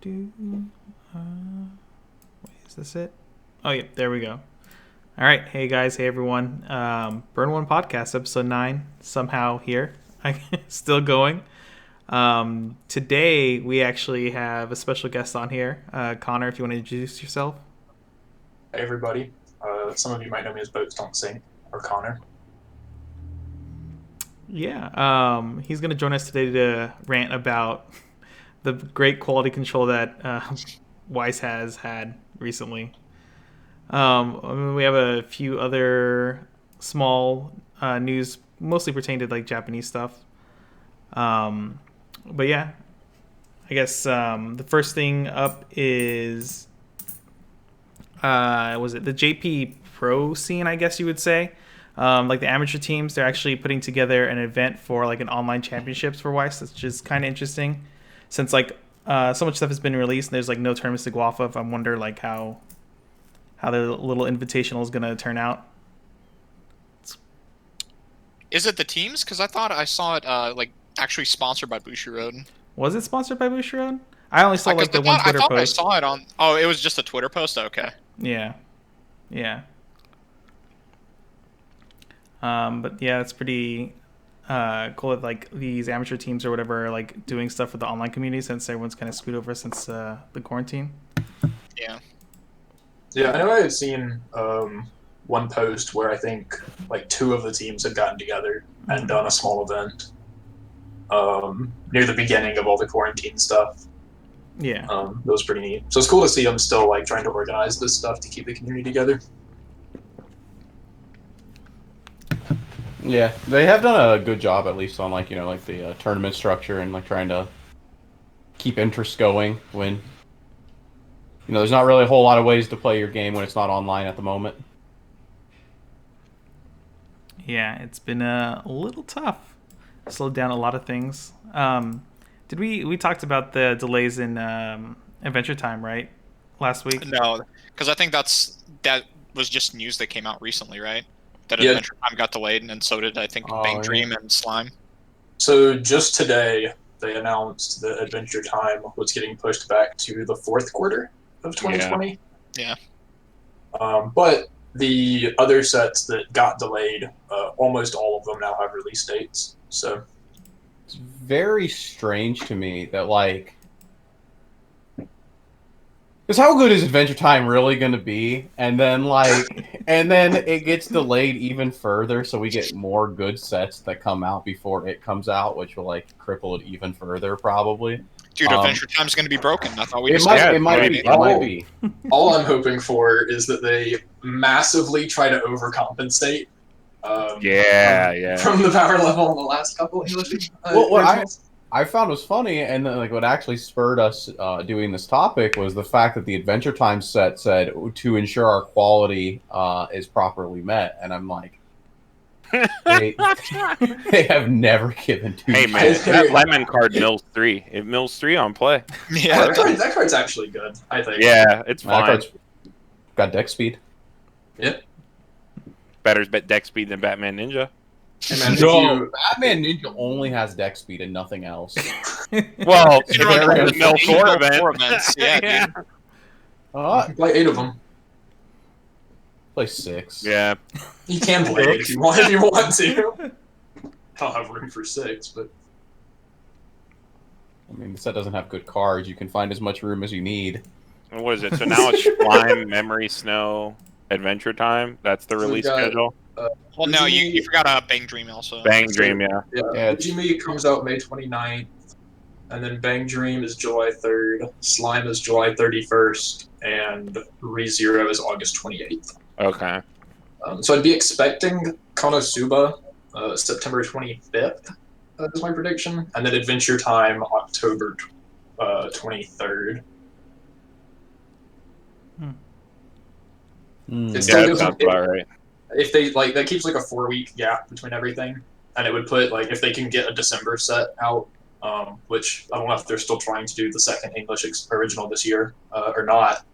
Wait, is this it? Oh, yeah, there we go. All right. Hey, guys. Hey, everyone. Burn One Podcast, episode 9, somehow here. Still going. Today, we actually have a special guest on here. Connor, if you want to introduce yourself. Hey everybody. Some of you might know me as BoatsDon'tSink or Connor. Yeah. He's going to join us today to rant about the great quality control that Weiss has had recently. We have a few other small news, mostly pertaining to like Japanese stuff. But yeah, I guess the first thing up is was it the JP Pro scene? I guess you would say. Like the amateur teams, they're actually putting together an event for like an online championships for Weiss, which is kind of interesting, since like so much stuff has been released and there's like no tournaments to go off of. I wonder like how the little invitational is gonna turn out. Is it the teams? Because I thought I saw it like actually sponsored by Bushiroad. Was it sponsored by Bushiroad? I only saw like the one Twitter post. I saw it on. Oh, it was just a Twitter post. Okay. Yeah. But yeah, it's pretty cool that like these amateur teams or whatever are like doing stuff with the online community, since everyone's kind of screwed over since the quarantine. Yeah. Yeah, I know I had seen one post where I think like 2 of the teams had gotten together and done a small event near the beginning of all the quarantine stuff. Yeah. That was pretty neat. So it's cool to see them still like trying to organize this stuff to keep the community together. Yeah, they have done a good job, at least on like the tournament structure and like trying to keep interest going when there's not really a whole lot of ways to play your game when it's not online at the moment. Yeah, it's been a little tough. Slowed down a lot of things. Did we talked about the delays in Adventure Time, right? Last week? No, because I think that was just news that came out recently, right? That Yeah. Adventure Time got delayed, and then so did I think Bang Dream and Slime. So just today they announced that Adventure Time was getting pushed back to the 4th quarter of 2020. Yeah. But the other sets that got delayed, almost all of them now have release dates. So it's very strange to me that like, because how good is Adventure Time really going to be? And then it gets delayed even further, so we get more good sets that come out before it comes out, which will like cripple it even further probably. Dude, Adventure Time's going to be broken. I thought we it might be. All I'm hoping for is that they massively try to overcompensate. From the power level in the last couple English. What I found was funny, and like what actually spurred us doing this topic was the fact that the Adventure Time set said to ensure our quality is properly met, and I'm like, they have never given two. Hey man, that lemon card mills 3. It mills 3 on play. Yeah, that card's actually good, I think. Yeah, it's fine. That card's got deck speed. Yep. Better deck speed than Batman Ninja. Hey man, Batman Ninja only has deck speed and nothing else. Well, you can mill 4 events. Yeah, dude. You can play 8 of them. Play 6. Yeah. You can play 8 if you want to. I don't have room for 6, but I mean, the set doesn't have good cards. You can find as much room as you need. What is it? So now it's Slime, Memory, Snow, Adventure Time. That's the release schedule. Well, no, you forgot Bang Dream also. Bang Dream, yeah. Fujimi comes out May 29th, and then Bang Dream is July 3rd, Slime is July 31st, and ReZero is August 28th. Okay. So I'd be expecting Suba September 25th is my prediction, and then Adventure Time October 23rd. It still that sounds about right. If they that keeps like a 4-week gap between everything, and it would put like if they can get a December set out, which I don't know if they're still trying to do the second English original this year or not,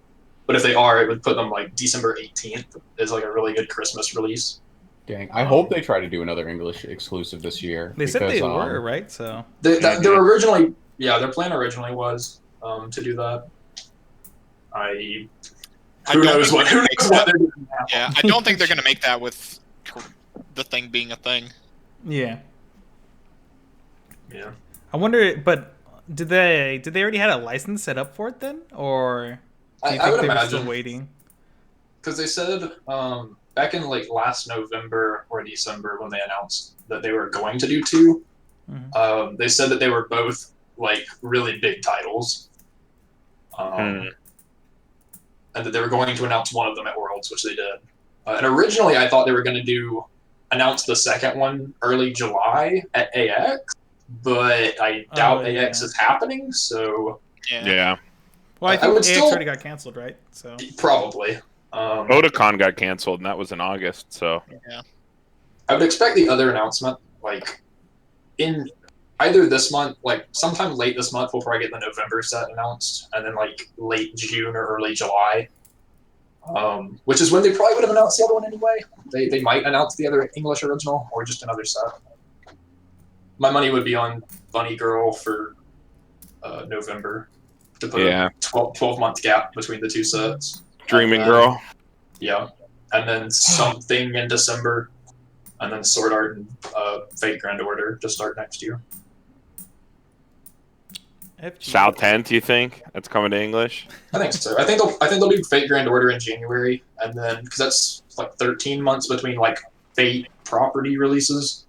but if they are, it would put them like December 18th is like a really good Christmas release. Dang, I hope they try to do another English exclusive this year. They said they were, right? So they're originally, their plan originally was to do that. I Who don't knows think what they're gonna make that. they're doing now. Yeah, I don't think they're gonna make that with the thing being a thing. Yeah. Yeah. I wonder, but did they already had a license set up for it then, or do you I think would they were imagine, still waiting? because they said back in like last November or December when they announced that they were going to do 2, they said that they were both like really big titles, and that they were going to announce one of them at Worlds, which they did. And originally, I thought they were going to announce the second one early July at AX, but I doubt AX is happening. So Yeah. Well, I I think would AX still- already got canceled, right? So probably. Otakon got canceled, and that was in August. So Yeah. I would expect the other announcement like in either this month, like sometime late this month, we'll probably get the November set announced, and then like late June or early July, which is when they probably would have announced the other one anyway. They might announce the other English original or just another set. My money would be on Bunny Girl for November to put a 12-month gap between the 2 sets. Dreaming Girl. Yeah, and then something in December, and then Sword Art and Fate Grand Order to start next year. South 10th, you think that's coming to English? I think so. I think they'll do Fate Grand Order in January, and then because that's like 13 months between like Fate property releases,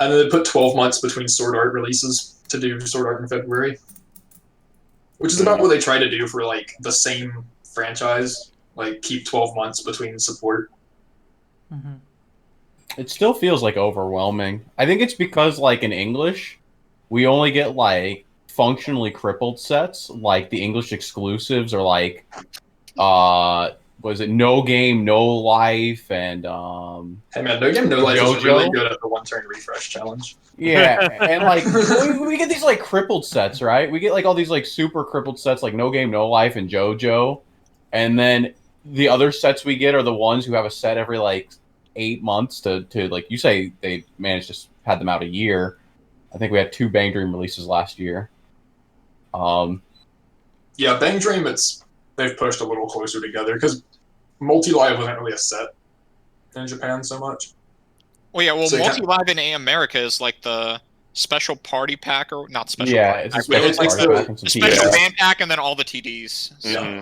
and then they put 12 months between Sword Art releases to do Sword Art in February, which is about what they try to do for like the same franchise, like keep 12 months between support. It still feels like overwhelming. I think it's because like in English, we only get like functionally crippled sets, like the English exclusives are like was it No Game, No Life, and Hey man, No Game No Life is JoJo? really good at the one-turn refresh challenge. Yeah, and like we get these like crippled sets, right? We get like all these like super crippled sets like No Game, No Life, and JoJo, and then the other sets we get are the ones who have a set every like 8 months to like you say they managed to had them out a year. I think we had 2 Bang Dream releases last year. Yeah, Bang Dream, they've pushed a little closer together because Multi-Live wasn't really a set in Japan so much. Well, yeah. Well, So Multi-Live in America is like the special party pack, or not special. Yeah, party it's a pack, special but party pack and some a special TDs. band pack, and then all the TDs. So. Yeah.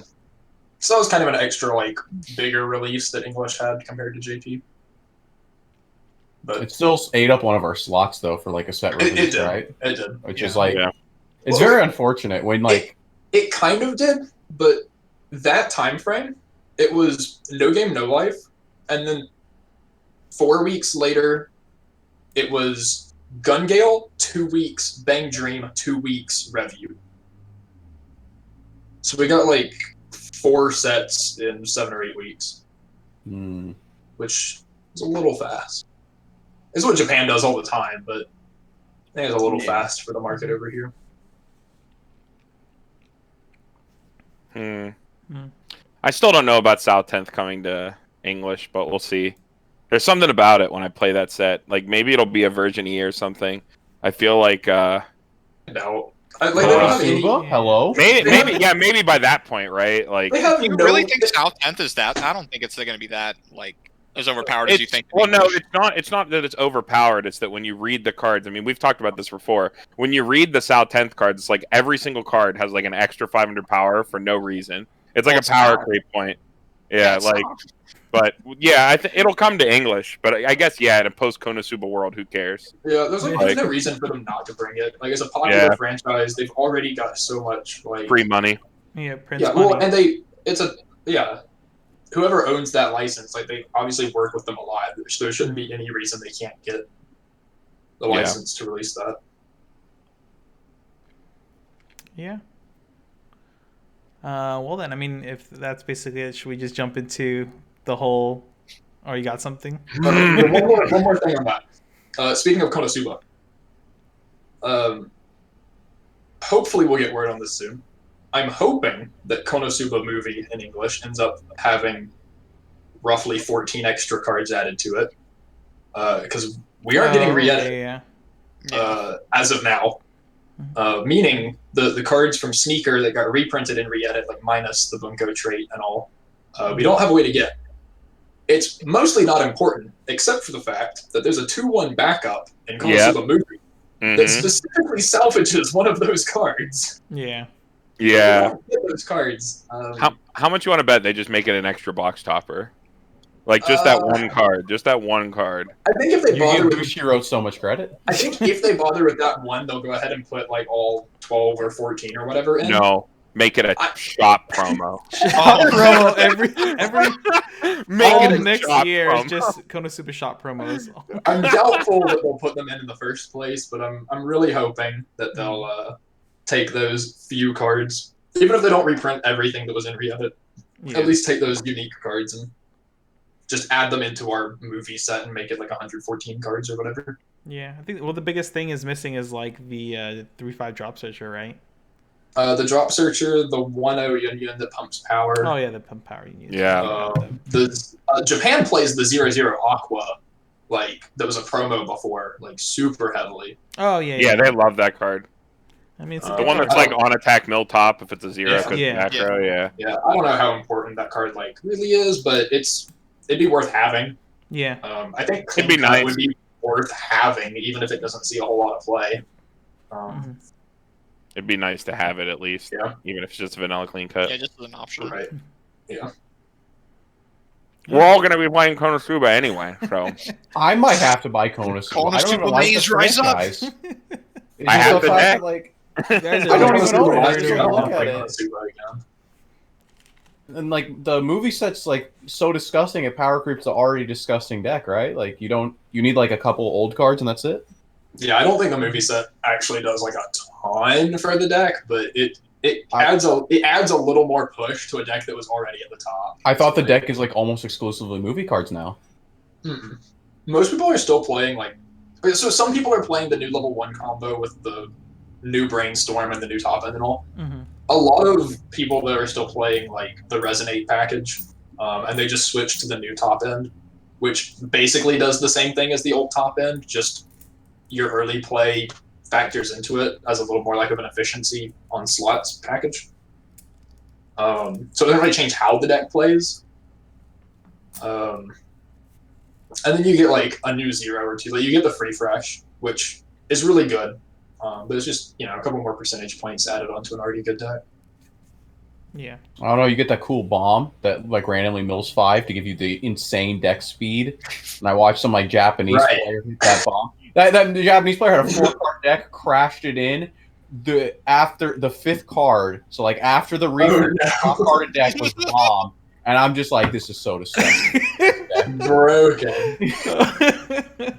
So that was kind of an extra, like, bigger release that English had compared to JP. But It still ate up one of our slots though for like a set it release, did. right? It did. Which is like it's Well, very unfortunate when like It kind of did, but that time frame, it was No Game, No Life, and then 4 weeks later, it was Gun Gale, 2 weeks, Bang Dream, 2 weeks, Review. So we got like 4 sets in 7 or 8 weeks, which is a little fast. It's what Japan does all the time, but I think it's a little fast for the market over here. I still don't know about South 10th coming to English, but we'll see. There's something about it when I play that set. Like maybe it'll be a version E or something. I feel like No. Like, they Hello, don't have any, Suba? Hello? maybe by that point, right? Like they have You no, really think South 10th is that? I don't think it's going to be that like as overpowered as you think. Well, no, it's not. It's not that it's overpowered. It's that when you read the cards, I mean, we've talked about this before. When you read the South 10th cards, it's like every single card has like an extra 500 power for no reason. It's like a power creep point. Yeah, like, but yeah, it'll come to English. But I guess in a post Konosuba world, who cares? Yeah, there's no reason for them not to bring it. Like, as a popular franchise, they've already got so much like free money. Yeah, Prince yeah. money. Well, and whoever owns that license, like they obviously work with them a lot. So there shouldn't be any reason they can't get the license to release that. Yeah. Well then, I mean, if that's basically it, should we just jump into the whole? Or you got something? Okay, one more thing on that. Speaking of Konosuba, hopefully we'll get word on this soon. I'm hoping that Konosuba movie in English ends up having roughly 14 extra cards added to it, because we aren't getting Rieta as of now. Meaning the cards from Sneaker that got reprinted and re-edit, like minus the Bunko trait and all, we don't have a way to get. It's mostly not important, except for the fact that there's a 2-1 backup in Konosuba movie that specifically salvages one of those cards. Yeah. Yeah. So get those cards. How much you want to bet they just make it an extra box topper? Like just that one card, just that one card. I think if they You bother give with Bushiroad so much credit. I think if they bother with that one, they'll go ahead and put like all 12 or 14 or whatever in. No, make it a shop promo. Shop promo every Make all it a next shop year is promo. just Konosuba shop promos. I'm doubtful that they'll put them in the first place, but I'm really hoping that they'll take those few cards, even if they don't reprint everything that was in re-edit. Yeah. At least take those unique cards and just add them into our movie set and make it like 114 cards or whatever. Yeah, I think the biggest thing is missing is like the 3-5 drop searcher, right? The drop searcher, the 1-0 Union that pumps power. Oh yeah, the pump power union. Yeah. Japan plays the 0-0 Aqua, like that was a promo before, like super heavily. Oh yeah. Yeah, they love that card. I mean, it's The one that's like on attack mill top if it's a 0 because Yeah. macro, yeah. Yeah, I don't know how important that card like really is, but it'd be worth having. Yeah. I think It'd be Clean Cut nice. would be worth having, even if it doesn't see a whole lot of play. It'd be nice to have it at least, Yeah. even if it's just a vanilla clean cut. Yeah, just as an option. Right. Yeah. We're all gonna be playing Konosuba anyway, so I might have to buy Konosuba. I don't even Konosuba like the maze, rise up. franchise. It's I just have the fact deck. that, like, You guys I don't are- even know it. I I just don't look wanna at play it. Konosuba again. and like the movie set's like so disgusting. It power creeps an already disgusting deck, right? Like you need like a couple old cards and that's it. Yeah, I don't think the movie set actually does like a ton for the deck, but it adds a little more push to a deck that was already at the top. I thought the deck is like almost exclusively movie cards now. Mm-mm. Most people are still playing like so. Some people are playing the new level 1 combo with the new Brainstorm and the new top end and all. Mhm. A lot of people that are still playing like the Resonate package, and they just switch to the new top end, which basically does the same thing as the old top end, just your early play factors into it as a little more like of an efficiency on slots package. So it doesn't really change how the deck plays. And then you get like a new 0 or 2. Like you get the free fresh, which is really good. But it's just, a couple more percentage points added onto an already good deck. Yeah. I don't know. You get that cool bomb that like randomly mills 5 to give you the insane deck speed. And I watched some like Japanese Right. player hit that bomb. The Japanese player had a 4-card deck, crashed it in. After the 5th card, so like after the refresh, the top card of deck was the bomb, and I'm just like, this is so disgusting. Broken.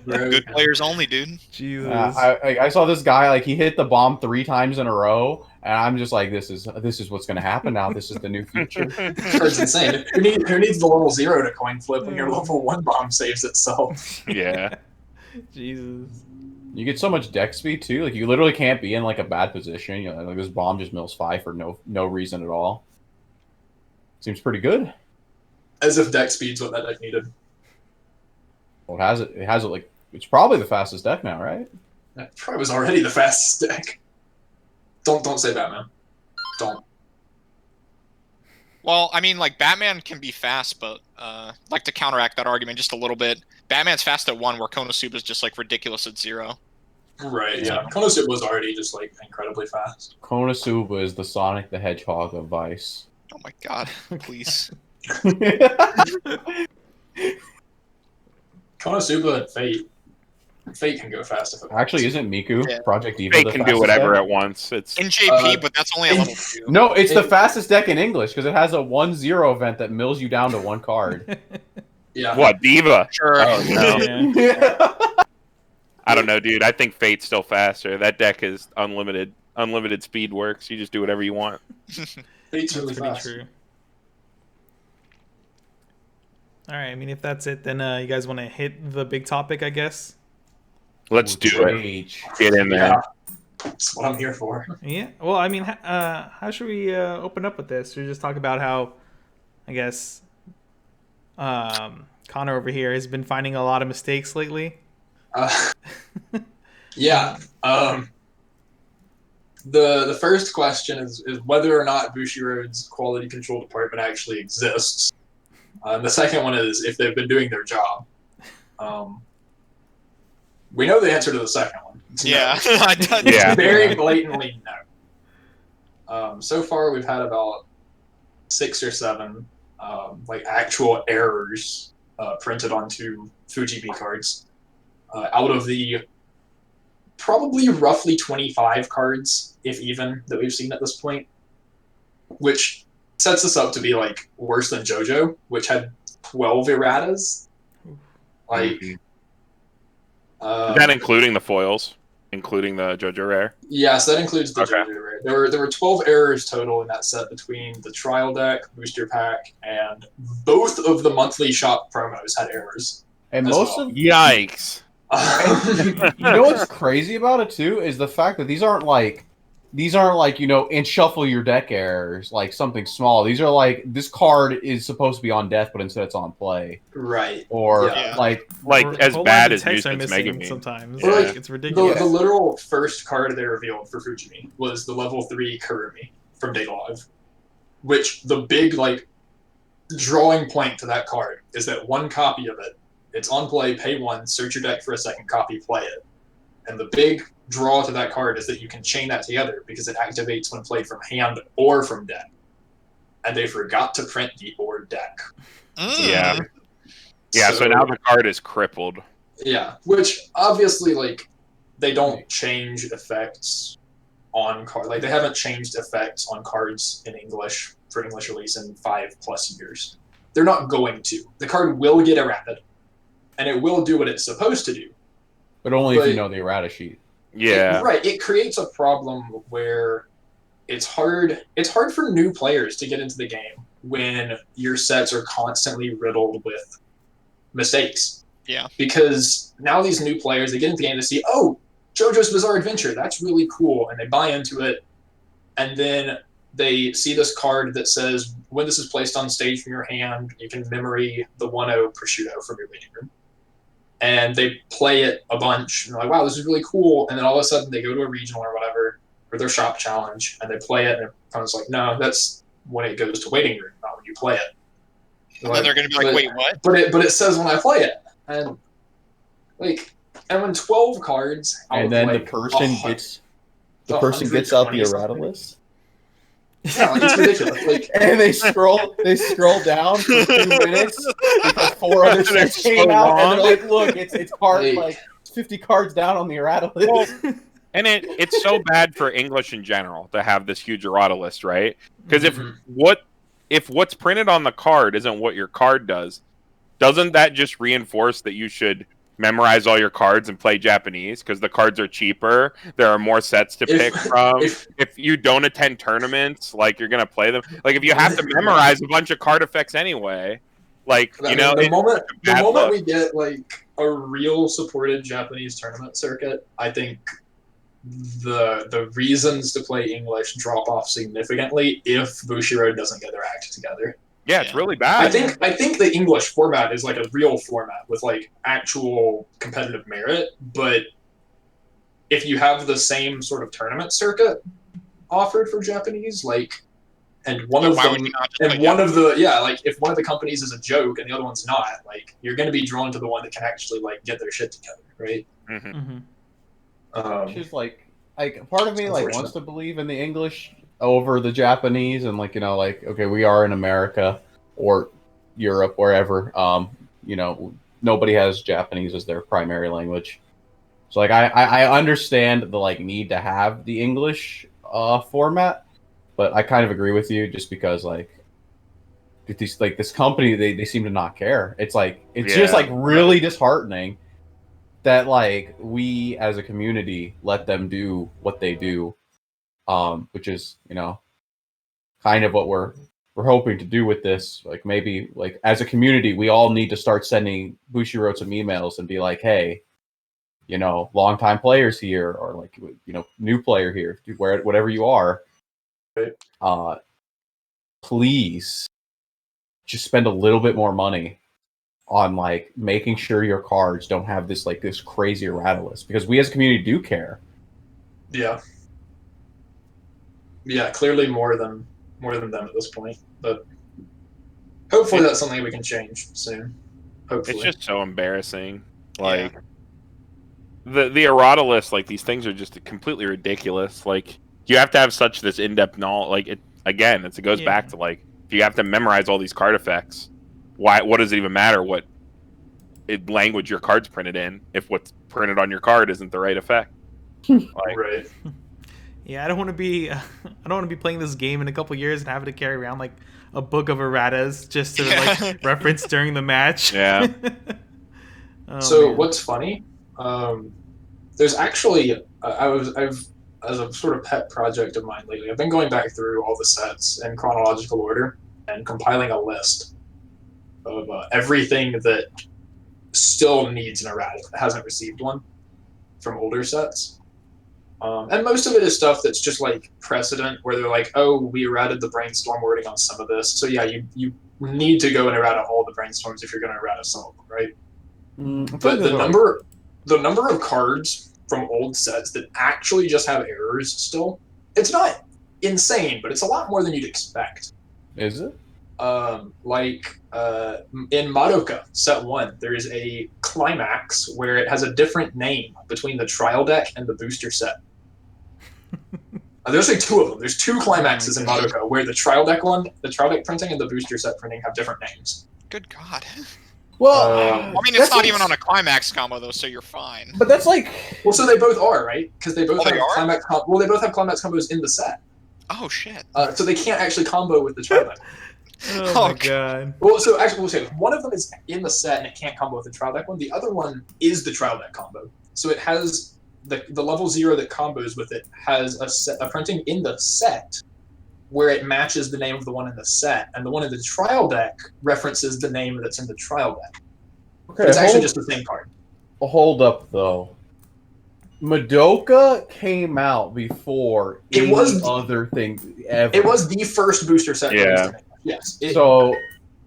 Good players only, dude. Jesus. I saw this guy like he hit the bomb 3 times in a row, and I'm just like, this is what's going to happen now. This is the new future. That's insane. Who needs the level 0 to coin flip when your level 1 bomb saves itself? yeah. Jesus. You get so much deck speed too. Like you literally can't be in like a bad position. Like this bomb just mills 5 for no reason at all. Seems pretty good. As if deck speed's what that deck needed. Well, it has it like it's probably the fastest deck now, right? That probably was already the fastest deck. Don't say Batman. Don't. Well, I mean, like, Batman can be fast, but, like, to counteract that argument just a little bit, Batman's fast at 1, where Konosuba's just, like, ridiculous at 0. Right, yeah. Konosuba was already just, like, incredibly fast. Konosuba is the Sonic the Hedgehog of Weiss. Oh my god, please. Konosuba and Fate. Fate can go fast if it wants. Actually, isn't Miku Yeah. Project Diva They the can do fastest whatever deck? at once. It's In JP, Uh, but that's only a level 2. No, it's the fastest deck in English because it has a 1-0 event that mills you down to 1 card. Yeah. what, Diva? Sure. Oh, no. Yeah. I don't know, dude. I think Fate's still faster. That deck is unlimited. Unlimited speed works. You just do whatever you want. Fate's really That's pretty fast. true. All right. I mean, if that's it, then you guys want to hit the big topic, I guess. Let's do it. Rage. Get in there. Yeah. That's what I'm here for. Yeah. Well, I mean, how should we open up with this? Should we just talk about how, I guess, Connor over here has been finding a lot of mistakes lately? Yeah. The first question is whether or not Bushiroad's quality control department actually exists. The second one is if they've been doing their job. We know the answer to the second one. It's Yeah, no. I done. Yeah. Very blatantly no. So far, we've had about 6 or 7 like actual errors printed onto Fujimi cards out of the probably roughly 25 cards, if even, that we've seen at this point, which sets us up to be like worse than JoJo, which had 12 erratas. Like, Is that including the foils, including the JoJo rare? yes, that includes the Okay. JoJo rare. There were 12 errors total in that set between the trial deck, booster pack, and both of the monthly shop promos had errors. And As most well. of Yikes! you know what's crazy about it too is the fact that these aren't like and shuffle your deck errors like something small. These are like this card is supposed to be on death, but instead it's on play. Right. Or Yeah. like As whole lot bad of as the texts are Nuisance missing Megamine. sometimes. Yeah. Like, it's ridiculous. The literal first card they revealed for Fujimi was the level 3 Kurumi from Data Live, which the big like drawing point to that card is that one copy of it, it's on play, pay 1, search your deck for a second copy, play it. And the big draw to that card is that you can chain that together because it activates when played from hand or from deck. And they forgot to print the or deck. Yeah. Yeah, so now the card is crippled. Yeah, which obviously, like, they don't change effects on cards. Like, they haven't changed effects on cards in English for English release in 5+ years. They're not going to. The card will get errated, and it will do what it's supposed to do. but only if you know the errata sheet. Yeah. Right. It creates a problem where it's hard for new players to get into the game when your sets are constantly riddled with mistakes. Yeah. Because now these new players, they get into the game to see, oh, JoJo's Bizarre Adventure, that's really cool, and they buy into it, and then they see this card that says, when this is placed on stage from your hand, you can memory the 1/0 prosciutto from your waiting room. And they play it a bunch, and they're like, wow, this is really cool, and then all of a sudden they go to a regional or whatever, or their shop challenge, and they play it, and everyone's like, no, that's when it goes to waiting room, not when you play it. And then they're going to be like, wait, what? But it says when I play it. And like, and when 12 cards out And of, then like, the person gets out the 120 errata something. list. Yeah, like, it's ridiculous. Like, And they scroll down for 2 minutes because 4 other sets came out, and they're like, "Look, it's card like 50 cards down on the errata list." Well, and it's so bad for English in general to have this huge errata list, right? Because if what's printed on the card isn't what your card does, doesn't that just reinforce that you should memorize all your cards and play Japanese because the cards are cheaper? There are more sets to pick from. If you don't attend tournaments, like, you're gonna play them. Like, if you have to memorize a bunch of card effects anyway, like, I you mean, know, the moment look. we get like a real supported Japanese tournament circuit, I think the reasons to play English drop off significantly if Bushiroad doesn't get their act together. Yeah, it's really bad. I think the English format is like a real format with like actual competitive merit, but if you have the same sort of tournament circuit offered for Japanese, like, and one of them, and one of the, like, if one of the companies is a joke and the other one's not, like, you're going to be drawn to the one that can actually like get their shit together, right? Which is like part of me like wants to believe in the English over the Japanese, and like, you know, like, okay, we are in America or Europe, wherever, you know, nobody has Japanese as their primary language. So like I understand the like need to have the English format, but I kind of agree with you just because like this company, they seem to not care. It's like just like really disheartening that like we as a community let them do what they do, which is, you know, kind of what we're hoping to do with this. Like, maybe like as a community, we all need to start sending Bushiroad some emails and be like, hey, you know, longtime players here, or like, you know, new player here, whatever you are, please just spend a little bit more money on like making sure your cards don't have this crazy errata list, because we as a community do care. Yeah. Yeah, clearly more than them at this point. But hopefully that's something we can change soon. Hopefully. It's just so embarrassing. Like the errata list, like these things are just completely ridiculous. Like you have to have such this in-depth knowledge. Like it goes back to like if you have to memorize all these card effects, what does it even matter what language your card's printed in if what's printed on your card isn't the right effect? Like, right. Yeah, I don't want to be playing this game in a couple years and having to carry around like a book of erratas just to like reference during the match. Yeah. So man. what's funny? There's actually I've as a sort of pet project of mine lately. I've been going back through all the sets in chronological order and compiling a list of everything that still needs an errata that hasn't received one from older sets. And most of it is stuff that's just like precedent, where they're like, "Oh, we errated the brainstorm wording on some of this, so yeah, you need to go and errata all the brainstorms if you're going to errata some of them, right?" But the number of cards from old sets that actually just have errors still, it's not insane, but it's a lot more than you'd expect. Is it? In Madoka set 1, there is a climax where it has a different name between the trial deck and the booster set. There's like 2 of them. There's 2 climaxes in Madoka where the trial deck printing and the booster set printing have different names. Good God. Well, I mean, it's not even on a climax combo though, so you're fine. But that's like, well, so they both are, right? Because they both they have are? climax. Well, they both have climax combos in the set. Oh shit. So they can't actually combo with the trial deck. Oh my god. Well, so actually, we'll say one of them is in the set and it can't combo with the trial deck one. The other one is the trial deck combo. So it has the level 0 that combos with it has a printing in the set where it matches the name of the one in the set, and the one in the trial deck references the name that's in the trial deck. okay, It's actually just the same card. Hold up though. Madoka came out before It was other things ever. It was the first booster set. Yeah. Yes. So,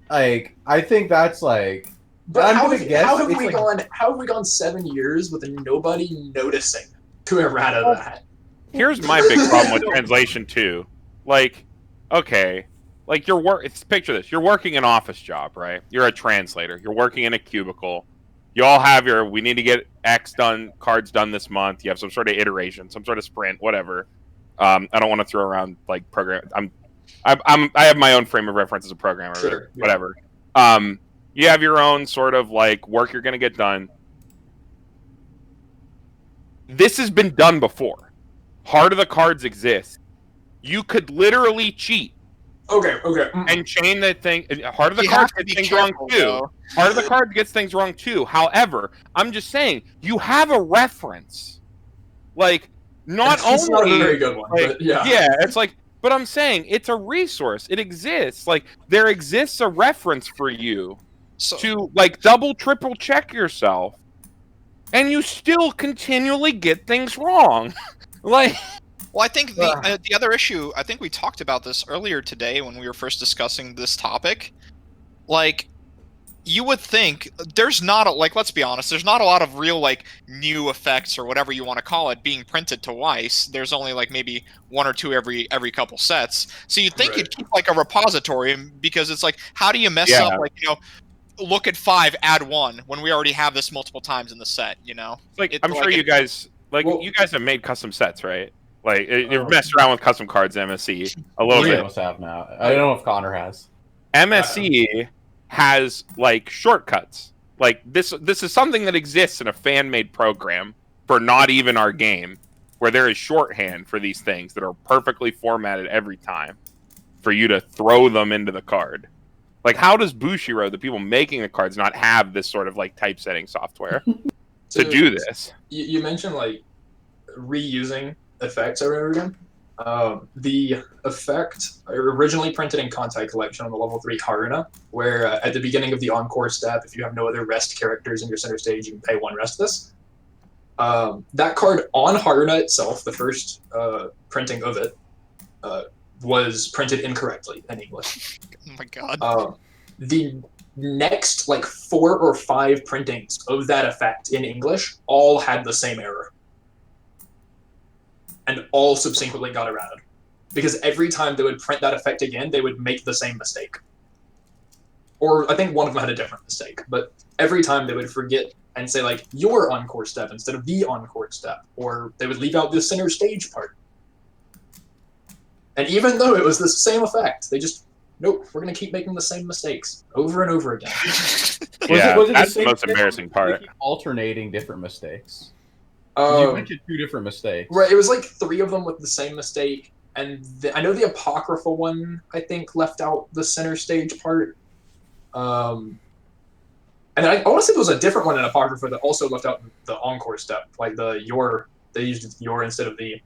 like, I think that's like. But how gonna have, guess how have it's we like- gone? How have we gone 7 years with nobody noticing to errata that? here's my big problem with translation too. Like, okay, like picture this. You're working an office job, right? You're a translator. You're working in a cubicle. You all have we need to get X cards done this month. You have some sort of iteration, some sort of sprint, whatever. I don't want to throw around like program. I have my own frame of reference as a programmer, Sure, yeah. whatever. You have your own sort of like work you're going to get done. This has been done before. Heart of the cards exists. You could literally cheat Okay. and chain that thing. Heart of the You cards have to gets be things wrong careful, too. though. Heart of the cards gets things wrong too. However, I'm just saying you have a reference. Like not It's only not a very good one, like, but yeah. it's like. But I'm saying it's a resource. It exists. Like there exists a reference for you to like double, triple check yourself, and you still continually get things wrong. Like, Well, I think the other issue, I think we talked about this earlier today when we were first discussing this topic. Like, you would think there's not let's be honest, there's not a lot of real like new effects or whatever you want to call it being printed to Weiss. There's only like maybe 1 or 2 every couple sets. So you'd think you'd keep like a repository, because it's like, how do you mess up like, look at 5, add 1 when we already have this multiple times in the set, Like I'm sure you guys you guys have made custom sets, right? Like you've messed around with custom cards in MSC a little Three bit. of us have now. I don't know if Connor has. MSC has like shortcuts. Like this is something that exists in a fan-made program for not even our game, where there is shorthand for these things that are perfectly formatted every time for you to throw them into the card. Like, how does Bushiroad, the people making the cards, not have this sort of like typesetting software to do this? You mentioned like reusing effects over and over again. The effect originally printed in Kantai Collection on the level 3 Haruna, where at the beginning of the encore step, if you have no other rest characters in your center stage, you can pay 1 rest this. That card on Haruna itself, the first printing of it, was printed incorrectly in English. Oh my god. The next like 4 or 5 printings of that effect in English all had the same error, and all subsequently got errated. because every time they would print that effect again, they would make the same mistake. Or I think one of them had a different mistake, but every time they would forget and say like your encore step instead of the encore step, or they would leave out the center stage part. And even though it was the same effect, they just nope, we're gonna keep making the same mistakes over and over again. Was Yeah, it that's the same most mistake, embarrassing or part. did they keep alternating different mistakes? You mentioned 2 different mistakes. Right, it was like 3 of them with the same mistake, and I know the apocryphal one I think left out the center stage part. And I want to say there was a different one in apocrypha that also left out the encore step, like the your. They used your instead of the,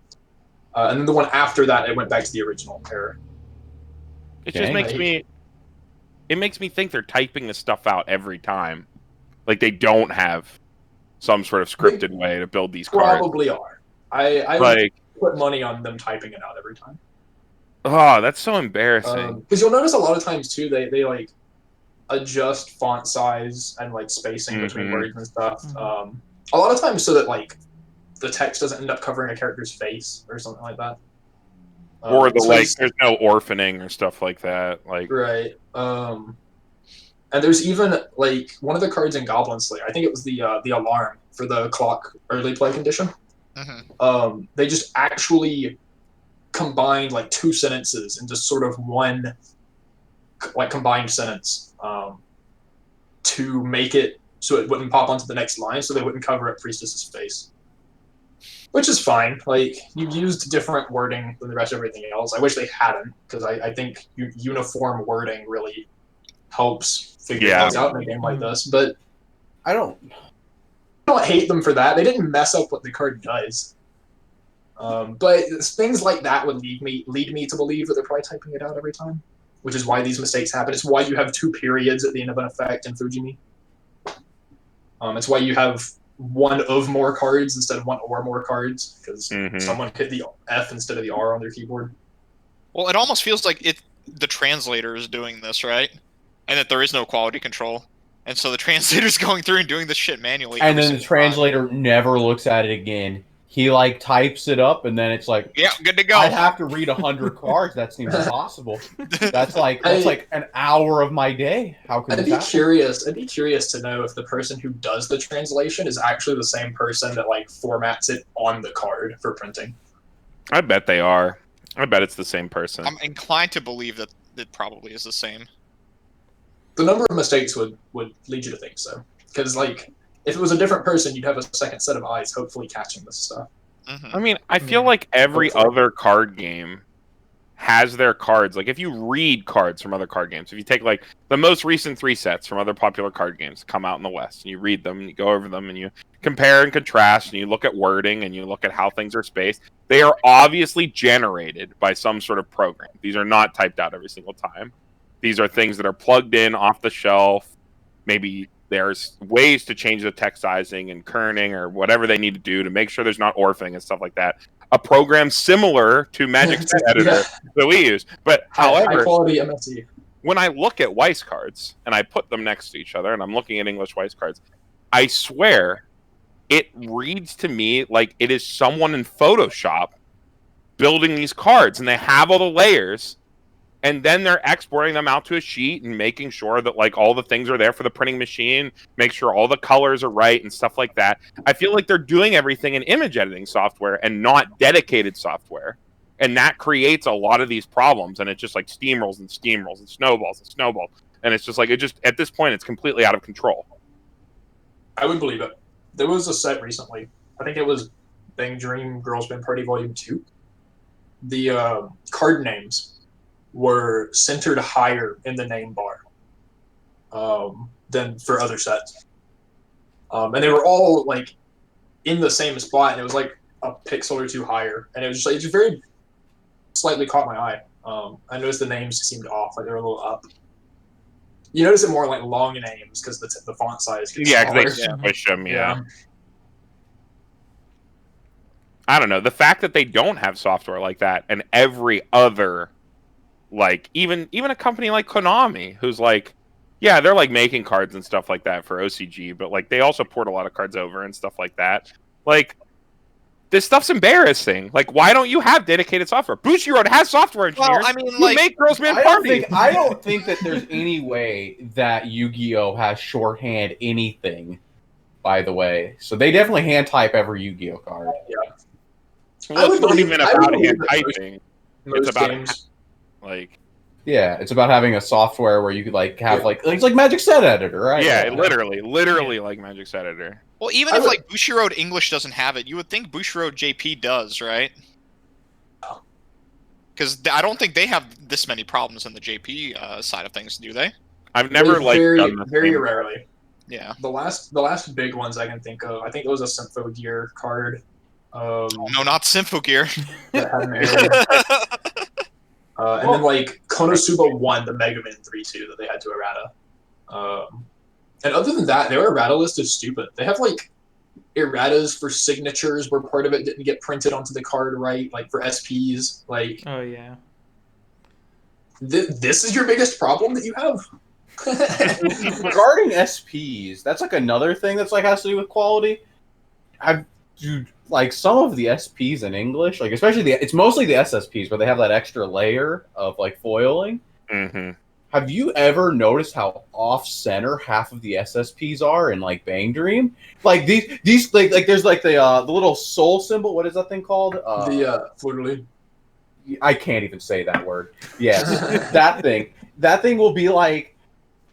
and then the one after that it went back to the original error. It just makes me. It makes me think they're typing this stuff out every time, like they don't have some sort of scripted way to build these cards. Probably are. I like would put money on them typing it out every time. Oh, that's so embarrassing. Because you'll notice a lot of times too, they like adjust font size and like spacing between words and stuff. A lot of times so that like the text doesn't end up covering a character's face or something like that. Or the like, there's no orphaning or stuff like that. Like right. And there's even like one of the cards in Goblin Slayer. I think it was the alarm for the clock early play condition. They just actually combined like 2 sentences into sort of one like combined sentence to make it so it wouldn't pop onto the next line, so they wouldn't cover up Priestess's face. Which is fine. Like, you used different wording than the rest of everything else. I wish they hadn't, because I think uniform wording really helps figure things out in a game like this. But I don't hate them for that. They didn't mess up what the card does. But things like that would lead me to believe that they're probably typing it out every time, which is why these mistakes happen. It's why you have 2 periods at the end of an effect in Fujimi. It's why you have one of more cards instead of one or more cards, because someone hit the F instead of the R on their keyboard. Well, it almost feels like the translator is doing this, right? And that there is no quality control. And so the translator's going through and doing this shit manually. And then the translator never looks at it again. He like types it up, and then it's like, yeah, good to go. I have to read 100 cards. That seems impossible. That's like an hour of my day. How can I'd be curious to know if the person who does the translation is actually the same person that like formats it on the card for printing. I bet they are. I bet it's the same person. I'm inclined to believe that it probably is the same. The number of mistakes would lead you to think so, because like, if it was a different person, you'd have a second set of eyes hopefully catching this stuff. I mean, I feel like every other card game has their cards. Like, if you read cards from other card games, if you take, like, the most recent 3 sets from other popular card games come out in the West, and you read them, and you go over them, and you compare and contrast, and you look at wording, and you look at how things are spaced, they are obviously generated by some sort of program. These are not typed out every single time. These are things that are plugged in off the shelf. Maybe there's ways to change the text sizing and kerning or whatever they need to do to make sure there's not orphaning and stuff like that. A program similar to Magic Set Editor that we use. But however, high quality MSE. When I look at Weiss cards and I put them next to each other and I'm looking at English Weiss cards, I swear it reads to me like it is someone in Photoshop building these cards, and they have all the layers. And then they're exporting them out to a sheet and making sure that like all the things are there for the printing machine, make sure all the colors are right and stuff like that. I feel like they're doing everything in image editing software and not dedicated software. And that creates a lot of these problems. And it just like steamrolls and steamrolls and snowballs and snowballs. And it's just like, at this point, it's completely out of control. I would believe it. There was a set recently. I think it was Bang Dream Girls Band Party Volume 2. The card names were centered higher in the name bar than for other sets. And they were all like in the same spot, and it was like a pixel or 2 higher. And it was just like, it just very slightly caught my eye. I noticed the names seemed off, like they were a little up. You notice it more like long names because the font size gets because smaller. they squish them, I don't know. The fact that they don't have software like that, and every other, like, even a company like Konami, who's like, yeah, they're like making cards and stuff like that for OCG, but like they also port a lot of cards over and stuff like that. Like, This stuff's embarrassing. Like, why don't you have dedicated software? Bushiroad has software engineers. Well, I mean, who like, make Girls Man I Party. don't think that there's any way that Yu-Gi-Oh has shorthand anything. By the way, so they definitely hand type every Yu-Gi-Oh card. Well, it's not even about believe hand that typing. most It's about games. like. Yeah, it's about having a software where you could like have like it's like Magic Set Editor, right? Yeah, literally like Magic Set Editor. well, even if like Bushiroad English doesn't have it, you would think Bushiroad JP does, right? Because I don't think they have this many problems in the JP side of things, do they? I've never They like very done the very same. rarely. Yeah. The last big ones I can think of, I think it was a Sympho Gear card. Oh, no, not Symphogear. That had an error. And then like Konosuba won the Mega Man 3-2 that they had to errata. And other than that, their errata list is stupid. They have like erratas for signatures where part of it didn't get printed onto the card right, like for SPs. Like, Oh yeah. this is your biggest problem that you have. Regarding SPs, that's like another thing that's like has to do with quality. Dude, like some of the SPs in English, like especially it's mostly the SSPs where they have that extra layer of like foiling. Mm-hmm. Have you ever noticed how off center half of the SSPs are in like Bang Dream? Like these like there's like the little soul symbol. What is that thing called? Literally. I can't even say that word. Yes, that thing. That thing will be like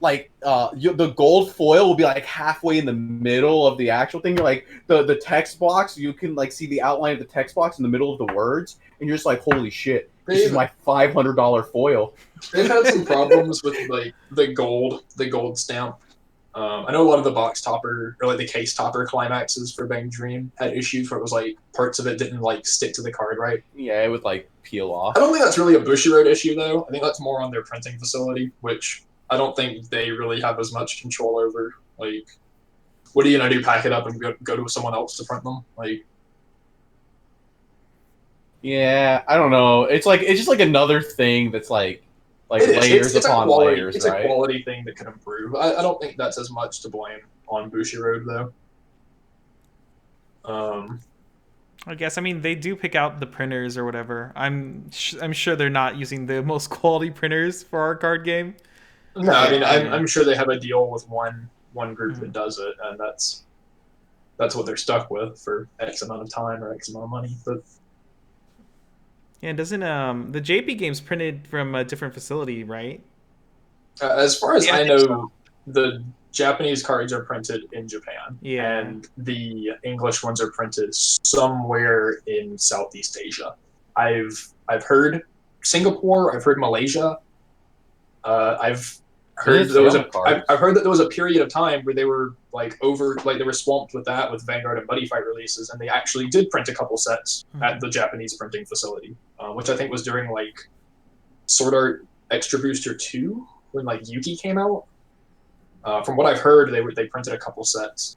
the gold foil will be like halfway in the middle of the actual thing. You're like the text box. You can like see the outline of the text box in the middle of the words, and you're just like, holy shit! This is my $500 foil. They've had some problems with like the gold stamp. I know a lot of the box topper or like the case topper climaxes for Bang Dream had issues where it was like parts of it didn't like stick to the card right. Yeah, it would like peel off. I don't think that's really a Bushiroad issue though. I think that's more on their printing facility, which I don't think they really have as much control over. Like, what are you gonna do? Pack it up and go to someone else to print them? Like, yeah, I don't know. It's just like another thing that's like layers upon layers. It's right? a quality thing that could improve. I don't think that's as much to blame on Bushiroad though. I guess I mean they do pick out the printers or whatever. I'm sure they're not using the most quality printers for our card game. No, I mean I'm sure they have a deal with one group that does it, and that's what they're stuck with for X amount of time or X amount of money. But yeah, doesn't the JP game's printed from a different facility, right? as far as Yeah, I I know, think so. the Japanese cards are printed in Japan, Yeah. and the English ones are printed somewhere in Southeast Asia. I've heard Singapore. I've heard Malaysia. I've heard I've heard that there was a period of time where they were like they were swamped with Vanguard and Buddy Fight releases, and they actually did print a couple sets at the Japanese printing facility, which I think was during like Sword Art Extra Booster 2 when like Yuki came out. From what I've heard, they printed a couple sets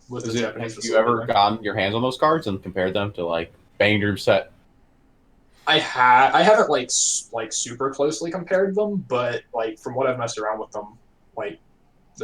with the Japanese Have you facility. ever gotten your hands on those cards and compared them to like Bang Dream set? I haven't like super closely compared them, but like from what I've messed around with them, like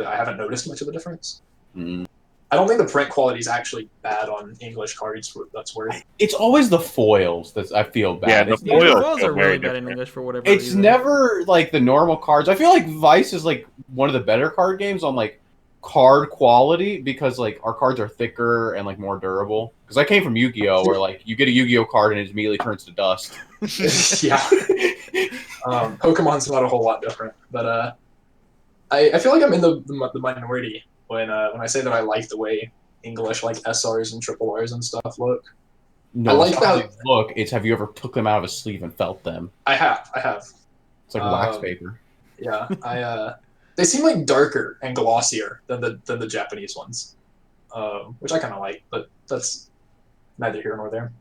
I haven't noticed much of a difference. Mm. I don't think the print quality is actually bad on English cards. That's worth. It's always the foils that I feel bad. Yeah, It's the Yeah, the foils foils feel are very really bad in different. English for whatever It's reason. never like the normal cards. I feel like Weiss is like one of the better card games on like card quality because like our cards are thicker and like more durable. Because I came from Yu-Gi-Oh, where like you get a Yu-Gi-Oh card and it immediately turns to dust. Yeah. Pokemon's not a whole lot different, but I feel like I'm in the minority when I say that I like the way English like SRs and triple Rs and stuff look. No, I like it's not that- how they look. It's have you ever took them out of a sleeve and felt them? I have. It's like wax paper. Yeah, they seem like darker and glossier than the Japanese ones, which I kind of like, but that's neither here nor there.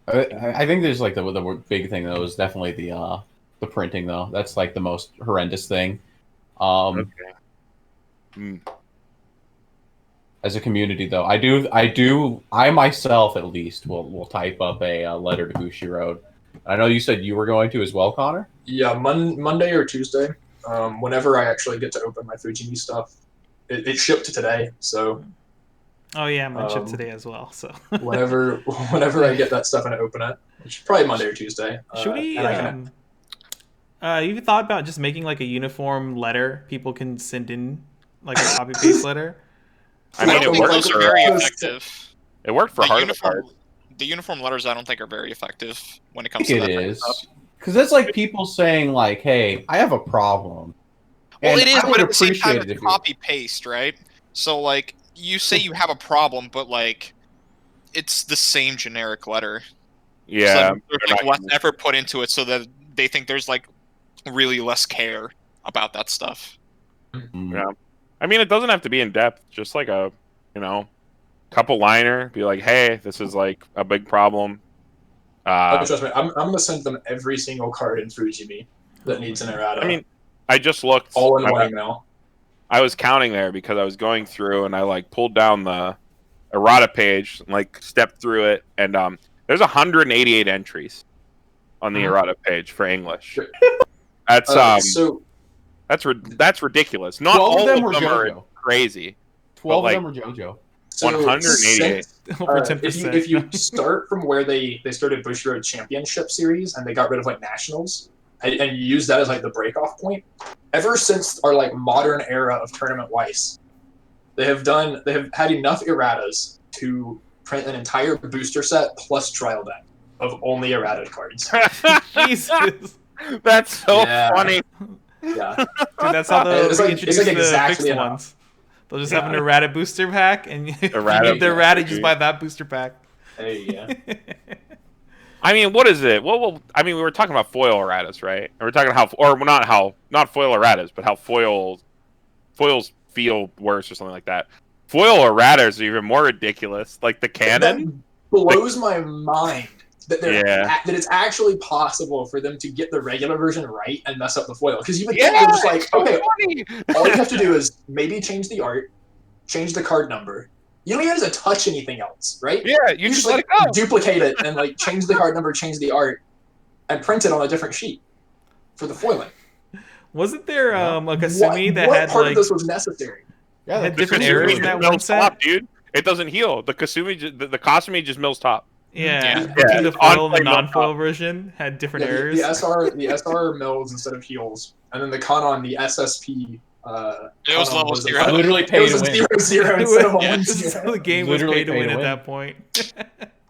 I think there's like the big thing though is definitely the printing though. That's like the most horrendous thing. As a community though, I myself at least will type up a letter to Bushiroad. I know you said you were going to as well, Connor. Yeah, Monday or Tuesday, whenever I actually get to open my Fujimi stuff. It shipped today, so Oh yeah, mine shipped Um, today as well. So whenever I get that stuff and I open it, which is probably Monday or Tuesday, should we? and I can. You thought about just making like a uniform letter people can send in, like a copy paste letter? I mean, I don't it think worked those are for very effective. it worked for The Heart of the Cards. uniform letters, I don't think are very effective when it I comes to think that it kind of stuff. is. Because that's like people saying, like, hey, I have a problem. Well, And it is, I but would at the same time, appreciate it it's if you. copy paste, right? So like, you say you have a problem, but like, it's the same generic letter. Yeah, So there's they're like not less effort put into it, so that they think there's like really less care about that stuff. Yeah. I mean, it doesn't have to be in depth. Just like a, couple liner. Be like, hey, this is like a big problem. Trust me, I'm gonna send them every single card in Fujimi that needs an errata. I mean, I just looked. all in one email. I was counting there because I was going through and I like pulled down the errata page, and, like stepped through it, and there's 188 entries on the errata page for English. Sure. That's So that's ridiculous. Not 12 all of them of were them are JoJo. crazy. 12 like, of them are JoJo. 188. Over 10%. If you start from where they started Bushiroad Championship Series and they got rid of like nationals and you use that as like the break off point, ever since our like modern era of tournament Weiss, they have had enough erratas to print an entire booster set plus trial deck of only errata cards. Jesus. That's so Yeah. funny. Yeah, Dude, that's how they'll It's like reintroduce exactly the fixed enough. ones. They'll just have an errata booster pack, and if you Errata need the errata, you booster. just buy that booster pack. there you go. I mean, what is it? Well, I mean, we were talking about foil erratas, right? And we're talking not foil erratas, but how foils feel worse or something like that. Foil erratas are even more ridiculous. Like the cannon. That blows my mind that Yeah. that it's actually possible for them to get the regular version right and mess up the foil. Because you would think Yeah, they're just like, it's so okay, funny. all you have to do is maybe change the art, change the card number. You don't even have to touch anything else, right? Yeah, you just let like it go. duplicate it and like change the card number, change the art, and print it on a different sheet for the foiling. Wasn't there a Kasumi that what had part like of this was necessary? Yeah, had the different Kasumi errors in was- that mills one set? top, dude. It doesn't heal. The Kasumi, the Kasumi just mills top. Yeah, Yeah. between the Yeah, foil and the on-play non-foil milk. version had different Yeah, errors. the SR mills instead of heals, and then the Kanon, the SSP. It was Kanon level was a- zero. Literally It pay was to a win. 0-0 instead of a Yeah. 1-0. The game was Literally pay to win at that point.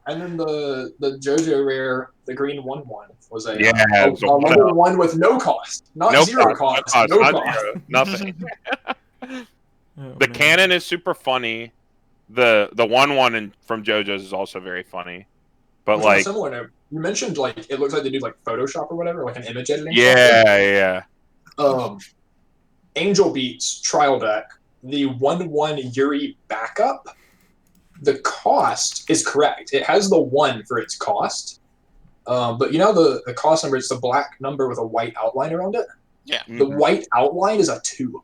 And then the JoJo rare, the green 1/1 was a Yeah, it was a level 1 with no cost, not No zero cost, cost, no no cost, cost. zero, nothing. Oh, The man. cannon is super funny. The 1/1 from JoJo's is also very funny. But Which on a like, similar note, you mentioned like it looks like they do like Photoshop or whatever, like an image editing software. yeah. Angel Beats trial deck, the 1/1 Yuri backup, the cost is correct. It has the 1 for its cost. But you know the cost number, it's the black number with a white outline around it. Yeah. The white outline is a 2.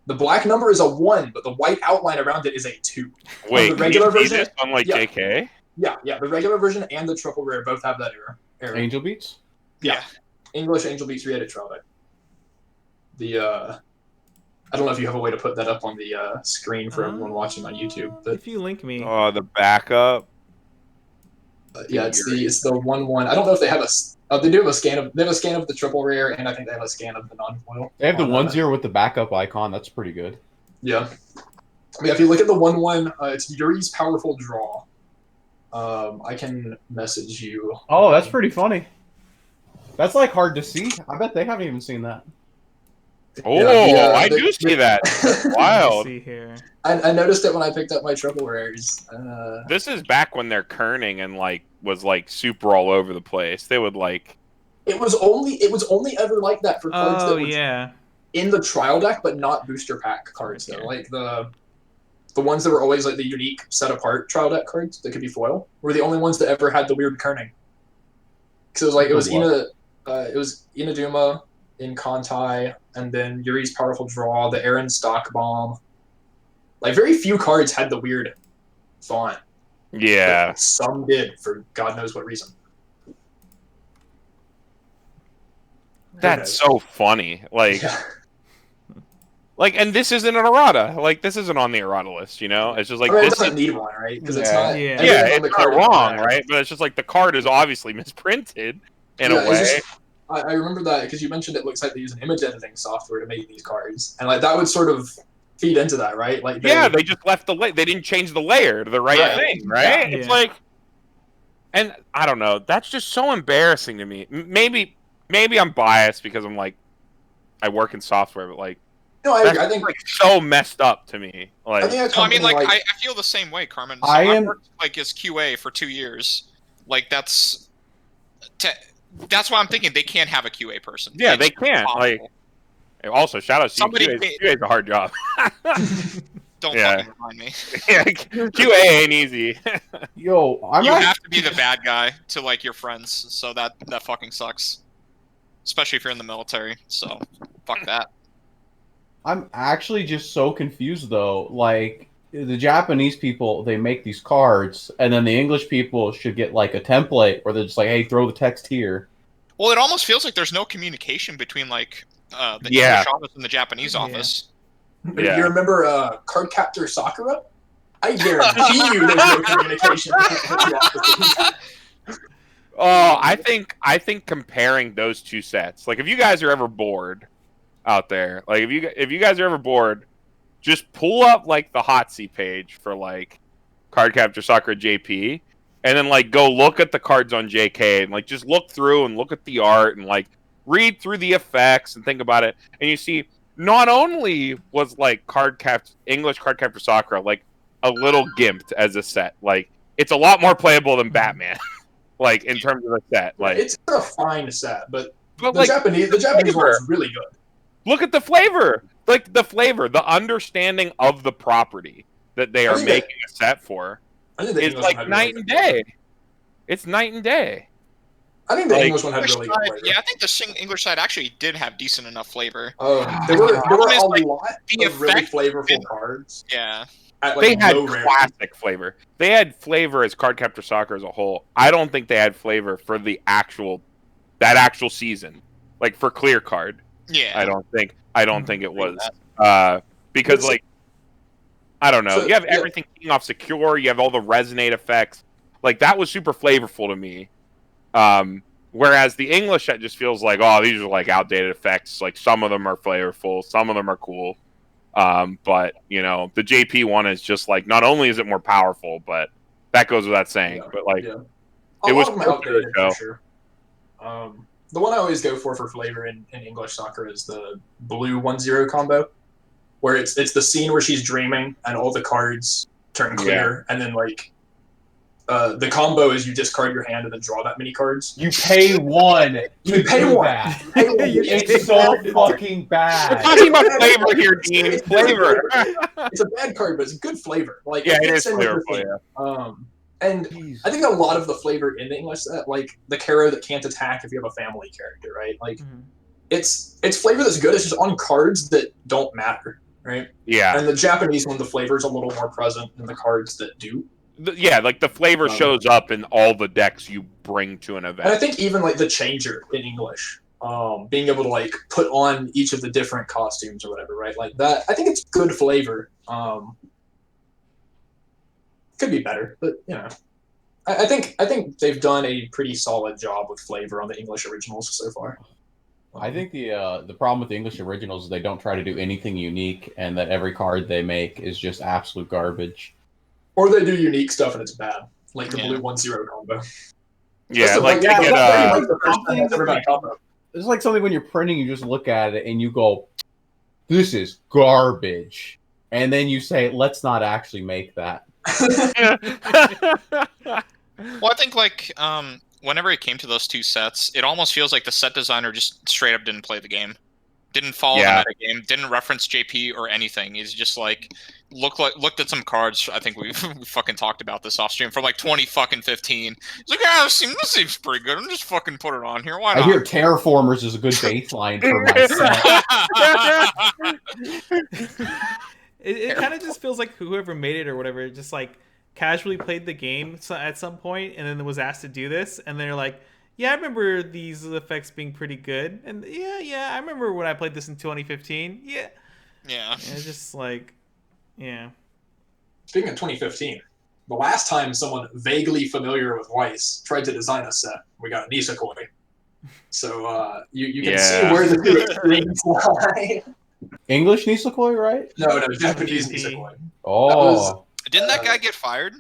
The black number is a 1, but the white outline around it is a 2. Wait, the regular can you see version- this on like yeah. JK? Yeah, the regular version and the triple rare both have that error. Angel Beats? Yeah. English Angel Beats re-edit trial deck. I don't know if you have a way to put that up on the screen for everyone watching on YouTube, but If you link me, Oh, the backup. yeah, it's the 1/1. I don't know if they have they do have a scan of the triple rare, and I think they have a scan of the non-foil. They have the on, 1-0 with the backup icon. That's pretty good. Yeah. Yeah, if you look at the 1/1, it's Yuri's Powerful Draw. I can message you. Oh, that's pretty funny. That's like hard to see. I bet they haven't even seen that. Oh, Yeah, I do see that. That's wild. see here. I noticed it when I picked up my triple rares. This is back when their kerning and like was like super all over the place. They would like It was only ever like that for cards Oh that were yeah. in the trial deck, but not booster pack cards though. Like the ones that were always like the unique set apart trial deck cards that could be foil were the only ones that ever had the weird kerning. Because it was like it was Inaduma in Kantai, and then Yuri's Powerful Draw, the Aaron Stock Bomb. Like very few cards had the weird font. yeah. But some did for God knows what reason. That's so funny. Like Yeah. Like, and this isn't an errata. Like, this isn't on the errata list, you know? It's just like, I mean, it this doesn't is, need one, right? Because it's Yeah. not. Yeah. everything yeah, on it's the not card is wrong, correct. right? But it's just like, the card is obviously misprinted in a Yeah, way. it's just, I remember that because you mentioned it looks like they use an image editing software to make these cards, and like that would sort of feed into that, right? Like Yeah, they just left the they didn't change the layer to the right thing, right? Yeah. It's like, and I don't know. That's just so embarrassing to me. Maybe I'm biased because I'm like, I work in software, but like, No, I that's agree. I think like so messed up to me. Like, I think a No, I company mean, like, I feel the same way, Carmen. So I I am- worked like as QA for 2 years. Like that's why I'm thinking they can't have a QA person. yeah, It's they can't. Like, impossible. also shout out to Somebody QA. can't- QA is a hard job. Don't Yeah. fucking remind me. Yeah, QA ain't easy. Yo, I'm You act- have to be the bad guy to like your friends, so that fucking sucks. Especially if you're in the military. So fuck that. I'm actually just so confused though. Like the Japanese people, they make these cards, and then the English people should get like a template where they're just like, "Hey, throw the text here." Well, it almost feels like there's no communication between like the Yeah. English office and the Japanese office. Yeah. you remember Card Captor Sakura? I guarantee you there's no communication. Oh, I think comparing those two sets, like if you guys are ever bored out there, like if you guys are ever bored, just pull up like the hot seat page for like Card Captor Sakura JP, and then like go look at the cards on JK, and like just look through and look at the art and like read through the effects and think about it, and you see not only was like English Card Captor Sakura like a little gimped as a set, like it's a lot more playable than Batman. Like in terms of the set, like It's a fine set, but the like Japanese one flavor. is really good. Look at the flavor, like the flavor, the understanding of the property that they I are think making a set for. I think the It's English one like had night really and good day. It's night and day. I think the Like, English one had English really good side, flavor. yeah, I think the English side actually did have decent enough flavor. There were problem is, a like, lot the of really effect flavorful and- cards Yeah. at they like had low rarity. classic flavor. They had flavor as Card Captor Soccer as a whole. I don't think they had flavor for that actual season, like for Clear Card. Yeah. I don't think it was because It's- like I don't know. So, You have yeah. everything keying off secure. You have all the resonate effects. Like that was super flavorful to me. Whereas the English set just feels like, oh, these are like outdated effects. Like some of them are flavorful, some of them are cool. But you know, the JP one is just like not only is it more powerful, but that goes without saying. Yeah, But like yeah. it A was lot of them are outdated show. for sure. The one I always go for flavor in English soccer is the blue 1-0 combo, where it's the scene where she's dreaming and all the cards turn clear, and then like the combo is you discard your hand and then draw that many cards. You pay one. You pay do one. that. You It's so fucking We're bad. talking about flavor here, Dean. Flavor. It's a bad card, but it's good flavor. Like Yeah, it fits is in with the flavorful, theme. And I think a lot of the flavor in the English set, like the Caro that can't attack if you have a family character, right? Like it's flavor that's good. It's just on cards that don't matter, right? Yeah. And the Japanese one, the flavor is a little more present in the cards that do. Yeah, like the flavor shows up in all the decks you bring to an event. And I think even like the changer in English, being able to like put on each of the different costumes or whatever, right? Like that, I think it's good flavor. Could be better, but you know, I think they've done a pretty solid job with flavor on the English originals so far. I think the problem with the English originals is they don't try to do anything unique, and that every card they make is just absolute garbage. Or they do unique stuff and it's bad, like the Yeah. blue 1-0 combo. Yeah, That's like the- they that's get pretty much the first time something I've ever done a combo. It's like something when you're printing, you just look at it and you go, "This is garbage," and then you say, "Let's not actually make that." Well, I think like whenever it came to those two sets, it almost feels like the set designer just straight up didn't play the game, didn't follow the meta game, didn't reference JP or anything. He's just like looked at some cards. I think we fucking talked about this off stream from like 2015. He's like, yeah, this seems pretty good. I'm just fucking put it on here. Why I not? hear Terraformers is a good baseline for my set. It kind of just feels like whoever made it or whatever just like casually played the game at some point and then was asked to do this, and they're like, yeah, I remember these effects being pretty good, and yeah, I remember when I played this in 2015. Yeah, Yeah. It's just like, yeah. Speaking of 2015, the last time someone vaguely familiar with Weiss tried to design a set, we got a Nisekoi. So you can see Yeah. where the two extremes lie. English Nisekoi, right? No, Japanese JP. Nisekoi. Oh, Didn't that guy get fired?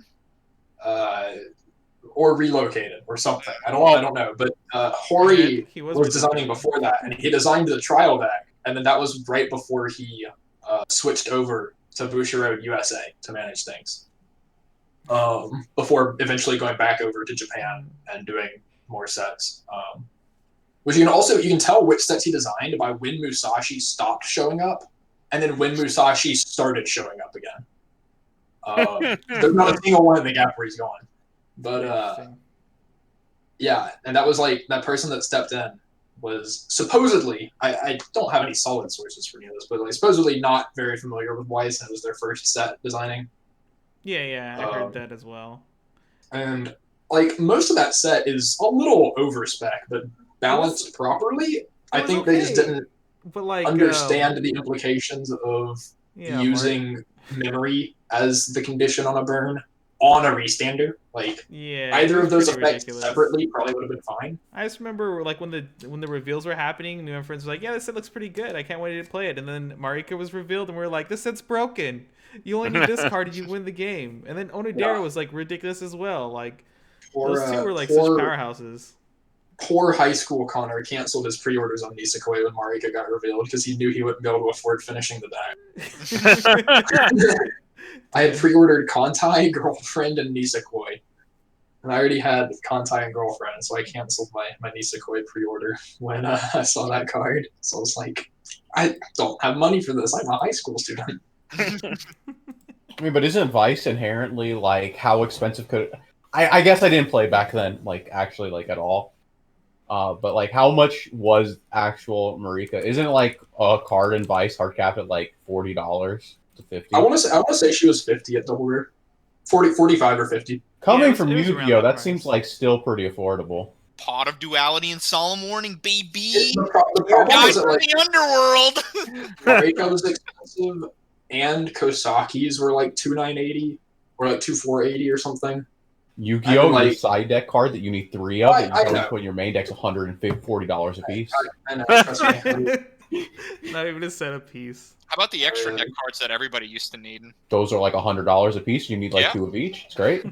Or relocated or something. I don't know. But Hori He was was designing relocated. before that, and he designed the trial deck, and then that was right before he switched over to Bushiroad USA to manage things. Before eventually going back over to Japan and doing more sets. Which you can tell which sets he designed by when Musashi stopped showing up, and then when Musashi started showing up again. There's not a single one in the gap where he's going. But yeah, and that was like that person that stepped in was supposedly I don't have any solid sources for any of this, but like supposedly not very familiar with Weiss, and it was their first set designing. Yeah, I heard that as well. And like most of that set is a little over spec, but balanced properly. I think they just didn't understand the implications of using memory as the condition on a burn on a restander. Like either of those effects separately probably would have been fine. I just remember like when the reveals were happening, new friends were like, "Yeah, this set looks pretty good. I can't wait to play it." And then Marika was revealed, and we were like, "This set's broken. You only need this card and you win the game." And then Onodera was like ridiculous as well. Like those two were like such powerhouses. Poor high school Connor canceled his pre-orders on Nisekoi when Marika got revealed because he knew he wouldn't be able to afford finishing the deck. I had pre-ordered Kantai, Girlfriend, and Nisekoi. And I already had Kantai and Girlfriend, so I canceled my Nisekoi pre-order when I saw that card. So I was like, I don't have money for this. I'm a high school student. I mean, but isn't Weiss inherently like how expensive could? I guess I didn't play back then, like actually, like at all. But like, how much was actual Marika? Isn't like a card in Weiss hard cap at like $40 to $50? I want to say she was 50 at Double Rare, 45 or 50. Coming from Yu-Gi-Oh, that seems like still pretty affordable. Pot of Duality and Solemn Warning, baby. The problem guys is from the underworld. Marika was expensive, and Kosaki's were like 2,980 or like 2,480 or something. Yu-Gi-Oh, like, side deck card that you need 3 of, and you put in your main deck's $140 a piece. I know. Trust me. Not even a set a piece. How about the extra deck cards that everybody used to need? Those are like $100 a piece. You need like 2 of each. It's great.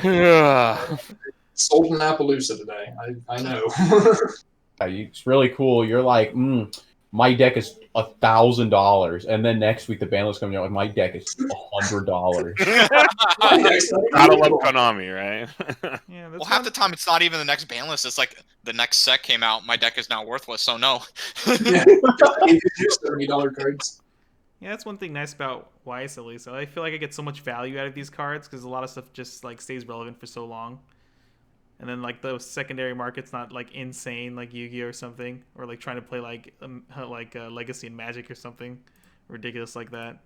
Yeah. Sold in Appaloosa today. I know. It's really cool. You're like, my deck is $1,000, and then next week the banlist comes out like my deck is $100. Gotta love Konami, right? Yeah, well, half the time it's not even the next banlist. It's like the next set came out. My deck is now worthless. So no. Yeah, $70 cards. Yeah, that's one thing nice about Weiss at least. I feel like I get so much value out of these cards because a lot of stuff just like stays relevant for so long. And then like the secondary market's not like insane like Yu-Gi-Oh or something, or like trying to play like Legacy and Magic or something ridiculous like that.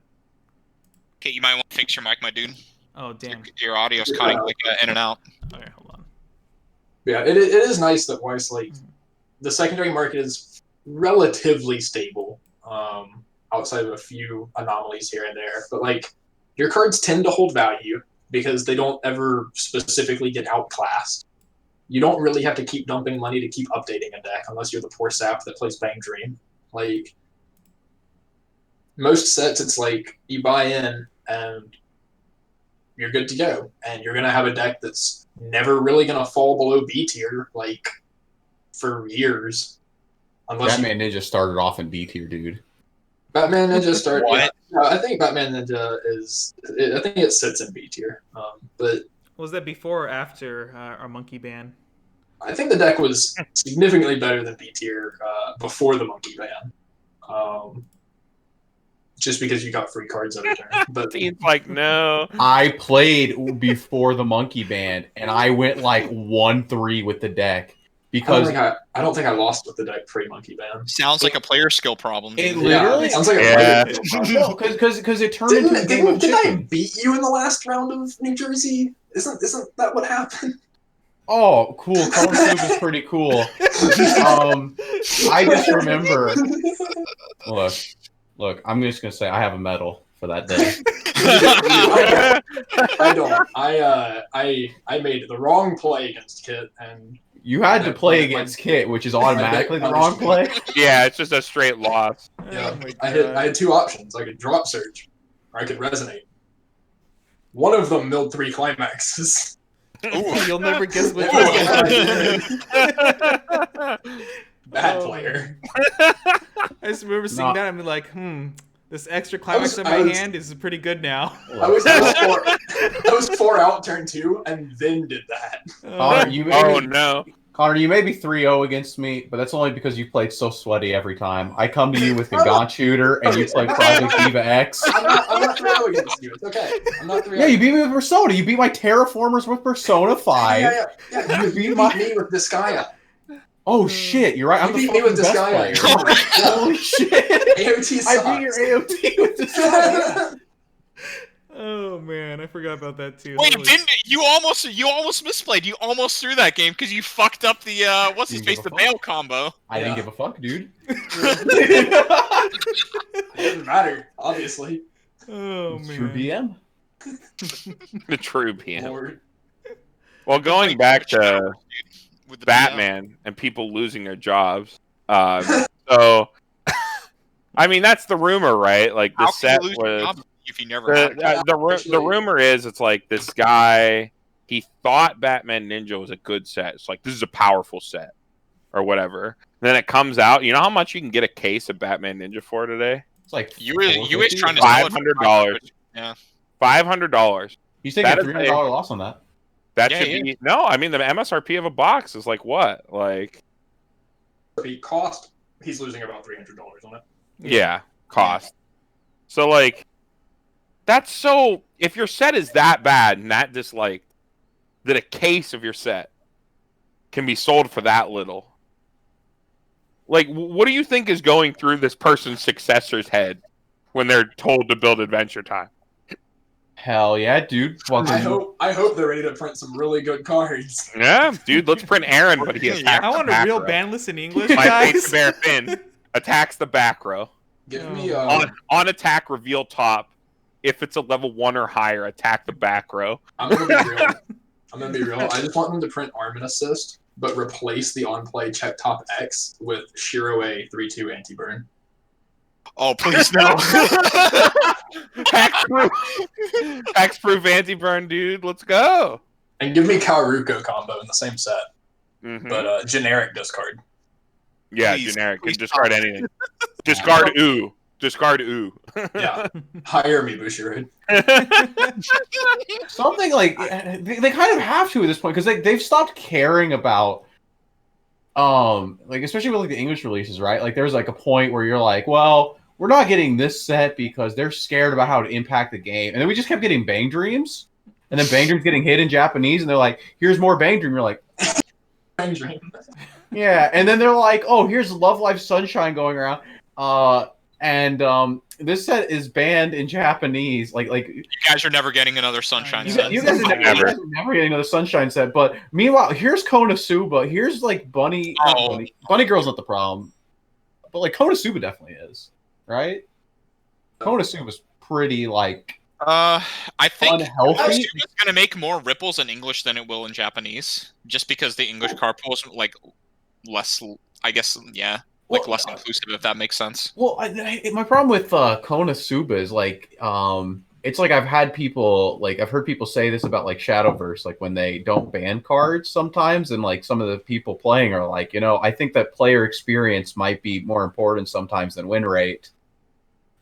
Okay, you might want to fix your mic, my dude. Oh damn, your audio's cutting like in and out. Okay, hold on. Yeah, it is nice that Weiss the secondary market is relatively stable, outside of a few anomalies here and there. But like your cards tend to hold value because they don't ever specifically get outclassed. You don't really have to keep dumping money to keep updating a deck unless you're the poor sap that plays Bang Dream. Like, most sets, it's like you buy in and you're good to go. And you're going to have a deck that's never really going to fall below B tier, like, for years. Unless Batman Ninja started off in B tier, dude. Batman Ninja started... Yeah, I think Batman Ninja I think it sits in B tier. But... Was that before or after our monkey ban? I think the deck was significantly better than B tier before the monkey ban. Just because you got free cards every turn. But Dean's like, no. I played before the monkey ban, and I went like 1-3 with the deck. Because I don't think I lost with the deck pre-monkey ban. Sounds like a player skill problem. It literally sounds like a player skill problem. No, because it turned into a game of Didn't I chicken. beat you in the last round of New Jersey? Isn't that what happened? Oh, cool. Color Suba is pretty cool. I just remember. Look, Look, I'm just gonna say I have a medal for that day. I don't. I made the wrong play against Kit, and You had to play against Kit, which is automatically the wrong play. Yeah, it's just a straight loss. yeah, Oh my I God. had 2 options. I could drop surge, or I could resonate. One of them milled 3 climaxes. You'll never guess which Ooh. one. Bad player. I just remember seeing that and be like, this extra climax in my hand is pretty good now. I was 4 out turn 2, and then did that. Connor, you may be 3-0 against me, but that's only because you played so sweaty every time. I come to you with the Gaunt Shooter, and you play Project Diva X. I'm not 3-0 against you. It's okay. I'm not 3-0. Yeah, you beat me with Persona. You beat my Terraformers with Persona 5. Yeah. You beat me with Disgaea. Oh shit, you're right. I'm You the beat me with fucking best Disgaea. player. Holy shit. AOT sucks. I beat your AOT with Disgaea. Oh man, I forgot about that too. Wait, Holy- didn't you almost misplayed? You almost threw that game because you fucked up the what's his face, the bail combo. I didn't give a fuck, dude. It doesn't matter, obviously. Oh man. True BM. The true PM. Lord. Well, going back to With the Batman and people losing their jobs. So, I mean, that's the rumor, right? Like the How set can you lose your was. job if you never had it? The rumor is it's like this guy. He thought Batman Ninja was a good set. It's like this is a powerful set, or whatever. And then it comes out. You know how much you can get a case of Batman Ninja for today? It's like You was trying to sell it for $500. Yeah. $500. He's taking That a is $300 loss on that. That Yeah, should yeah. be no. I mean, the MSRP of a box is like what? Like The cost, he's losing about $300 on it. yeah, cost. So like, that's so. If your set is that bad and that disliked, that a case of your set can be sold for that little. Like, what do you think is going through this person's successor's head when they're told to build Adventure Time? Hell yeah, dude. I hope they're ready to print some really good cards. Yeah, dude, let's print Aaron, but he attacks I want the a real back row. ban list in English, My guys. face bear Finn attacks the back row. Give me On attack, reveal top. If it's a level 1 or higher, attack the back row. I'm gonna be real. I just want them to print Arm and Assist, but replace the on play check top X with Shiroe 3/2 anti burn. Oh please no. Hexproof anti-burn, dude. Let's go. And give me Kaoruko combo in the same set, Mhm. but generic discard. Yeah, Please, generic. please Can discard anything. Discard ooh. Discard ooh. Yeah, hire me, Bushiroad. Something like they kind of have to at this point because they've stopped caring about like especially with like the English releases, right? Like there's like a point where you're like, well, we're not getting this set because they're scared about how it impact the game, and then we just kept getting Bang Dreams, and then Bang Dreams getting hit in Japanese, and they're like, here's more Bang Dream. You're like, Dream. yeah, and then they're like, oh, here's Love Life Sunshine going around, and this set is banned in Japanese. Like You guys are never getting another Sunshine You set. you guys are Never. never getting another Sunshine set. But meanwhile, here's Konosuba. Here's like Bunny. not Oh. Bunny Girl's not the problem, but like Konosuba definitely is, right? Konosuba's pretty like I think unhealthy. it's going to make more ripples in English than it will in Japanese, just because the English card pool is like less. I guess like less inclusive, if that makes sense. Well, my problem with Konosuba is like, it's like I've heard people say this about like Shadowverse, like when they don't ban cards sometimes, and like some of the people playing are like, I think that player experience might be more important sometimes than win rate.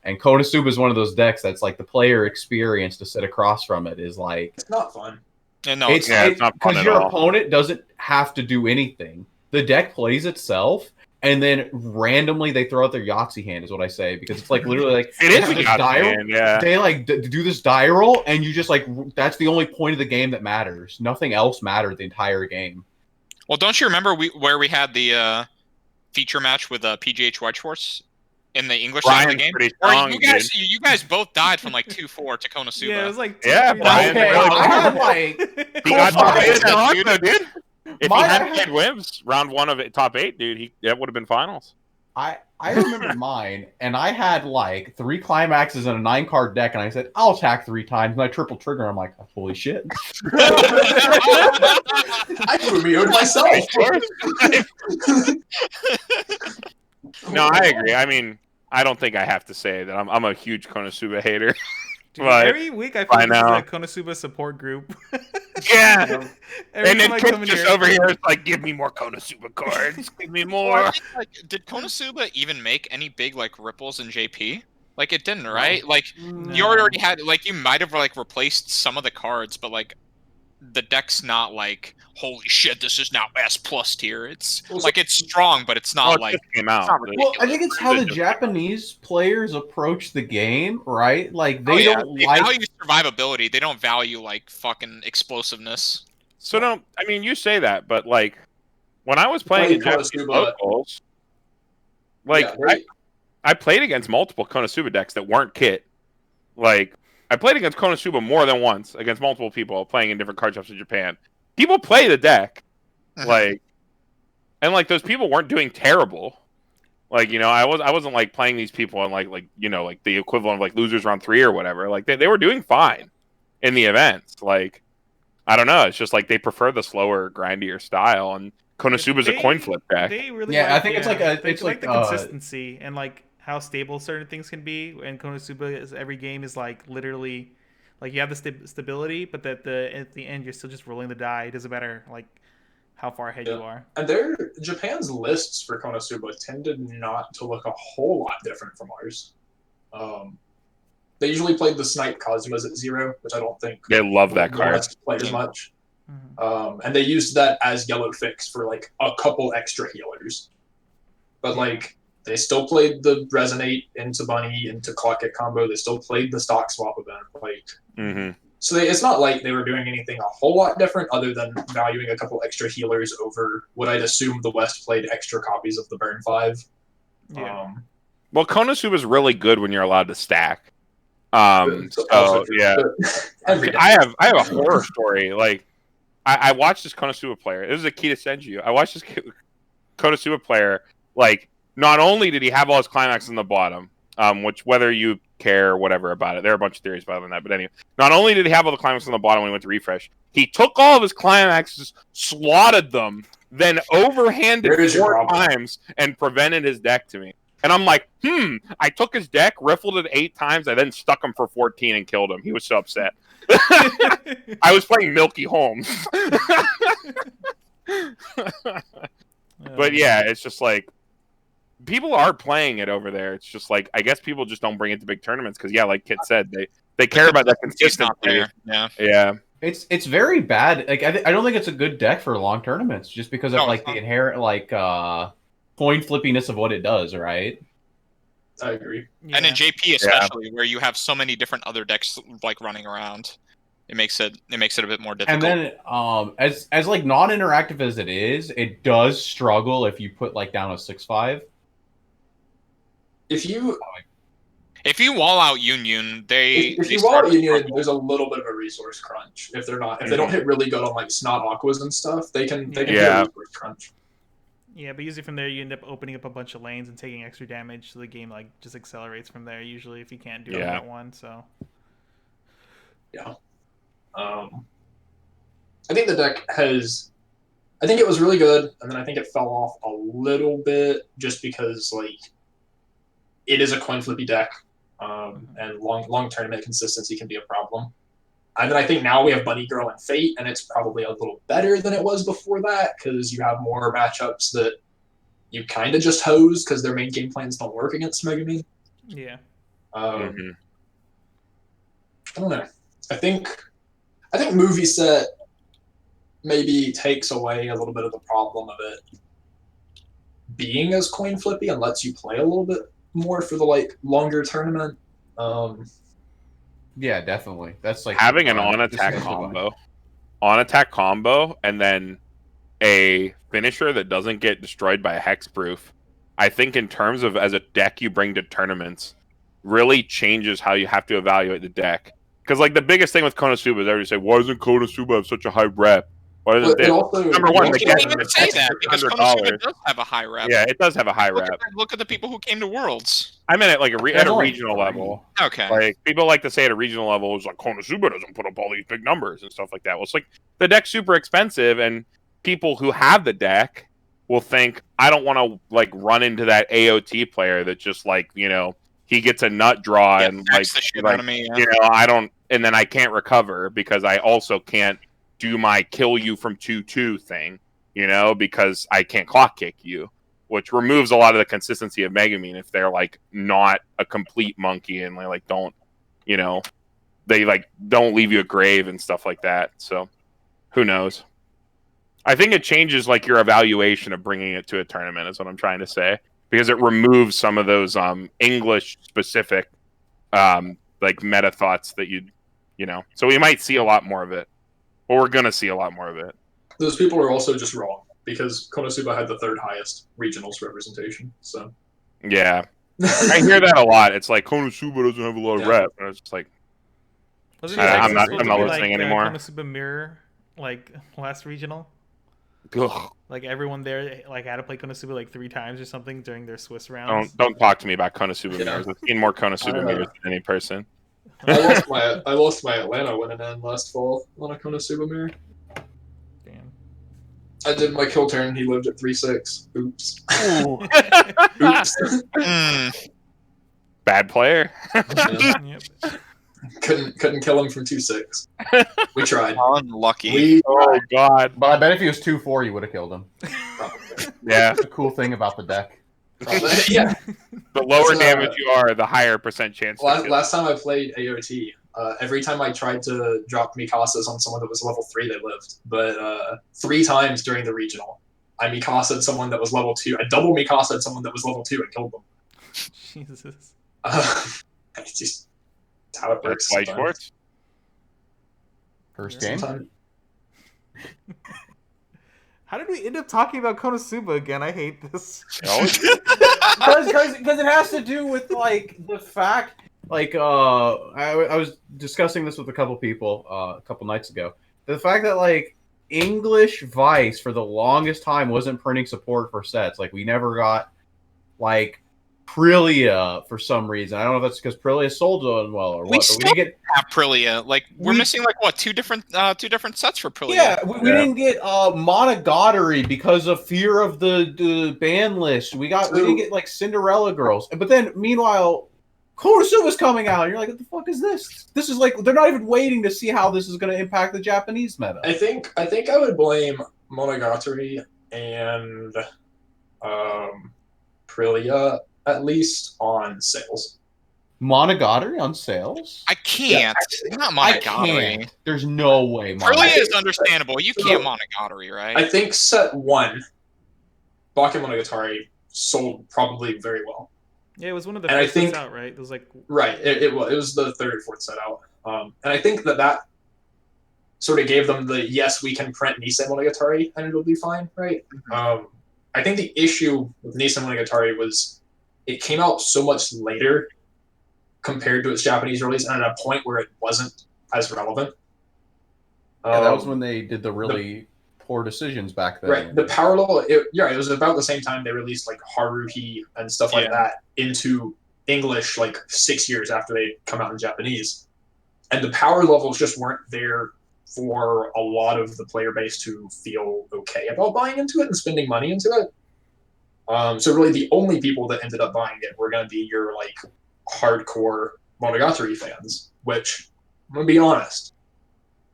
And Konosuba is one of those decks that's like the player experience to sit across from it is like It's not fun. And no, it's not fun because at your all. opponent doesn't have to do anything. The deck plays itself. And then randomly they throw out their Yahtzee hand, is what I say, because it's like literally like It is they a have this Yahtzee die roll. hand, yeah. They like do this die roll, and you just like that's the only point of the game that matters. Nothing else mattered the entire game. well, don't you remember where we had the feature match with PGH White Schwarz in the English side of the Brian's game? pretty Where strong, you guys both died from like 2-4 to Konosuba. Yeah, it was like Yeah, 2-3 Brian's Okay, really I had like He got Cool. top 8 in Dude. Toronto, dude. If he My- hadn't played Wims round 1 of it, top 8, dude, that would have been finals. I I remember mine, and I had like 3 climaxes and a 9-card deck, and I said, I'll attack 3 times, and I triple trigger. I'm like, holy shit. I Fumiyo'd myself. No, I agree. I mean, I don't think I have to say that I'm a huge Konosuba hater. Dude, But every week I feel by like this is now- a Konosuba support group. Yeah. Every And time then I Kit come in just here, over here is like, give me more Konosuba cards. Give me Well, more. I think, like, did Konosuba even make any big like ripples in JP? Like it didn't, right? Like No. you already had like you might have like replaced some of the cards, but like the deck's not like holy shit, this is now S+ tier. It's Well, so- like it's strong, but it's not Oh, it like just came out. not Well, I ridiculous. think it's how the Japanese players approach the game, right? Like, they don't They like... value survivability. They don't value like fucking explosiveness. So no, I mean, you say that, but like when I was playing in Played Japanese Konosuba. locals, like Yeah, I played against multiple Konosuba decks that weren't Kit. Like I played against Konosuba more than once against multiple people playing in different card shops in Japan. People play the deck, like, and like those people weren't doing terrible. Like, you know, I wasn't like playing these people and like you know, like the equivalent of like losers round 3 or whatever. Like they were doing fine in the events. Like I don't know, it's just like they prefer the slower, grindier style, and Konosuba's a coin flip deck. They really Yeah, like, I think it's like a- they it's like like, the consistency and like how stable certain things can be. And Konosuba is every game is like literally like you have the stability, but at the end you're still just rolling the die. It doesn't matter like how far ahead you are. And Japan's lists for Konosuba tended not to look a whole lot different from ours. They usually played the Snipe Kazumas at 0, which I don't think They love that the card. West played as much. Mhm. And they used that as yellow fix for like a couple extra healers. But like they still played the Resonate into Bunny into Clock It combo. They still played the stock swap event. Like so it's not like they were doing anything a whole lot different other than valuing a couple extra healers over what I'd assume the West played extra copies of the Burn 5. Yeah. Well, Konosuba's really good when you're allowed to stack. It's also So true, yeah, but every day. I have a horror story. Like I watched this Konosuba player. This is Akita Senju. I watched this Konosuba player. Like not only did he have all his climaxes in the bottom, which whether you care or whatever about it, there are a bunch of theories about that. But anyway, not only did he have all the climaxes on the bottom when he went to refresh, he took all of his climaxes, slotted them, then overhanded There's your 4 problem. times and prevented his deck to me. And I'm like, I took his deck, riffled it 8 times, I then stuck him for 14 and killed him. He was so upset. I was playing Milky Holmes. But yeah, it's just like people are playing it over there. It's just like I guess people just don't bring it to big tournaments because yeah, like Kit said, they care about that It's not consistency. there. Yeah. Yeah. It's very bad. Like I don't think it's a good deck for long tournaments, just because of No, like it's the not. inherent like coin flippiness of what it does, right? I agree. And in Yeah. JP especially, where you have so many different other decks like running around, it makes it a bit more difficult. And then as like non-interactive as it is, it does struggle if you put like down a 6/5. If you wall out Union, if they you start want to Union, struggle. there's a little bit of a resource crunch. If they don't hit really good on like Snot Aquas and stuff, they can hit Yeah. a resource crunch. Yeah, but usually from there you end up opening up a bunch of lanes and taking extra damage, so the game like just accelerates from there. Usually, if you can't do it at one, so Yeah. I think the deck has. I think it was really good, and then I think it fell off a little bit just because like it is a coin flippy deck, and long tournament consistency can be a problem. And then I think now we have Bunny Girl and Fate, and it's probably a little better than it was before that because you have more matchups that you kind of just hose because their main game plans don't work against Megami. yeah. I don't know. I think movie set maybe takes away a little bit of the problem of it being as coin flippy and lets you play a little bit more for the like longer tournament. Yeah, definitely. That's like Having an on-attack combo, and then a finisher that doesn't get destroyed by a hexproof, I think in terms of as a deck you bring to tournaments, really changes how you have to evaluate the deck. Because like the biggest thing with Konosuba is everybody say, why doesn't Konosuba have such a high rep? What does it But it do? also, Number one, You the can't guest even say that because Konosuba does have a high rep. Yeah, it does have a high rep. Look at the people who came to Worlds. I meant it like at There's a only regional 3. level. Okay. Like people like to say at a regional level, it's like Konosuba doesn't put up all these big numbers and stuff like that. Well, it's like the deck's super expensive, and people who have the deck will think, I don't want to like run into that AOT player that just like he gets a nut draw and like the shit out of me. Yeah. I don't, and then I can't recover because I also can't do my kill you from 2/2 thing, because I can't clock kick you, which removes a lot of the consistency of Megumin if they're like not a complete monkey and they like don't, they like don't leave you a grave and stuff like that. So who knows? I think it changes like your evaluation of bringing it to a tournament is what I'm trying to say, because it removes some of those English specific like meta thoughts that so we might see a lot more of it. Well, we're going to see a lot more of it. those people are also just wrong because Konosuba had the 3rd highest regionals representation. So yeah, I hear that a lot. It's like Konosuba doesn't have a lot of rep, and it's just like I'm not listening anymore. Konosuba Mirror, like last regional. Ugh. Like everyone there, like had to play Konosuba like 3 times or something during their Swiss rounds. Don't talk to me about Konosuba mirrors. I've seen more Konosuba mirrors than any person. I lost my Atlanta winning in last fall on a Konosuba mirror. Damn. I did my kill turn. He lived at 3-6. Oops. Oops. Bad player. Yep. Couldn't kill him from 2-6. We tried. Unlucky. Oh god. But I bet if he was 2-4, you would have killed him. Probably. Yeah. That's the cool thing about the deck. Yeah. The lower damage you are, the higher percent chance. Last time I played AOT, every time I tried to drop Mikasas on someone that was level 3, they lived. But 3 times during the regional, I Mikasa'd someone that was level 2. I double Mikasa'd someone that was level 2 and killed them. Jesus. It's just how it works. That's Schwarz. First game. How did we end up talking about Konosuba again? I hate this. Because it has to do with like the fact, like I was discussing this with a couple people a couple nights ago. The fact that like English Weiss for the longest time wasn't printing support for sets. Like we never got like Aprilia for some reason. I don't know if that's because Aprilia sold well or what. But we didn't get Aprilia. Like we're missing like what two different sets for Aprilia. Yeah, we didn't get Monogatari because of fear of the ban list. We didn't get like Cinderella Girls. But then meanwhile, Konosuba's coming out. And you're like, what the fuck is this? This is like they're not even waiting to see how this is going to impact the Japanese meta. I think I would blame Monogatari and Aprilia at least on sales. Monogatari on sales? I can't. Not Monogatari. There's no way. Aprilia is understandable. You can't Monogatari, right? I think set 1, Bakemonogatari sold probably very well. Yeah, it was one of the And first sets out, right? It was like right. It was the 3rd or 4th set out, and I think that sort of gave them the yes, we can print Nisei Monogatari and it'll be fine, right? Mm-hmm. I think the issue with Nisei Monogatari was it came out so much later compared to its Japanese release, and at a point where it wasn't as relevant. Yeah, that was when they did the really poor decisions back then. Right. The parallel, it was about the same time they released like Haruhi and stuff like that into English, like 6 years after they come out in Japanese. And the power levels just weren't there for a lot of the player base to feel okay about buying into it and spending money into it. So really the only people that ended up buying it were going to be your like hardcore Monogatari fans, which I'm going to be honest,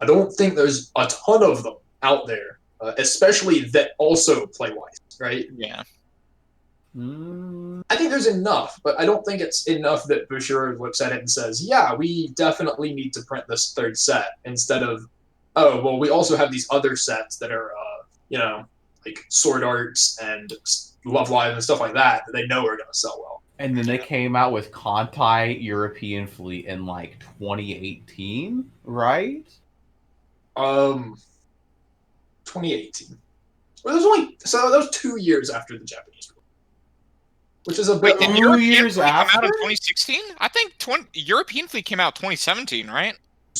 I don't think there's a ton of them out there, especially that also play Weiss, right? Yeah. I think there's enough, but I don't think it's enough that Bushiroad looks at it and says, yeah, we definitely need to print this 3rd set instead of, oh, well, we also have these other sets that are, like Sword Arts and Love Live and stuff like that they know are going to sell well. And then they came out with Kantai European Fleet in like 2018, right? 2018. Well, that was 2 years after the Japanese release, which is a bit. Wait, did 2 European years Fleet come out after? in 2016? I think European Fleet came out 2017, right?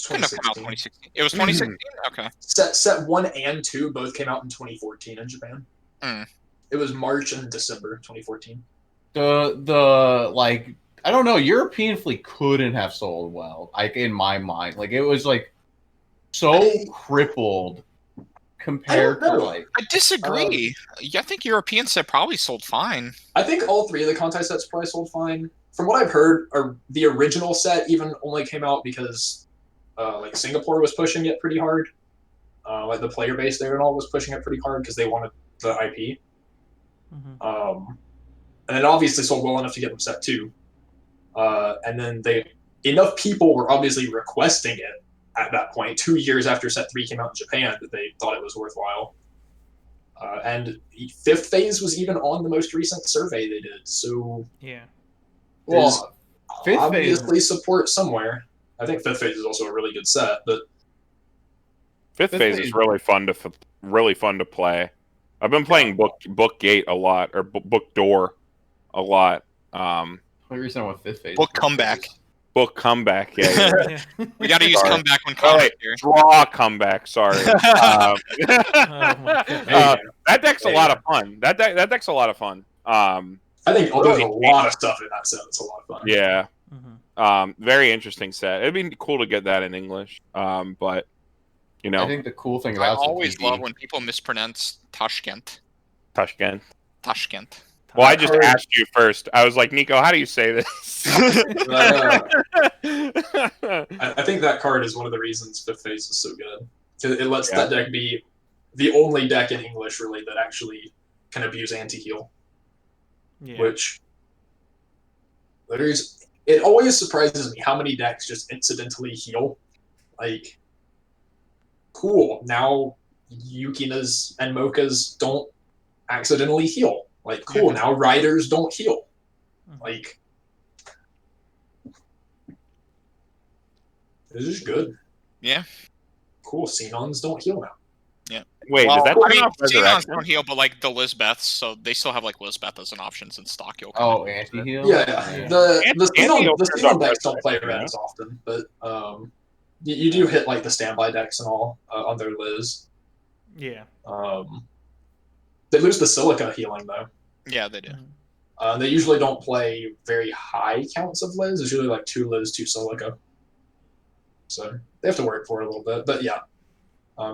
Couldn't have come out 2016. 2016. It was 2016. Okay. Set 1 and 2 both came out in 2014 in Japan. Mm. It was March and December 2014. The like I don't know, European Fleet couldn't have sold well, like in my mind. Like it was like so crippled compared to like I disagree. I think European set probably sold fine. I think all 3 of the Kantai sets probably sold fine. From what I've heard, the original set even only came out because like Singapore was pushing it pretty hard. Like the player base there and all was pushing it pretty hard because they wanted the IP. Mm-hmm. And it obviously sold well enough to get them set 2. And then enough people were obviously requesting it at that point, 2 years after set 3 came out in Japan, that they thought it was worthwhile. And 5th phase was even on the most recent survey they did. So yeah, well, 5th obviously phase support somewhere. I think 5th phase is also a really good set, but 5th phase is really fun to play. I've been playing Book Gate a lot, or Book Door a lot. What reason I want 5th phase? Book Comeback. Book Comeback, yeah. We got to use Sorry. comeback when comeback here. Draw Comeback, sorry. Oh my goodness. That deck's a lot of fun. That deck's a lot of fun. I think there's a lot of stuff in that set that's a lot of fun. Yeah. Mm-hmm. Very interesting set. It'd be cool to get that in English. But you know, I think the cool thing I about always love when people mispronounce Tashkent. Tashkent. Well, I just asked you first. I was like, Nico, how do you say this? I think that card is one of the reasons 5th phase is so good. It lets that deck be the only deck in English, really, that actually can abuse anti-heal. Yeah. Which, it always surprises me how many decks just incidentally heal. Like, cool, now Yukinas and Mochas don't accidentally heal. Like, cool, now Riders don't heal. Like, this is good. Yeah. Cool, Xenons don't heal now. Yeah. Wait, Well, does that I mean, Xenons Resurrection? don't heal, but like the Lizbeths, so they still have like Lizbeth as an option in stock. anti-heal? Yeah. The Anti-heal Xenon decks don't play Resurrection, red as often, but you do hit like the standby decks and all on their Liz. Yeah. They lose the Silica healing though. Yeah, they do. They usually don't play very high counts of Liz. It's usually like 2 Liz, 2 Silica. So they have to work for it a little bit. But yeah,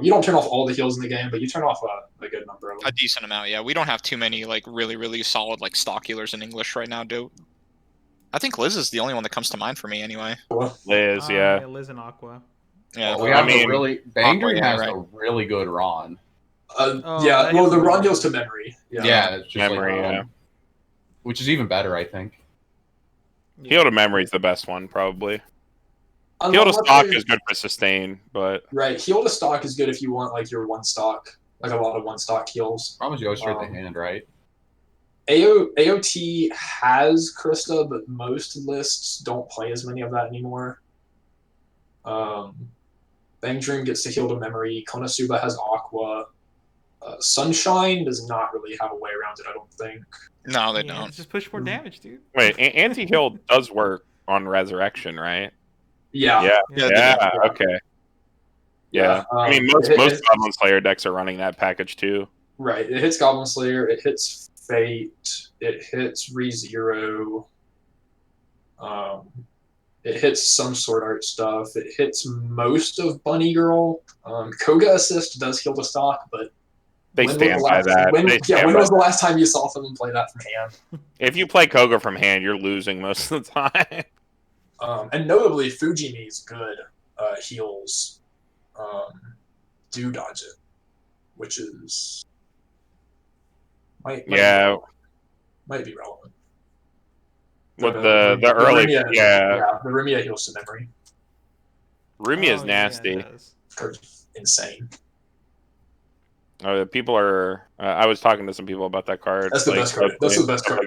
you don't turn off all the heals in the game, but you turn off a good number of them. A decent amount, yeah. We don't have too many like really, really solid like stock healers in English right now, do? I think Liz is the only one that comes to mind for me anyway. Liz, yeah. Liz and Aqua. Yeah, We have I mean, a really Bangry yeah, has right. a really good Ron. Yeah, well, the run heals to memory. Yeah, it's just Memory, yeah. Which is even better, I think. Heal to Memory is the best one, probably. Heal to Stock is good for sustain, but right, heal to stock is good if you want like your 1 stock, like a lot of 1 stock heals. Problem is you go straight to hand, right? AOT has Krista, but most lists don't play as many of that anymore. Bang Dream gets to heal to memory. Konosuba has Aqua. Sunshine does not really have a way around it, I don't think. No, they don't. Just push more damage, dude. wait, anti-heal does work on Resurrection, right? Yeah. Yeah. Okay. Yeah. I mean, most Goblin Slayer decks are running that package too. Right. It hits Goblin Slayer. It hits Fate. It hits ReZero. It hits some Sword Art stuff. It hits most of Bunny Girl. Koga Assist does heal to stock, but They stand by that. When was the last time you saw someone play that from hand? If you play Koga from hand, you're losing most of the time. And notably, Fujimi's good heals do dodge it, which is might be relevant. With the early, Rumia, the Rumia heals to memory. Rumia is nasty. Card's insane. People are. I was talking to some people about that card. That's the best card. That's the best card.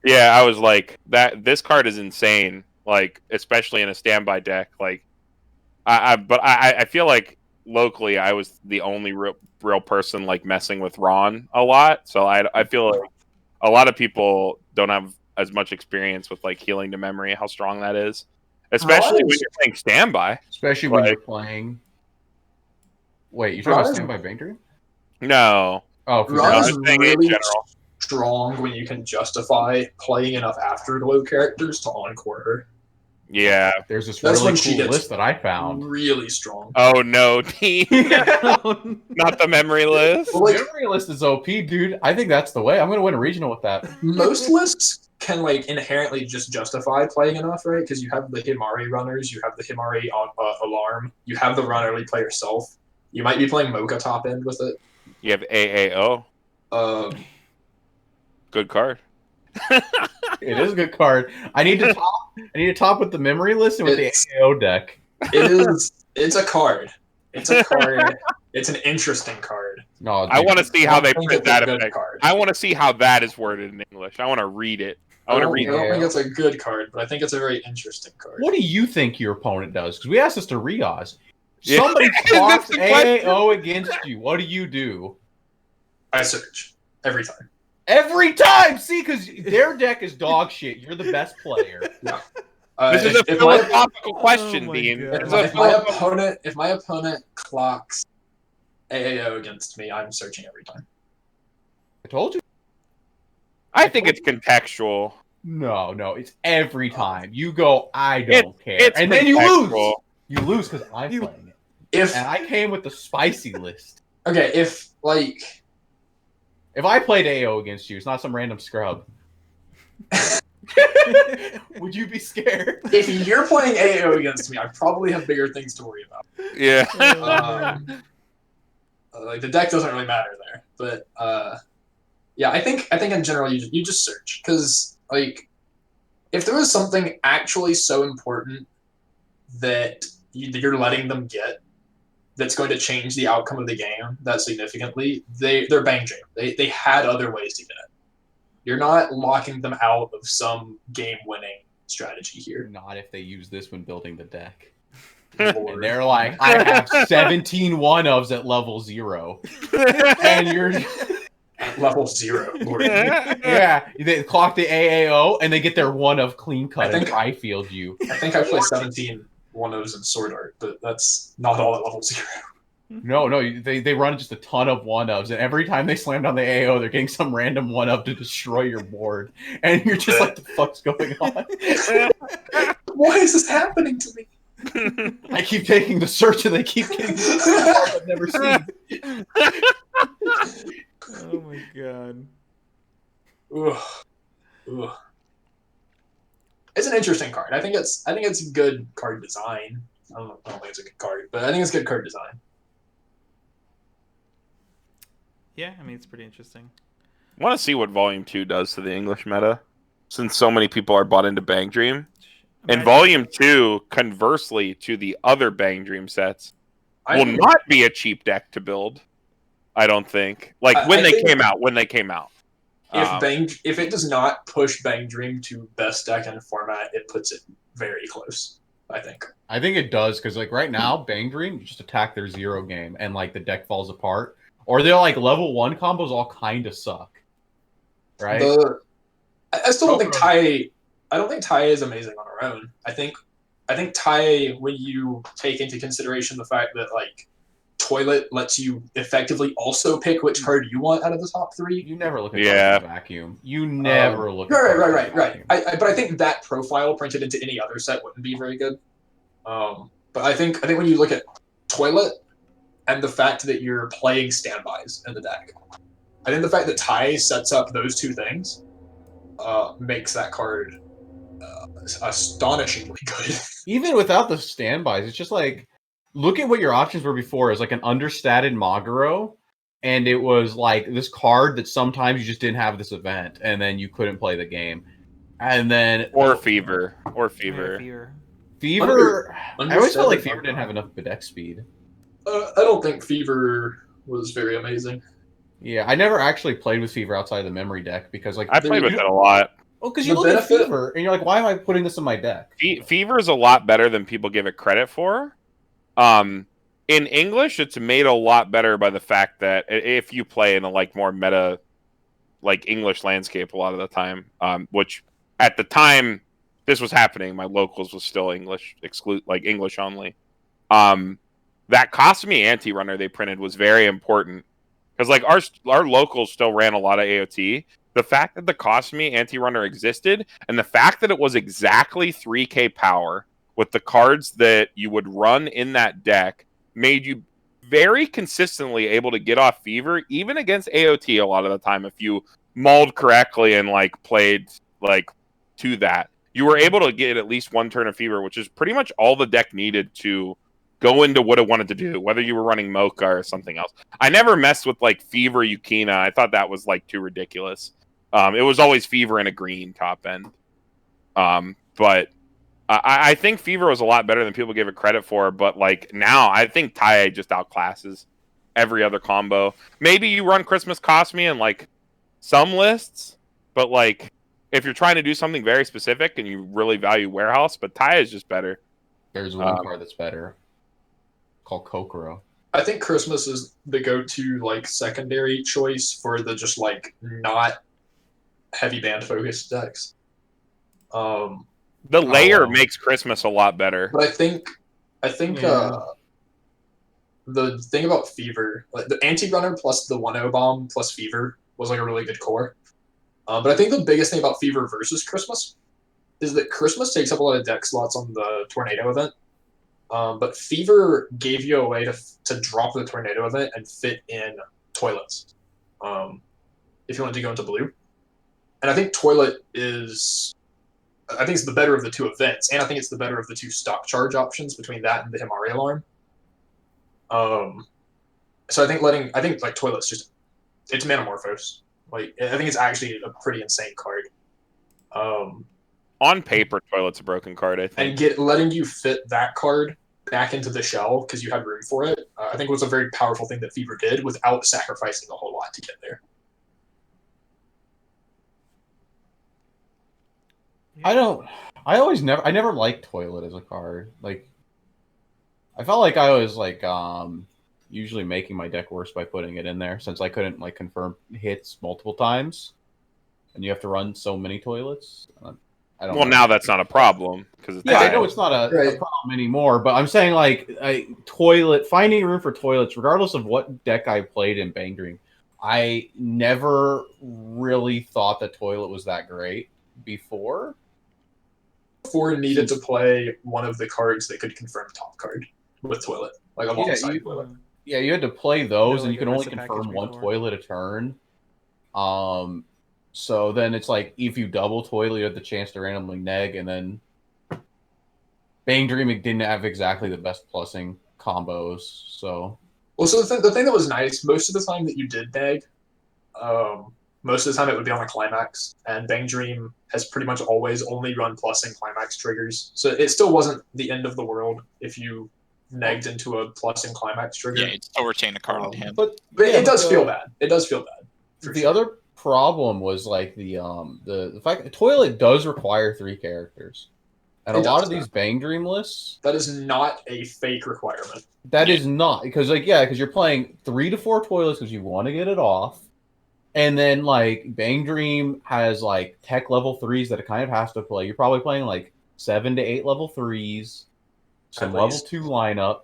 Yeah, I was like, this card is insane. Like, especially in a standby deck. Like, I feel like locally I was the only real person like messing with Ron a lot. So I feel like a lot of people don't have as much experience with like healing to memory, how strong that is, especially when Rise? you're playing standby. Especially when you're playing. Wait, you're talking about standby bank dream? No, Oh, no, Ron I is was saying in really general. strong when you can justify playing enough afterglow characters to encore her. Yeah. There's this That's really when she cool gets list that I found. really strong. Oh no, team. Not the memory list. Well, like, Memory list is OP, dude. I think that's the way. I'm gonna win a regional with that. most lists can like inherently just justify playing enough, right? Because you have the Himari runners, you have the Himari alarm, you have the run early play yourself. You might be playing Mocha top end with it. You have AAO. Um, Good card. It is a good card. I need to top with the memory list and with It's- the AO deck. it's a card. It's a card. It's an interesting card. No, I want to see how I they think print it's a that good effect. card. I want to see how that is worded in English. I want to read it. I want to read I don't it. think it's a good card, but I think it's a very interesting card. What do you think your opponent does? Because we asked this to Riaz. Yeah. Somebody talks That's the question. AAO against you. What do? I search every time. Every time! See, because their deck is dog shit. You're the best player. This is a If my, philosophical question, Oh my Dean. God. It's a if my opponent clocks AAO against me, I'm searching every time. I told you. I think it's contextual. No, it's every time. You go, I don't care. It's And then you lose. contextual. You lose because I'm playing it. If And I came with the spicy list. okay, if like If I played AO against you, it's not some random scrub. Would you be scared? if you're playing AAO against me, I probably have bigger things to worry about. Yeah. Like the deck doesn't really matter there, but yeah, I think in general you just search because like if there was something actually so important that you're letting them get that's going to change the outcome of the game that significantly, they're bang jam. They had other ways to get it. You're not locking them out of some game-winning strategy here. Not if they use this when building the deck. Lord. And they're like, I have 17 one-ofs at level 0. And you're... At level 0. Lord. Yeah, they clock the AAO, and they get their one-of clean cut I think- and tri-field you. I think I play 17 1-0s in Sword Art, but that's not all at level 0. No, they run just a ton of one-ofs, and every time they slam down the AO, they're getting some random one-of to destroy your board. And you're just like, the fuck's going on? Why is this happening to me? I keep taking the search, and they keep getting the I've never seen. Oh my god. Ugh. Ugh. It's an interesting card. I think it's good card design. I don't think it's a good card, but I think it's good card design. Yeah, I mean it's pretty interesting. I want to see what Volume 2 does to the English meta, since so many people are bought into Bang Dream. And Imagine- Volume 2, conversely to the other Bang Dream sets, will not be a cheap deck to build. I don't think. Like when I they think- came out. If it does not push Bang Dream to best deck in format, it puts it very close. I think. I think it does, because like right now, Bang Dream, you just attack their 0 game, and like the deck falls apart. Or they're like level 1 combos all kind of suck. Right? I still don't think Tai. I don't think Tai is amazing on her own. I think Tai, when you take into consideration the fact that like Toilet lets you effectively also pick which card you want out of the top 3. You never look at Yeah. cards in a vacuum. You never look at Right. cards in a vacuum. But I think that profile printed into any other set wouldn't be very good. But I think when you look at Toilet and the fact that you're playing standbys in the deck, I think the fact that Tai sets up those two things makes that card astonishingly good. Even without the standbys, it's just like, look at what your options were before. It was like an understated Maguro, and it was like this card that sometimes you just didn't have this event, and then you couldn't play the game. And then Or Fever. Fever. I always felt like Understated Fever didn't Maguro. have enough deck speed. I don't think Fever was very amazing. Yeah, I never actually played with Fever outside of the memory deck because like I played with it a lot. because you the look at benefit- Fever and you're like, why am I putting this in my deck? Fever is a lot better than people give it credit for. In English, it's made a lot better by the fact that if you play in a like more meta, like English landscape a lot of the time, which at the time this was happening. My locals was still English, English only. That Cosme anti-runner they printed was very important because like our locals still ran a lot of AOT. The fact that the Cosme anti-runner existed and the fact that it was exactly 3k power with the cards that you would run in that deck made you very consistently able to get off Fever even against AOT a lot of the time if you mulled correctly and like played like to that. You were able to get at least one turn of Fever, which is pretty much all the deck needed to go into what it wanted to do, whether you were running Mocha or something else. I never messed with like Fever Yukina. I thought that was like too ridiculous. It was always Fever and a green top end. But I think Fever was a lot better than people gave it credit for. But like now, I think Tai just outclasses every other combo. Maybe you run Christmas Cosme in like some lists, but like if you're trying to do something very specific and you really value Warehouse, but Tai is just better. There's one card that's better called Kokoro. I think Christmas is the go-to like secondary choice for the just like not heavy band focused decks. The layer makes Christmas a lot better. But I think the thing about Fever, like the anti-runner plus the 1-0 bomb plus Fever was like a really good core. But I think the biggest thing about Fever versus Christmas is that Christmas takes up a lot of deck slots on the Tornado event. But Fever gave you a way to drop the Tornado event and fit in Toilets. If you wanted to go into blue. And I think Toilet is... I think it's the better of the two events, and I think it's the better of the two stock charge options between that and the Himari alarm. So I think like Toilet's just... It's Manamorphose. Like, I think it's actually a pretty insane card. On paper, Toilet's a broken card, I think. And letting you fit that card back into the shell because you had room for it, I think was a very powerful thing that Fever did without sacrificing a whole lot to get there. I never liked Toilet as a card. Like, I felt like I was like usually making my deck worse by putting it in there since I couldn't like confirm hits multiple times, and you have to run so many Toilets. I don't know. Now that's not a problem because I know it's not a problem anymore. But I'm saying like finding room for Toilets, regardless of what deck I played in Bang Dream, I never really thought that Toilet was that great before. Before needed to play one of the cards that could confirm top card with Toilet, like alongside Toilet. Yeah, you had to play those, and like you can only confirm one Toilet a turn. So then it's like if you double Toilet, you have the chance to randomly neg, and then Bang Dreaming didn't have exactly the best plussing combos. So the thing that was nice, most of the time that you did neg, most of the time it would be on a climax, and Bang Dream has pretty much always only run plussing climax triggers. So it still wasn't the end of the world if you negged into a plussing climax trigger. Yeah, you'd still retain a card in hand. But it does feel bad. It does feel bad. The other problem was like the fact that Toilet does require 3 characters. And a lot of these Bang Dream lists... That is not a fake requirement. That is not. Because you're playing 3 to 4 Toilets because you want to get it off. And then, like, Bang Dream has, like, tech level 3s that it kind of has to play. You're probably playing, like, 7 to 8 level 3s, some level 2 lineup.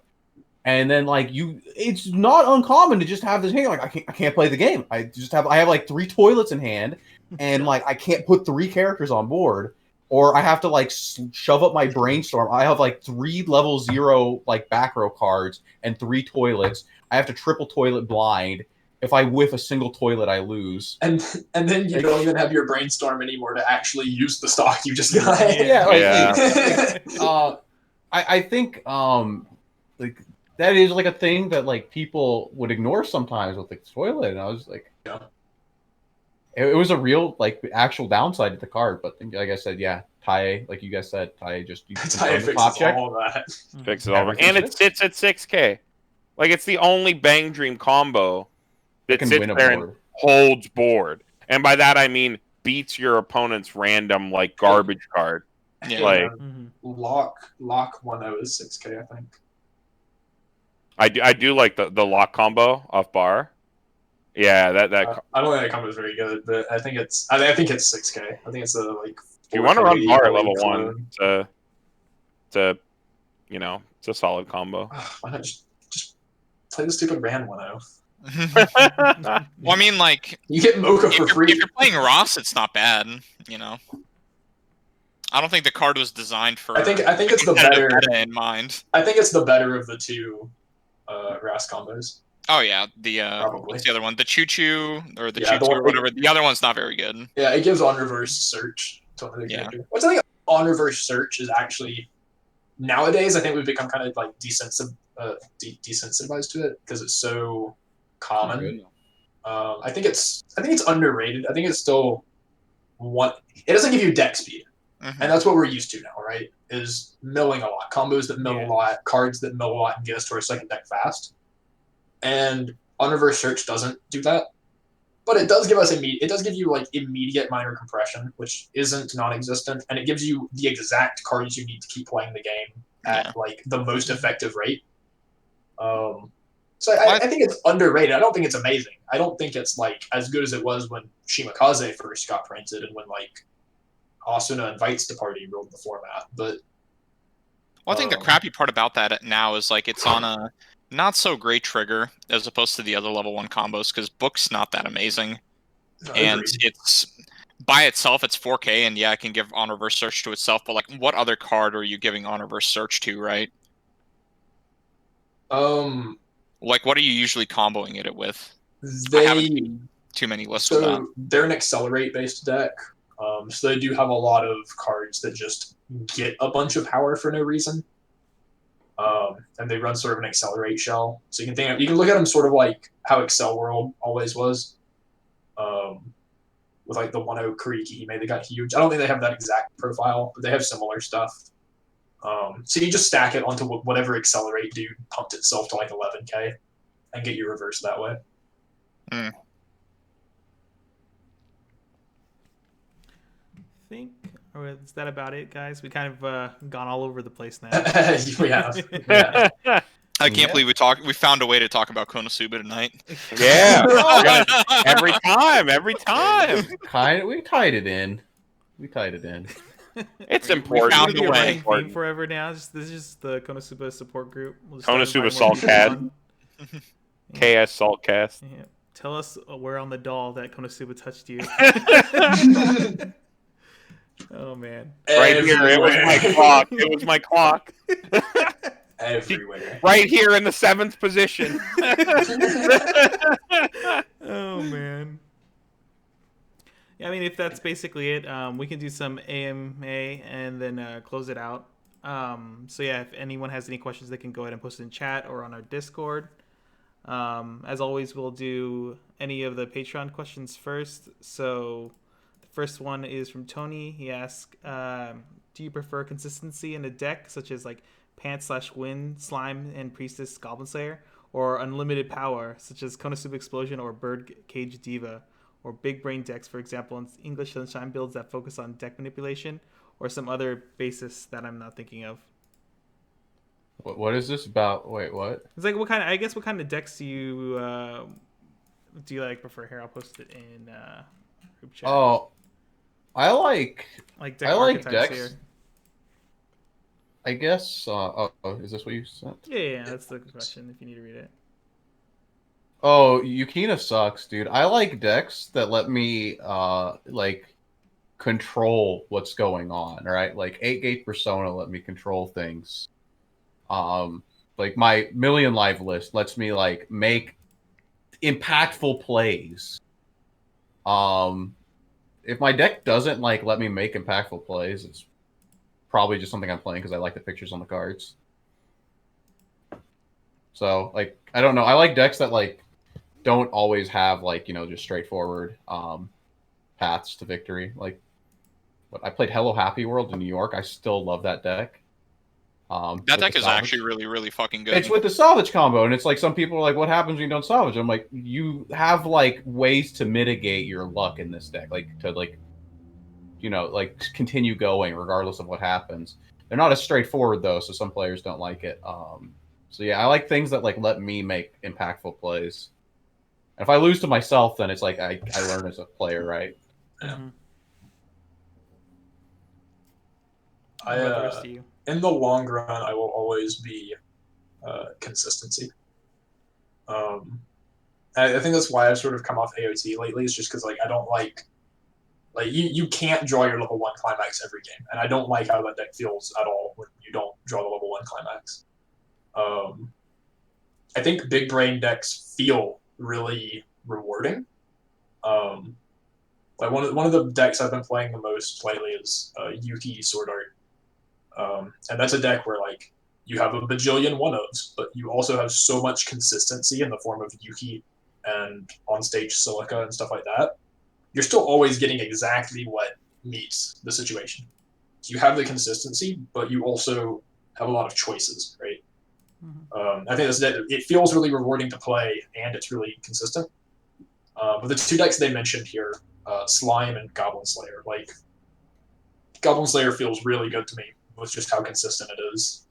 And then, like, it's not uncommon to just have this hand. Like, I can't play the game. I have, like, 3 Toilets in hand, and, like, I can't put 3 characters on board. Or I have to, like, shove up my Brainstorm. I have, like, 3 level 0, like, back row cards and 3 Toilets. I have to triple Toilet blind. If I whiff a single Toilet, I lose. And then you don't even have your Brainstorm anymore to actually use the stock you just got. I think like that is like a thing that like people would ignore sometimes with the Toilet, and I was like, it was a real like actual downside to the card. But like I said, Tai, like you guys said, Tai just fixes top check. all that. Fixes all that, and it sits at 6K. Like it's the only Bang Dream combo that sits there and holds board. And by that I mean beats your opponent's random like garbage card. Yeah. Like Lock 1-0 is 6K, I think. I do like the lock combo off bar. Yeah, that I don't think that combo is very good, but I think it's 6K. I think it's If you want to run 4-3, bar at really level cool. 1, it's a solid combo. Why not just play the stupid Rand 1-0? Well, I mean, like, You get Mocha for free. if you're playing Ross, it's not bad, you know. I don't think the card was designed for. I think it's the competitive better. meta in mind. I think it's the better of the two Ras combos. Oh yeah, Probably. what's the other one? The Choo Choo or the Yeah, Choo Choo or whatever. The other one's not very good. Yeah, it gives on reverse search to another character. What's I think on reverse search is actually nowadays. I think we've become kind of like desensitized to it because it's so common. I think it's underrated. I think it's still it doesn't give you deck speed. Mm-hmm. And that's what we're used to now, right? Is milling a lot. Combos that mill a lot, cards that mill a lot and get us to our second deck fast. And Unreverse Search doesn't do that. But it does give us like immediate minor compression, which isn't non-existent, and it gives you the exact cards you need to keep playing the game at like the most effective rate. So I think it's underrated. I don't think it's amazing. I don't think it's like as good as it was when Shimakaze first got printed and when like Asuna Invites to Party ruled the format. But I think the crappy part about that now is like it's on a not so great trigger as opposed to the other level 1 combos because Book's not that amazing. And it's by itself it's 4K and yeah, it can give on reverse search to itself, but like what other card are you giving on reverse search to, right? Like what are you usually comboing it with? I haven't seen too many lists of that. They're an accelerate based deck. So they do have a lot of cards that just get a bunch of power for no reason. And they run sort of an accelerate shell. So you can look at them sort of like how Excel World always was. With like the 1-0 Kuriki Hime, they got huge. I don't think they have that exact profile, but they have similar stuff. So you just stack it onto whatever accelerate dude pumped itself to like 11k and get your reverse that way. I think, or is that about it, guys? We kind of gone all over the place now. We have. Yeah. I can't believe we found a way to talk about Konosuba tonight. Yeah, every time. We tied it in. It's important. found It'll be a a way. running theme forever now. This is just the Konosuba support group. We'll just Konosuba start inviting more Saltcast. people on. KS Saltcast. Yeah. Tell us where on the doll that Konosuba touched you. Oh man! Right here, it was my clock. It was my clock. Everywhere. Right here in the 7th position. Oh man. Yeah, I mean, if that's basically it, we can do some AMA and then close it out. So yeah, if anyone has any questions, they can go ahead and post it in chat or on our Discord. As always, we'll do any of the Patreon questions first. So the first one is from Tony. He asks, do you prefer consistency in a deck, such as like Pants/Wind, Slime, and Priestess Goblin Slayer, or unlimited power, such as Konosuba Explosion or Bird Cage Diva, or big brain decks, for example, in English Sunshine builds that focus on deck manipulation, or some other basis that I'm not thinking of? What is this about? Wait, what? It's like what kind of decks do you like prefer? Here, I'll post it in group chat. Oh, I like archetypes decks. here. I guess. Is this what you sent? Yeah, that's the question. If you need to read it. Oh, Yukina sucks, dude. I like decks that let me like control what's going on. Right, like 8-gate Persona let me control things. Like my Million Live list lets me like make impactful plays. If my deck doesn't like let me make impactful plays, it's probably just something I'm playing because I like the pictures on the cards. So like I don't know. I like decks that like don't always have like just straightforward paths to victory. Like, but I played Hello Happy World in New York. I still love that deck. That deck is actually really, really fucking good. It's with the salvage combo, and it's like some people are like, "What happens when you don't salvage?" I'm like, you have like ways to mitigate your luck in this deck, like to like, like continue going regardless of what happens. They're not as straightforward though, so some players don't like it. So yeah, I like things that like let me make impactful plays. And if I lose to myself, then it's like I learn as a player, right? Yeah. What about the rest of you? In the long run, I will always be consistency. I think that's why I've sort of come off AOT lately. Is just because I don't like you can't draw your level 1 climax every game, and I don't like how that deck feels at all when you don't draw the level 1 climax. I think big brain decks feel really rewarding. One of the decks I've been playing the most lately is Yuki Sword Art, and that's a deck where you have a bajillion one-ofs, but you also have so much consistency in the form of Yuki and on-stage Silica and stuff like that. You're still always getting exactly what meets the situation. So you have the consistency, but you also have a lot of choices, right? Mm-hmm. I think it feels really rewarding to play, and it's really consistent. But the 2 decks they mentioned here, Slime and Goblin Slayer, Goblin Slayer feels really good to me with just how consistent it is.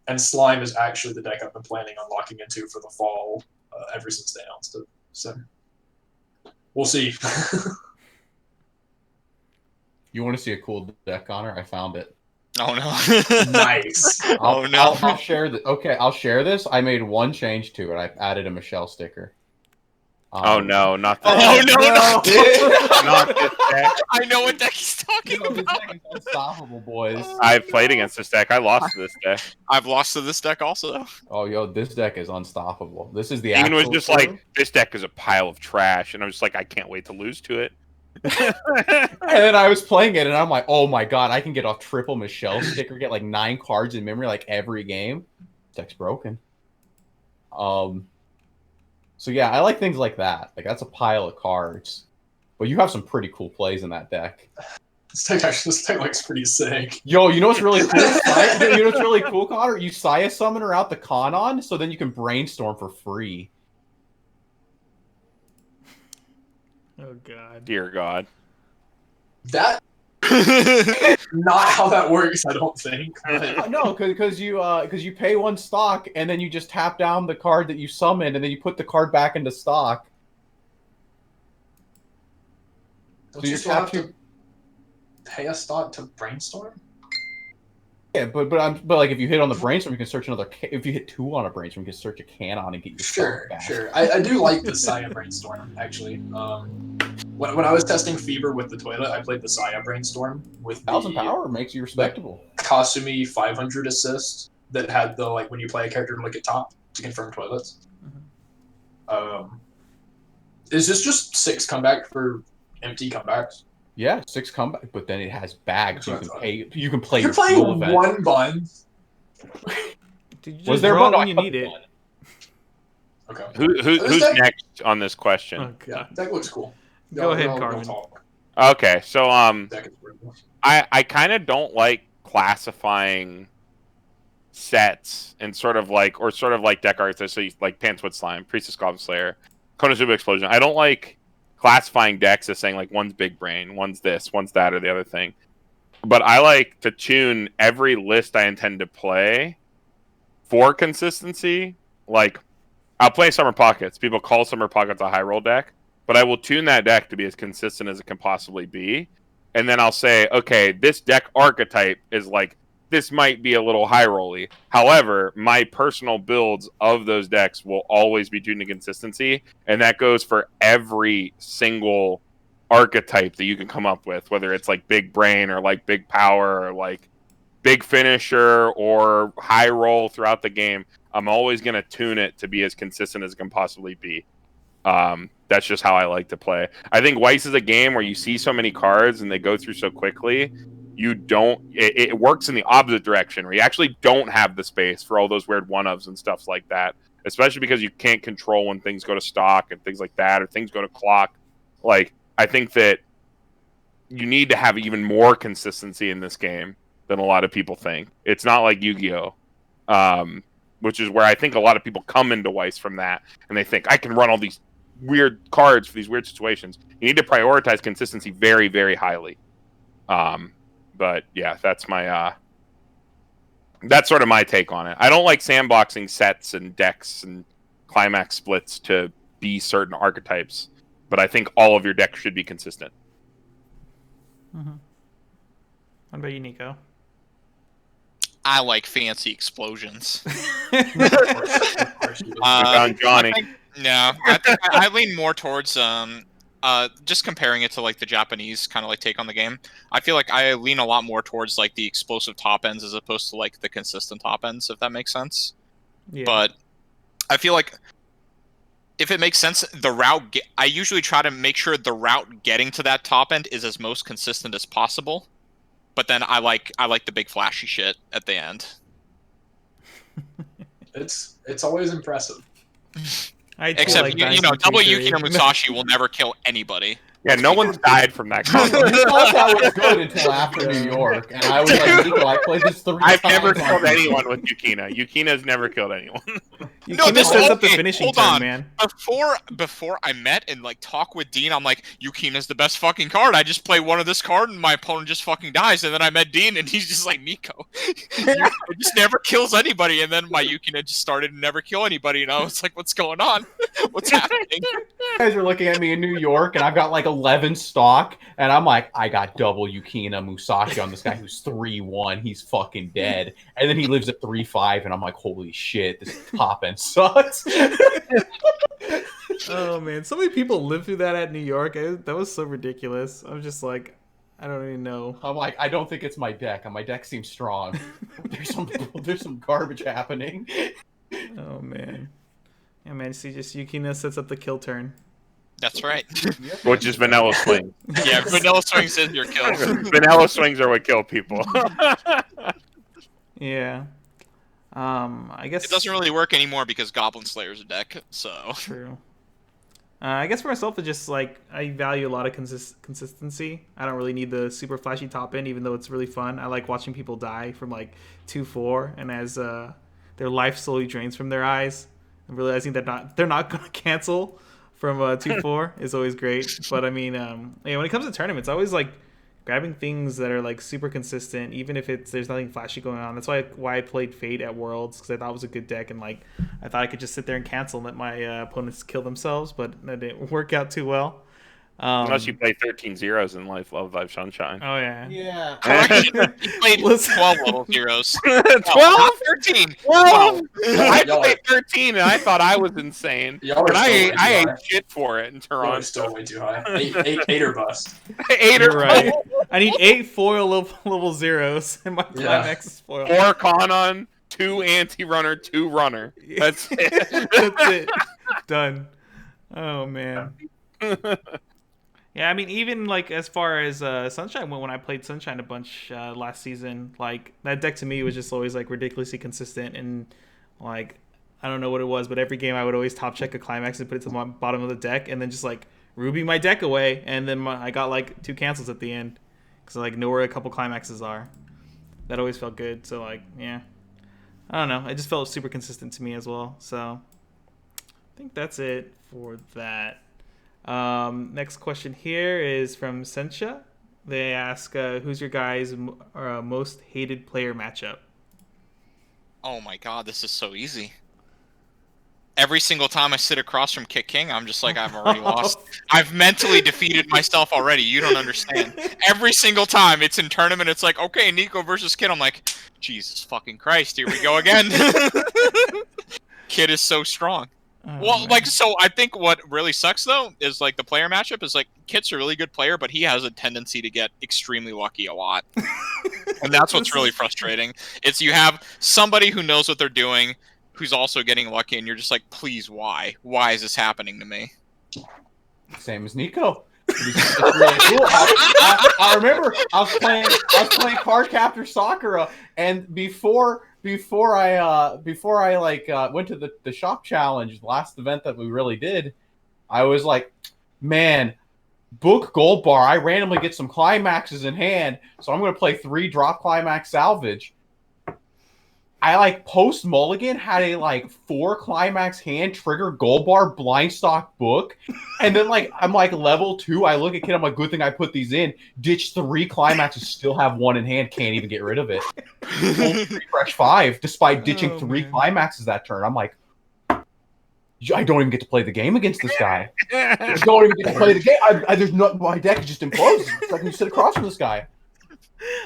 And Slime is actually the deck I've been planning on locking into for the fall ever since they announced it. So we'll see. You want to see a cool deck, Connor? I found it. Oh no! Nice. I'll share this. Okay, I'll share this. I made one change to it. I added a Michelle sticker. Oh no, not this. Oh no! Not this deck. I know what deck he's talking about. This deck is unstoppable, boys. I've played against this deck. I lost to this deck. I've lost to this deck also. Oh, yo, this deck is unstoppable. This is the Even actual was just this deck is a pile of trash, and I'm just I can't wait to lose to it. And then I was playing it, and I'm like, oh my god, I can get off triple Michelle sticker, get 9 cards in memory every game. Deck's broken. So yeah, I like things like that. That's a pile of cards. But you have some pretty cool plays in that deck. This deck looks pretty sick. Yo, you know what's really cool? You know what's really cool, Connor? You Saya Summoner out the Kanon, so then you can brainstorm for free. Oh god. Dear God. That not how that works, I don't think. No, because you pay 1 stock and then you just tap down the card that you summoned and then you put the card back into stock. Don't you still have to pay a stock to brainstorm? Yeah, but if you hit on the brainstorm, you can search another. If you hit 2 on a brainstorm, you can search a Canon and get your Sure, back. sure. I do like the Saya brainstorm actually. When I was testing Fever with the toilet, I played the Saya brainstorm with 1,000 power makes you respectable. Kasumi 500 assist that had the when you play a character look at top to confirm toilets. Mm-hmm. Is this just 6 comeback for empty comebacks? Yeah, 6 comeback, but then it has bags. You can pay. You can play. You're playing 1 bun. Did you just draw it when you need it? Okay. Who's next on this question? Oh, yeah, that looks cool. Go ahead, Carmen. Okay, so I kind of don't like classifying sets and sort of like deck art. So Pantswood Slime, Priestess Goblin Slayer, Konosuba Explosion. I don't like classifying decks as saying one's big brain, one's this, one's that, or the other thing. But I like to tune every list I intend to play for consistency. I'll play Summer Pockets. People call Summer Pockets a high roll deck, but I will tune that deck to be as consistent as it can possibly be. And then I'll say, okay, this deck archetype is this might be a little high rolly. However, my personal builds of those decks will always be tuned to consistency. And that goes for every single archetype that you can come up with, whether it's big brain or big power or big finisher or high roll throughout the game. I'm always going to tune it to be as consistent as it can possibly be. That's just how I like to play. I think Weiss is a game where you see so many cards and they go through so quickly. It works in the opposite direction where you actually don't have the space for all those weird one-ofs and stuff like that, especially because you can't control when things go to stock and things like that, or things go to clock. I think that you need to have even more consistency in this game than a lot of people think. It's not like Yu-Gi-Oh! Which is where I think a lot of people come into Weiss from that, and they think, I can run all these weird cards for these weird situations. You need to prioritize consistency very, very highly. But yeah, that's sort of my take on it. I don't like sandboxing sets and decks and climax splits to be certain archetypes, but I think all of your decks should be consistent. Mm-hmm. What about you, Nico? I like fancy explosions. Of course you would. Found Johnny. I think I lean more towards just comparing it to like the Japanese kind of like take on the game. I feel like I lean a lot more towards like the explosive top ends as opposed to like the consistent top ends, if that makes sense. Yeah. But I feel like if it makes sense, the route I usually try to make sure the route getting to that top end is as most consistent as possible. But then I like the big flashy shit at the end. It's always impressive. I do Except like you know, Dynasty double 2-3. Yukino Musashi will never kill anybody. Yeah, no one's died from that combo. You thought that was good until after New York, and I was like, Nico, I played this 3 I've times. never on killed PC. anyone with Yukina. Yukina's never killed anyone. No, Yukino this sets whole up the game- finishing hold turn, on. man. Before I met and like talk with Dean, I'm like, Yukina's the best fucking card. I just play one of this card and my opponent just fucking dies. And then I met Dean and he's just like, Nico, Yukina just never kills anybody. And then my Yukina just started to never kill anybody. And I was like, what's going on? What's happening? You guys are looking at me in New York, and I've got like 11 stock, and I'm like, I got double Yukina Musashi on this guy who's 3-1. He's fucking dead. And then he lives at 3-5, and I'm like, holy shit, this top end sucks. Oh man, so many people live through that at New York. That was so ridiculous. I'm just like, I don't even know. I'm like, I don't think it's my deck. My deck seems strong. There's some garbage happening. Oh man. Yeah, man. See, just Yukina sets up the kill turn. That's right. Which is vanilla swings. Yeah, vanilla swings is your kill. Vanilla swings are what kill people. Yeah. I guess It doesn't really work anymore because Goblin Slayer's a deck, so... True. I guess for myself, it's just like I value a lot of consistency. I don't really need the super flashy top end, even though it's really fun. I like watching people die from like 2-4, and as their life slowly drains from their eyes, and realizing that they're not gonna cancel from 2-4 is always great. But I mean, yeah, when it comes to tournaments, I always like grabbing things that are like super consistent, even if there's nothing flashy going on. That's why I played Fate at Worlds, because I thought it was a good deck, and like I thought I could just sit there and cancel and let my opponents kill themselves, but that didn't work out too well. Unless you play 13 zeros in Life, Love, Life, Sunshine. Oh yeah. Yeah. Correction, he played Listen. 12 level heroes. 12? No, 13! 12? I Y'all played 13 and I thought I was insane. Y'all are But still way too I ate high. shit for it in Y'all are Toronto. still way too high. Eight or bust. 8 You're or right. I need 8 foil level zeros, and my climax is foil. 4 Conon, 2 anti-runner, 2 runner. That's it. That's it. Done. Oh man. Yeah, I mean, even like as far as Sunshine went, when I played Sunshine a bunch last season, like that deck to me was just always like ridiculously consistent, and like I don't know what it was, but every game I would always top check a climax and put it to the bottom of the deck, and then just like Ruby my deck away, and then I got like 2 cancels at the end because I like know where a couple climaxes are. That always felt good. So like, yeah, I don't know. It just felt super consistent to me as well. So I think that's it for that. Next question here is from Sencha. They ask, who's your guys' most hated player matchup? Oh my god, this is so easy. Every single time I sit across from Kit King, I'm just like, I've already lost. I've mentally defeated myself already. You don't understand. Every single time it's in tournament, it's like, okay, Nico versus Kid. I'm like, Jesus fucking Christ, here we go again. Kid is so strong. Oh, Well, man. like, so I think what really sucks, though, is, like, the player matchup is, like, Kit's a really good player, but he has a tendency to get extremely lucky a lot. And that's what's really frustrating. It's you have somebody who knows what they're doing, who's also getting lucky, and you're just like, please, why? Why is this happening to me? Same as Nico. It's really cool. I remember I was playing Card Captor Sakura, and before I went to the shop challenge, the last event that we really did, I was like, man, book gold bar. I randomly get some climaxes in hand, so I'm gonna play 3 drop climax salvage. I like post mulligan had a 4 climax hand trigger gold bar blind stock book, and then I'm level 2. I look at Kid, I'm like, good thing I put these in. Ditch 3 climaxes, still have 1 in hand, can't even get rid of it. Refresh 5 despite ditching 3 man. climaxes that turn. I'm like, I don't even get to play the game against this guy. I don't even get to play the game. There's not, my deck just implodes. It's like you sit across from this guy.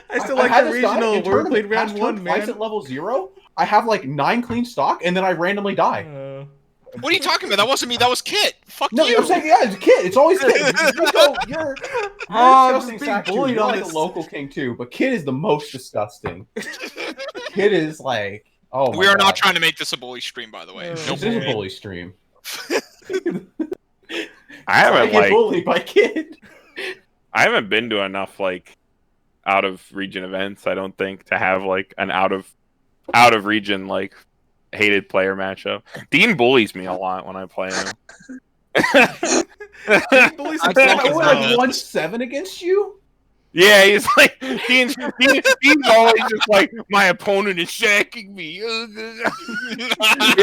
I still like had the this guy regional in where we played tournament, round passed one, turn twice man. at level 0. I have like 9 clean stock, and then I randomly die. What are you talking about? That wasn't me. That was Kit. Fuck No, you. I'm saying, yeah, it's a kid. It's always kid. You're I'm disgusting just being sack too. bullied You're on like this. a local king too, but kid is the most disgusting. Kid is like, oh my We are God. not trying to make this a bully stream, by the way. Oh, No This is a bullying. bully stream. I haven't I get like bullied by kid. I haven't been to enough like out of region events. I don't think to have like an out of region like hated player matchup. Dean bullies me a lot when I play him. He bullies I himself think as it's well. Like 1-7 against you? Yeah, he's like Dean's always just like my opponent is sacking me. He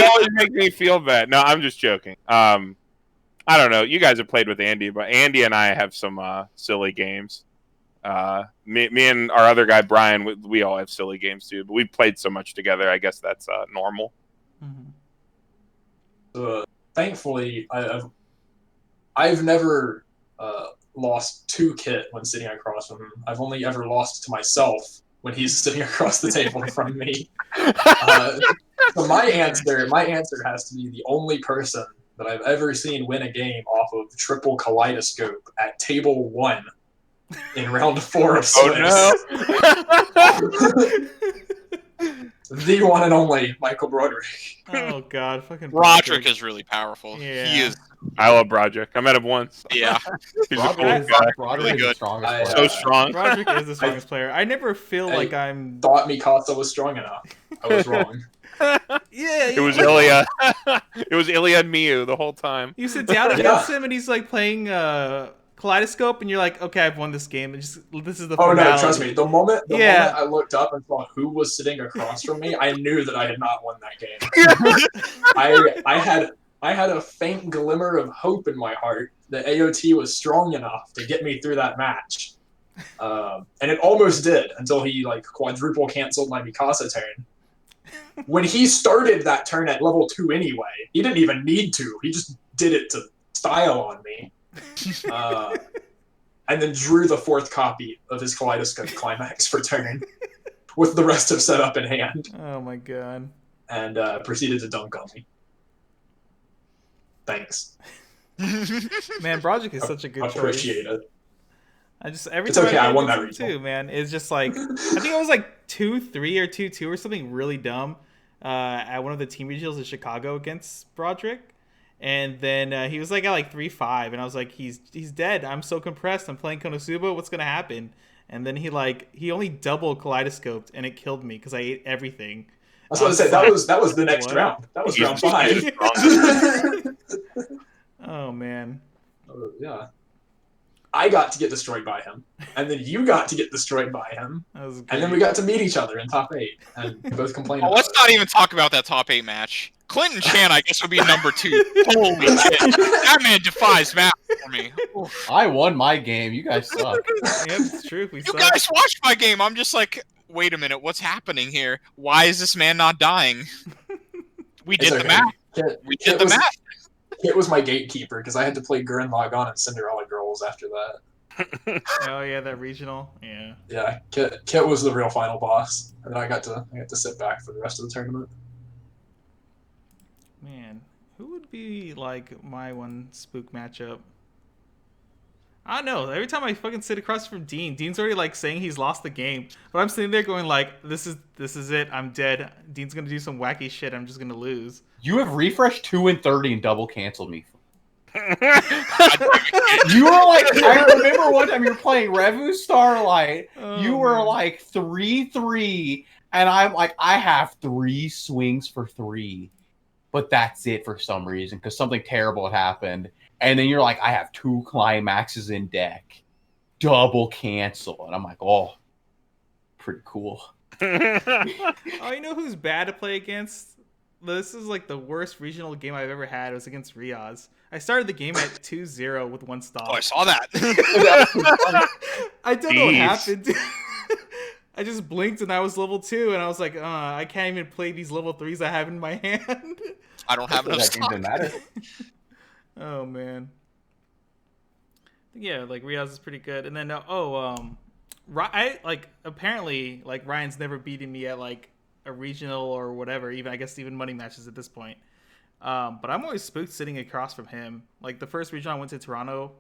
always makes me feel bad. No, I'm just joking. I don't know. You guys have played with Andy, but Andy and I have some silly games. Me and our other guy Brian, we all have silly games too. But we've played so much together. I guess that's normal. Thankfully, I've never lost to Kit when sitting across from him. I've only ever lost to myself when he's sitting across the table from me. So my answer has to be the only person that I've ever seen win a game off of triple kaleidoscope at table 1 in round 4 of Swiss. Oh The one and only Michael Broderick. Oh god, fucking Broderick is really powerful. Yeah. He is. I love Broderick. I met him once. Yeah. He's a cool Broderick- guy. Broderick is the good. strongest I, player. So strong. Broderick is the strongest player. I never feel I- like I'm. Thought Mikasa was strong enough. I was wrong. Yeah, It was Ilya. It was Ilya and Miyu the whole time. You sit down against him and he's like playing Kaleidoscope, and you're like, okay, I've won this game. This is the. Oh no, formality. trust me. The moment Yeah. I looked up and saw who was sitting across from me, I knew that I had not won that game. I had a faint glimmer of hope in my heart that AOT was strong enough to get me through that match. And it almost did until he like quadruple canceled my Mikasa turn. When he started that turn at level 2 anyway, he didn't even need to. He just did it to style on me. And then drew the 4th copy of his Kaleidoscope Climax for turn with the rest of setup in hand Oh my god. and proceeded to dunk on me. Thanks. Man, Broderick is such a good choice. Appreciate it. I just every It's time okay, I play won that against him regional. too, man. It's just like I think it was like 2-3 or 2-2 or something really dumb at one of the team regionals in Chicago against Broderick. And then he was like at like 3-5, and I was like, he's dead. I'm so compressed. I'm playing Konosuba. What's gonna happen? And then he only double kaleidoscoped, and it killed me because I ate everything. That's what I said. That was the next What? round. That was He's- round 5. Oh man. Yeah. I got to get destroyed by him, and then you got to get destroyed by him, That was and then we got to meet each other in top 8, and we both complained Oh, about let's it. not even talk about that top 8 match. Clinton Chan, I guess, would be number 2. Holy shit. That man defies math for me. I won my game. You guys suck. Yep, it's true. We You suck. guys watched my game. I'm just like, wait a minute, what's happening here? Why is this man not dying? We It's did the okay. math. Kit- We Kit did the was- math. Kit was my gatekeeper because I had to play Gurren Lagann and Cinderella Girls after that. Oh yeah, that regional. Yeah. Yeah, Kit was the real final boss, and then I got to sit back for the rest of the tournament. Man, who would be like my one spook matchup? I don't know. Every time I fucking sit across from Dean, Dean's already like saying he's lost the game, but I'm sitting there going like, "This is it. I'm dead. Dean's gonna do some wacky shit. I'm just gonna lose." You have refreshed 2 and 30 and double canceled me. God You were like, I remember one time you were playing Revu Starlight. Oh, You were man. like 3-3, and I'm like, I have 3 swings for 3, but that's it for some reason because something terrible had happened. And then you're like, I have 2 climaxes in deck, double cancel, and I'm like, oh, pretty cool. Oh, you know who's bad to play against? This is like the worst regional game I've ever had. It was against Riaz. I started the game at 2-0 with 1 stop. Oh, I saw that. I don't know what Jeez. happened. I just blinked and I was level 2, and I was like, I can't even play these level 3s I have in my hand. I don't have enough That game stock. didn't matter. Oh man. Yeah, like Riaz is pretty good. And then apparently like Ryan's never beaten me at like a regional or whatever. Even I guess even money matches at this point. But I'm always spooked sitting across from him. Like the first regional I went to Toronto,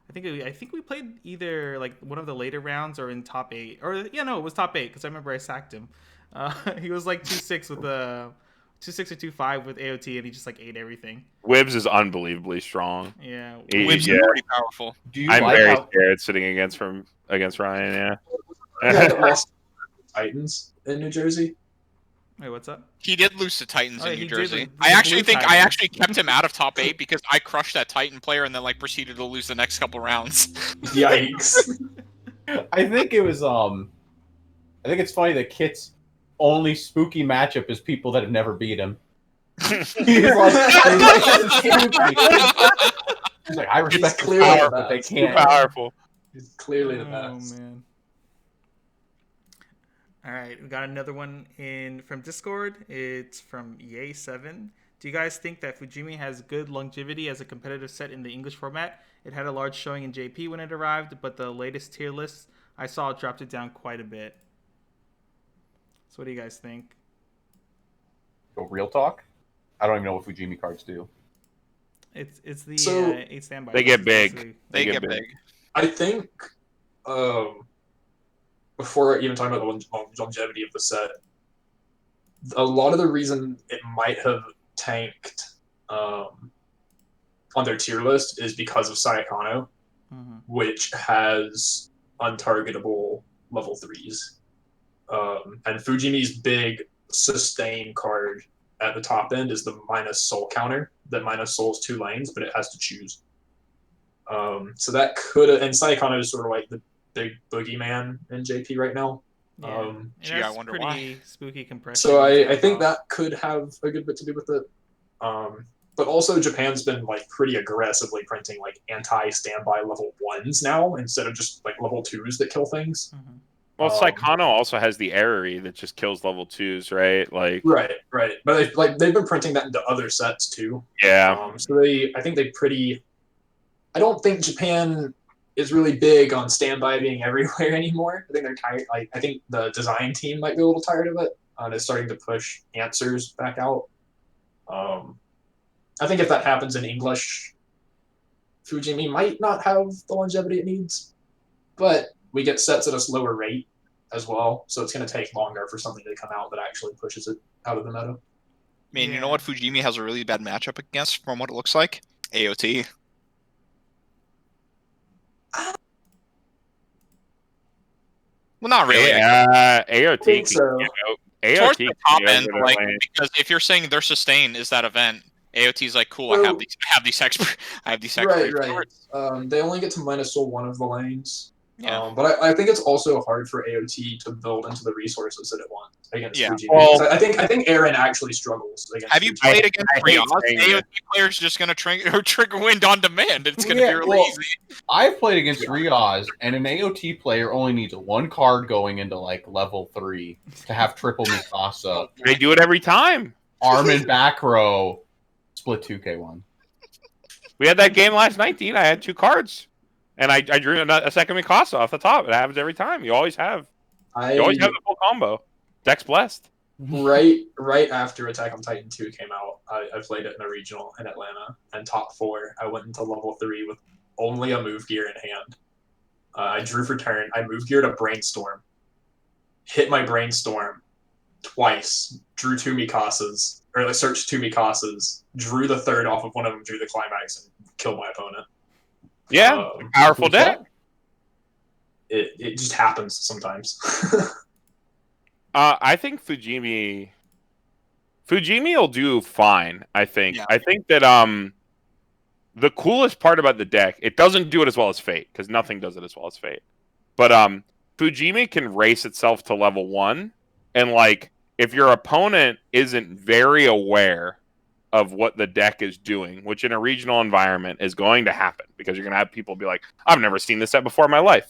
I think we played either like one of the later rounds or in top 8, or yeah, no, it was top 8 because I remember I sacked him. He was like 2-6 with a 2-6 or 2-5 with AOT, and he just like ate everything. Wibbs is unbelievably strong. Yeah, Wibbs Yeah. is pretty powerful. Do you I'm like very how scared sitting against Ryan. Yeah, Yeah. that lost Titans in New Jersey. Wait, what's up? He did lose to Titans Oh, in he New did Jersey. lose I to actually Blue think I Titans. actually kept him out of top 8 because I crushed that Titan player and then like proceeded to lose the next couple rounds. Yikes! I think it was I think it's funny that Kit's only spooky matchup is people that have never beat him. He's like, I respect clearly the power, the but they best. Too can't. powerful. He's clearly the Oh best. man. All right, we got another one in from Discord. It's from Yay7. Do you guys think that Fujimi has good longevity as a competitive set in the English format? It had a large showing in JP when it arrived, but the latest tier list I saw dropped it down quite a bit. So what do you guys think? Go real talk. I don't even know what Fujimi cards do. It's the So, 8 standby. they get It's big. basically- They get big. I think before even talking about the longevity of the set, a lot of the reason it might have tanked on their tier list is because of Sayakano, Mhm. which has untargetable level 3s. And Fujimi's big sustain card at the top end is the minus soul counter that minus souls 2 lanes, but it has to choose. So that could have, and Sayakano is sort of like the big boogeyman in JP right now. Yeah. Gee, It I has wonder pretty why. spooky compression. So I tails think off. that could have a good bit to do with it. But also Japan's been like pretty aggressively printing like anti-standby level 1s now instead of just like level 2s that kill things. Mhm. Well, Um, Psychono also has the Errata that just kills level 2s, right? Like, Right. But they've been printing that into other sets too. yeah. So I think they pretty. I don't think Japan is really big on standby being everywhere anymore. I think they're tired. Like I think the design team might be a little tired of it. They're starting to push answers back out. I think if that happens in English, Fujimi might not have the longevity it needs, but we get sets at a slower rate as well, so it's going to take longer for something to come out that actually pushes it out of the meta. Man, you know what Fujimi has a really bad matchup against from what it looks like? AOT. Well, not really. AOT. think so. AOT Towards the top can end, go over like the lane. because if you're saying their sustain is that event, AOT's like, cool. I So- have these expert. I have these Right, expert. right. They only get to minus soul 1 of the lanes. Yeah. But I think it's also hard for AOT to build into the resources that it wants against Yeah. Fujimi. Well- I think Aaron actually struggles against Have you Fujimi. played against I hate Riaz? saying AOT player's just gonna trigger wind on demand. It's gonna Yeah, be really well- easy. I've played against Riaz, and an AOT player only needs one card going into like level 3 to have triple Mikasa, They do it every time. Armin back row, split 2K1. We had that game last night, Dean. I had 2 cards. And I drew a second Mikasa off the top. It happens every time. You always have. You always have the full combo. Deck's blessed. right after Attack on Titan 2 came out, I played it in a regional in Atlanta, and top 4, I went into level 3 with only a move gear in hand. I drew for turn. I move geared a Brainstorm, hit my Brainstorm twice, drew 2 Mikasas, or like searched 2 Mikasas, drew the third off of one of them, drew the climax, and killed my opponent. Yeah. Powerful deck. It just happens sometimes. I think Fujimi will do fine, I think. Yeah. I think that the coolest part about the deck, it doesn't do it as well as Fate, because nothing does it as well as Fate. But Fujimi can race itself to level 1, and like if your opponent isn't very aware of what the deck is doing, which in a regional environment is going to happen, because you're going to have people be like, I've never seen this set before in my life.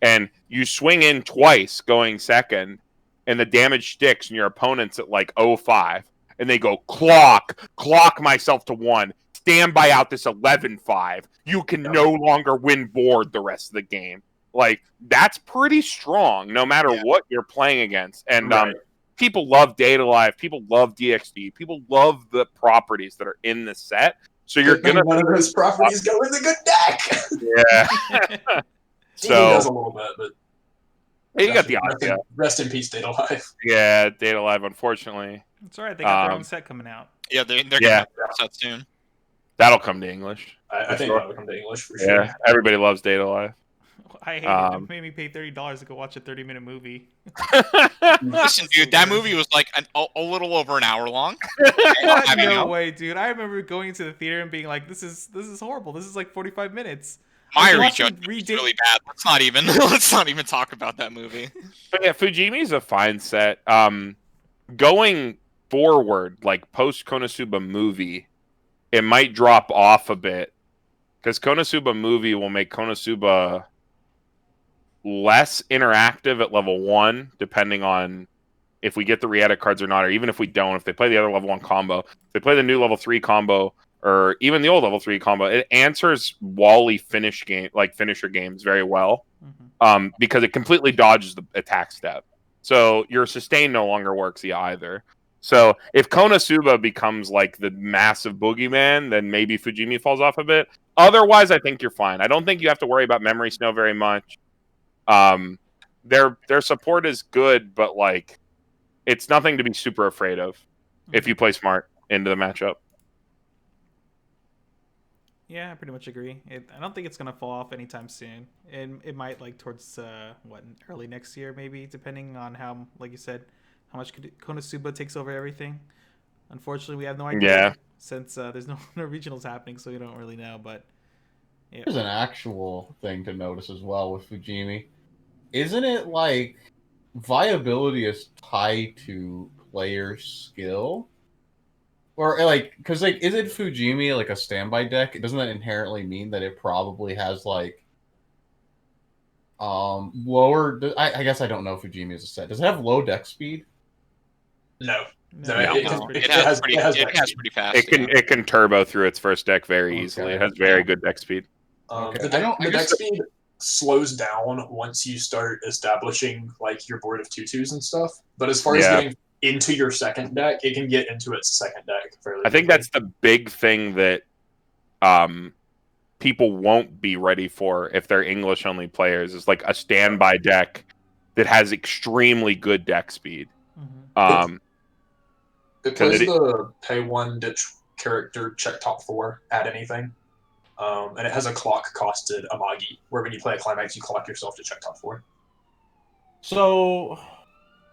And you swing in twice going second, and the damage sticks, and your opponent's at like 0-5, and they go, clock myself to 1, stand by out this 11-5. You can no longer win board the rest of the game. Like, that's pretty strong, no matter what you're playing against. And people love Data Live, people love DXD, people love the properties that are in the set. So you're gonna one of those properties go in the good deck. Yeah. DD does a little bit, but you got the idea. Rest in peace, Data Live. Yeah, Data Live, unfortunately. It's alright, they got their own set coming out. Yeah, they're gonna have their set soon. That'll come to English. I think that'll come to English for sure. Yeah, everybody loves Data Live. I hate it. It made me pay $30 to go watch a 30-minute movie. Listen, dude, that movie was like a little over an hour long. No way, dude. I remember going to the theater and being like, "This is horrible. This is like 45 minutes." My rejudgment was really bad. Let's not even talk about that movie. But yeah, Fujimi's a fine set. Going forward, like post Konosuba movie, it might drop off a bit because Konosuba movie will make Konosuba less interactive at level 1, depending on if we get the re-edit cards or not, or even if we don't, if they play the other level 1 combo, if they play the new level 3 combo, or even the old level 3 combo, it answers Wally finisher games very well, because it completely dodges the attack step. So your sustain no longer works either. So if Konosuba becomes like the massive boogeyman, then maybe Fujimi falls off a bit. Otherwise, I think you're fine. I don't think you have to worry about Memory Snow very much. Their support is good, but like it's nothing to be super afraid of if you play smart into the matchup. Yeah, I pretty much agree. I don't think it's gonna fall off anytime soon. It might like towards early next year maybe, depending on how, like you said, how much Konosuba takes over everything. Unfortunately, we have no idea since there's no regionals happening, so we don't really know. But yeah. There's an actual thing to notice as well with Fujimi. Isn't it like viability is tied to player skill? Or like, because like, isn't Fujimi like a standby deck? Doesn't that inherently mean that it probably has like lower? I guess I don't know if Fujimi is a set. Does it have low deck speed? No. It has pretty fast. It can turbo through its first deck very easily. It has very good deck speed. The deck speed slows down once you start establishing like your board of 2/2s and stuff. But as far as getting into your second deck, it can get into its second deck fairly quickly. I think that's the big thing that people won't be ready for if they're English only players, is like a standby deck that has extremely good deck speed. It plays the pay 1 ditch character check top 4, add anything. And it has a clock costed Amagi, where when you play a climax, you clock yourself to check top 4. So,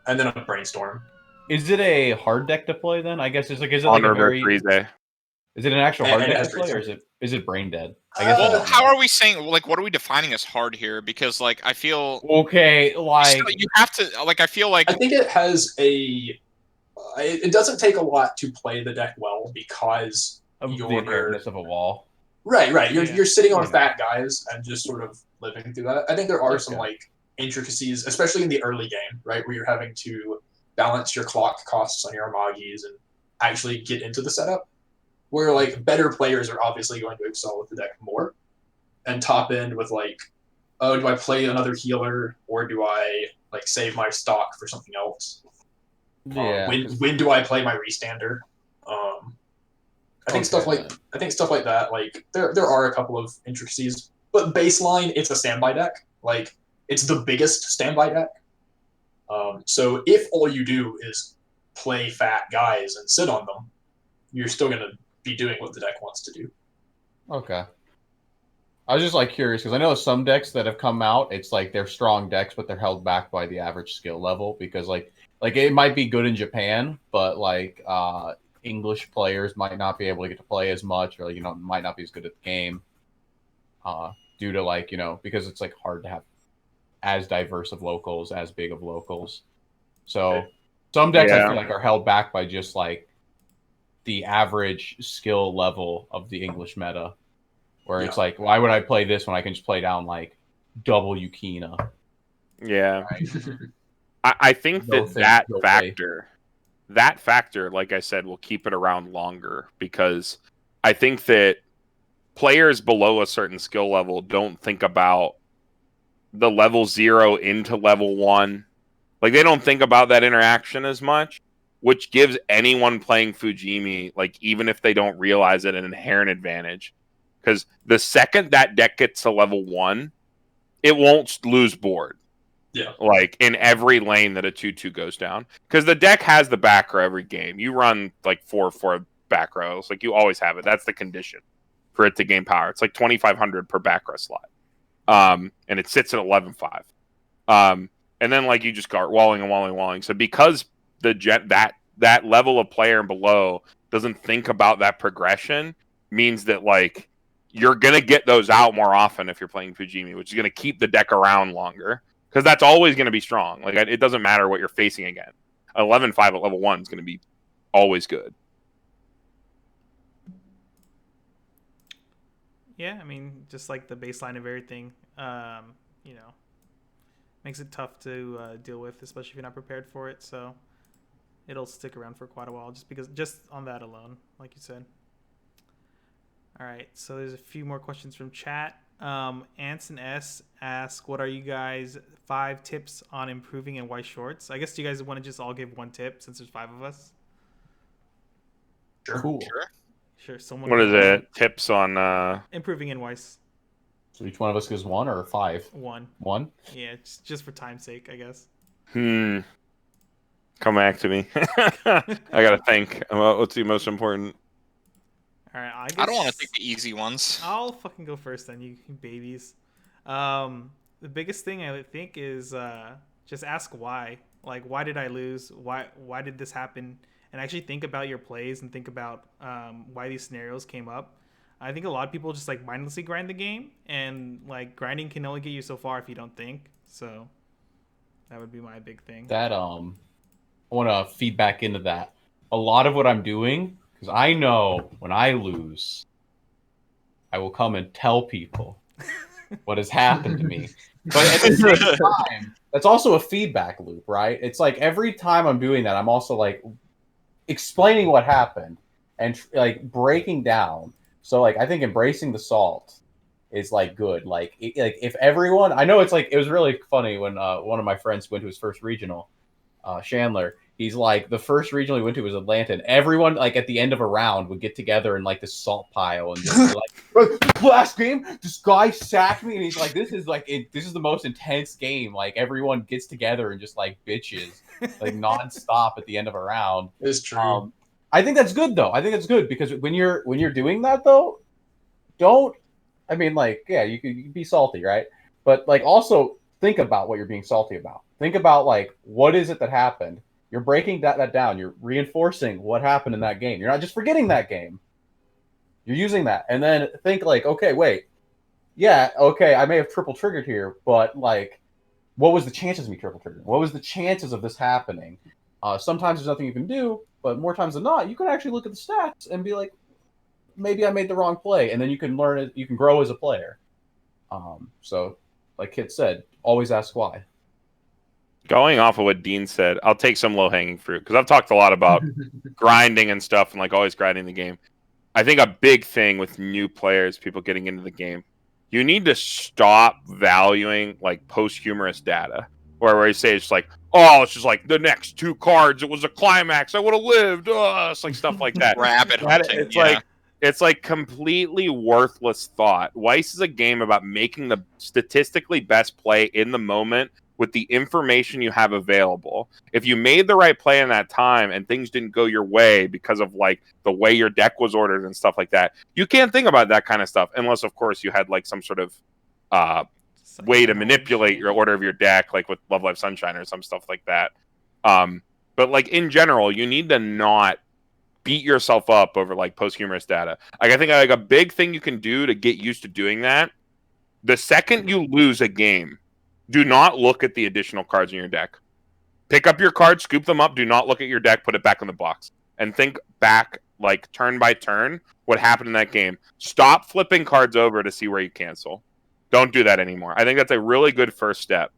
and then a brainstorm. Is it a hard deck to play then? I guess is it like a very... Is it an actual hard deck to play, or is it brain dead? I guess. Well, how are we saying, like, what are we defining as hard here? Because like I feel you have to, like, I feel like I think it has a. It doesn't take a lot to play the deck well because of the inherentness of a wall. Right. You're sitting on fat guys and just sort of living through that. I think there are some like intricacies, especially in the early game, right, where you're having to balance your clock costs on your Amagis and actually get into the setup. Where like better players are obviously going to excel with the deck more, and top end with like, oh, do I play another healer or do I like save my stock for something else? Yeah. When do I play my restander? I think stuff like that. Like there are a couple of intricacies, but baseline, it's a standby deck. Like it's the biggest standby deck. So if all you do is play fat guys and sit on them, you're still gonna be doing what the deck wants to do. Okay. I was just like curious because I know some decks that have come out, it's like they're strong decks, but they're held back by the average skill level because like it might be good in Japan, but like English players might not be able to get to play as much, or like, might not be as good at the game due to like because it's like hard to have as diverse of locals, as big of locals. So some decks I feel like are held back by just like the average skill level of the English meta, where it's like, why would I play this when I can just play down like double Yukina? Yeah. I think that factor, like I said, will keep it around longer, because I think that players below a certain skill level don't think about the level 0 into level 1. Like, they don't think about that interaction as much, which gives anyone playing Fujimi, like, even if they don't realize it, an inherent advantage. Because the second that deck gets to level 1, it won't lose board. Yeah. Like, in every lane that a 2/2 goes down. Because the deck has the back row every game. You run, like, 4 back rows. Like, you always have it. That's the condition for it to gain power. It's like 2,500 per back row slot. And it sits at 11.5. And then, like, you just start walling. So because that level of player and below doesn't think about that progression, means that, like, you're going to get those out more often if you're playing Fujimi, which is going to keep the deck around longer. Because that's always going to be strong. Like, it doesn't matter what you're facing again. 11.5 at level 1 is going to be always good. Yeah, I mean, just like the baseline of everything, you know, makes it tough to deal with, especially if you're not prepared for it. So it'll stick around for quite a while, just on that alone, like you said. All right, so there's a few more questions from chat. Anson S ask, what are you guys 5 tips on improving in Weiss shorts? I guess, do you guys want to just all give one tip since there's 5 of us? Sure. Cool. Sure. Someone. What is it? Tips on improving in Weiss. So each one of us gives 1 or 5? 1. 1? Yeah, just for time's sake, I guess. Come back to me. I gotta think about what's the most important. All right, I don't want to take the easy ones. I'll fucking go first then, you babies. The biggest thing I think is just ask why. Like, why did I lose? Why did this happen? And actually think about your plays and think about why these scenarios came up. I think a lot of people just like mindlessly grind the game, and like grinding can only get you so far if you don't think. So that would be my big thing. That I want to feed back into that. A lot of what I'm doing, because I know when I lose, I will come and tell people what has happened to me. But at the same time, that's also a feedback loop, right? It's like every time I'm doing that, I'm also like explaining what happened and like breaking down. So like I think embracing the salt is like good. Like if everyone, I know it's like, it was really funny when one of my friends went to his first regional, Chandler. He's like, the first regional he went to was Atlanta, and everyone like at the end of a round would get together in like this salt pile and just be like, last game, this guy sacked me, and he's like, this is the most intense game. Like everyone gets together and just like bitches like nonstop at the end of a round. It's true. I think that's good though. I think that's good because when you're doing that though, don't. I mean, like, yeah, you can be salty, right? But like, also think about what you're being salty about. Think about like, what is it that happened? You're breaking that down. You're reinforcing what happened in that game. You're not just forgetting that game. You're using that, and then think like, okay, wait, yeah, okay, I may have triple triggered here, but like, what was the chances of me triple triggering? What was the chances of this happening? Sometimes there's nothing you can do, but more times than not, you can actually look at the stats and be like, maybe I made the wrong play, and then you can learn it. You can grow as a player. So, like Kit said, always ask why. Going off of what Dean said, I'll take some low-hanging fruit because I've talked a lot about grinding and stuff and like always grinding the game. I think a big thing with new players, people getting into the game, you need to stop valuing like post-humorous data where you say it's like, oh, it's just like the next 2 cards, it was a climax, I would have lived. It's like stuff like that. Rabbit hunting. It's like completely worthless thought. Weiss is a game about making the statistically best play in the moment with the information you have available. If you made the right play in that time and things didn't go your way because of like the way your deck was ordered and stuff like that, you can't think about that kind of stuff unless, of course, you had like some sort of way to manipulate your order of your deck, like with Love Live Sunshine or some stuff like that. But like in general, you need to not beat yourself up over like post-humorous data. Like I think like a big thing you can do to get used to doing that, the second you lose a game, do not look at the additional cards in your deck. Pick up your cards, scoop them up, do not look at your deck, put it back in the box. And think back, like, turn by turn, what happened in that game. Stop flipping cards over to see where you cancel. Don't do that anymore. I think that's a really good first step.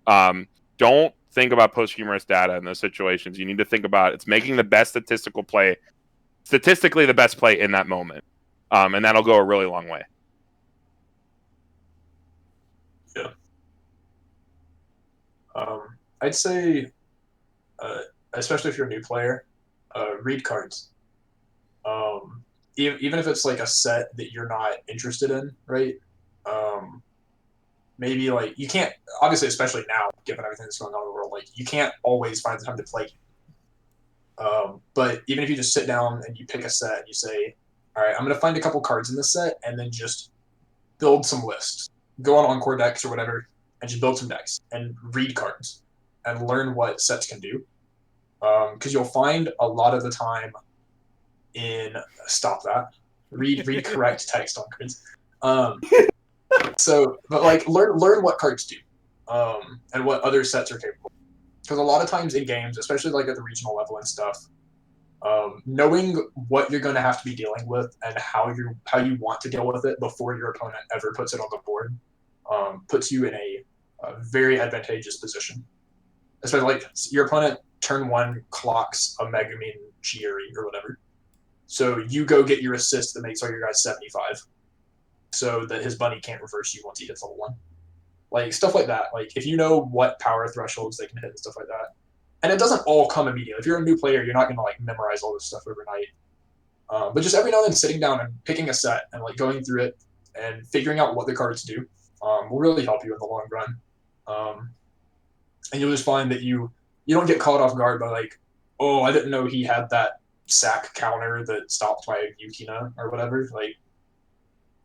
Don't think about post-humorous data in those situations. You need to think about it's making the best statistically the best play in that moment. And that'll go a really long way. Yeah. I'd say, especially if you're a new player, read cards. Even if it's like a set that you're not interested in, right? Um, maybe like you can't, obviously, especially now, given everything that's going on in the world, like you can't always find the time to play. But even if you just sit down and you pick a set and you say, all right, I'm going to find a couple cards in this set and then just build some lists. Go on Encore decks or whatever and just build some decks and read cards and learn what sets can do. Because you'll find a lot of the time in stop that read correct text on cards. But like learn what cards do, and what other sets are capable. Because a lot of times in games, especially like at the regional level and stuff, knowing what you're going to have to be dealing with and how you want to deal with it before your opponent ever puts it on the board, puts you in a very advantageous position. Especially like your opponent turn 1 clocks a Megumin Chieri or whatever. So you go get your assist that makes all your guys 75, so that his bunny can't reverse you once he hits level 1. Like stuff like that. Like if you know what power thresholds they can hit and stuff like that. And it doesn't all come immediately. If you're a new player, you're not going to like memorize all this stuff overnight. But just every now and then sitting down and picking a set and like going through it and figuring out what the cards do will really help you in the long run. And you'll just find that you don't get caught off guard by like, oh, I didn't know he had that sack counter that stopped my Yukina or whatever. Like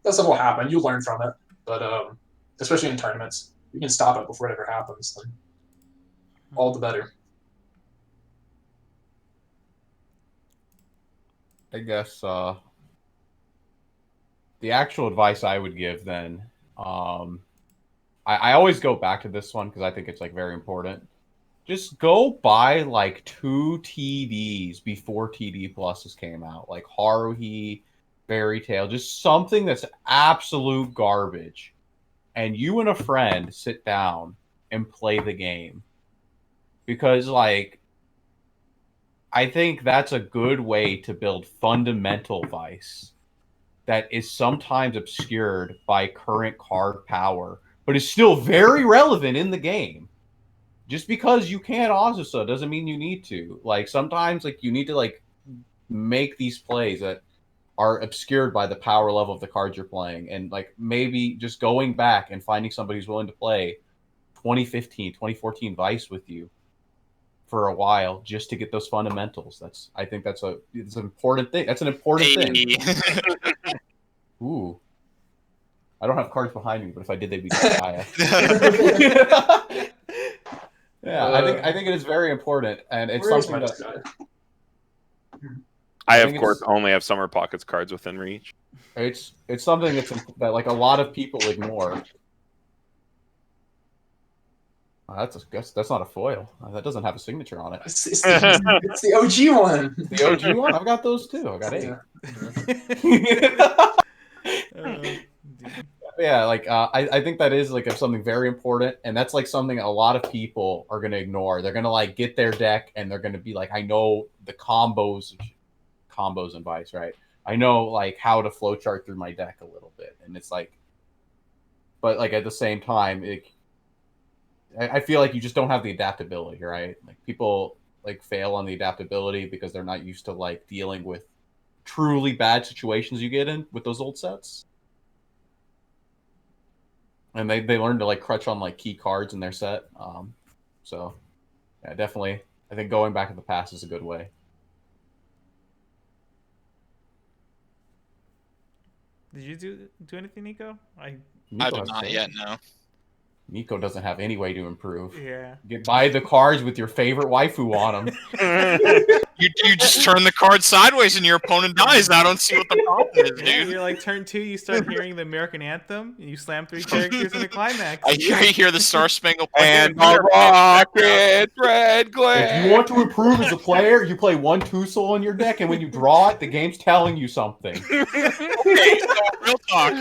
that stuff will happen. You'll learn from it. But especially in tournaments, you can stop it before it ever happens. Then all the better. I guess the actual advice I would give then, I always go back to this one because I think it's like very important. Just go buy like 2 TDs before TD Pluses came out, like Haruhi, Fairy Tail, just something that's absolute garbage. And you and a friend sit down and play the game. Because like I think that's a good way to build fundamental Weiss that is sometimes obscured by current card power, but is still very relevant in the game. Just because you can't Azusa doesn't mean you need to. Like sometimes like you need to like make these plays that are obscured by the power level of the cards you're playing. And like maybe just going back and finding somebody who's willing to play 2015, 2014 Weiss with you for a while just to get those fundamentals. I think it's an important thing. That's an important thing. Ooh. I don't have cards behind me, but if I did, they'd be Gaia. Yeah, I think it is very important, and it's something that I of course only have Summer Pockets cards within reach. It's something that like a lot of people ignore. That's not a foil. That doesn't have a signature on it. It's the OG one. The OG one? I've got those too. I've got 8. Yeah, like I think that is like something very important, and that's like something a lot of people are gonna ignore. They're gonna like get their deck and they're gonna be like, I know the combos and Weiss, right? I know like how to flowchart through my deck a little bit, and it's like, but like at the same time, I feel like you just don't have the adaptability, right? Like people like fail on the adaptability because they're not used to like dealing with truly bad situations you get in with those old sets. And they learn to like crutch on like key cards in their set. So yeah, definitely I think going back to the past is a good way. Did you do anything, Nico? I did not yet, no. Nico doesn't have any way to improve. Yeah. Buy the cards with your favorite waifu on them. You just turn the card sideways and your opponent dies. I don't see what the problem is, dude. You're like turn 2, you start hearing the American anthem, and you slam 3 characters in the climax. I hear the Star Spangled and the rocket red glare. If you want to improve as a player, you play 1 2-soul in your deck, and when you draw it, the game's telling you something. Okay, so real talk.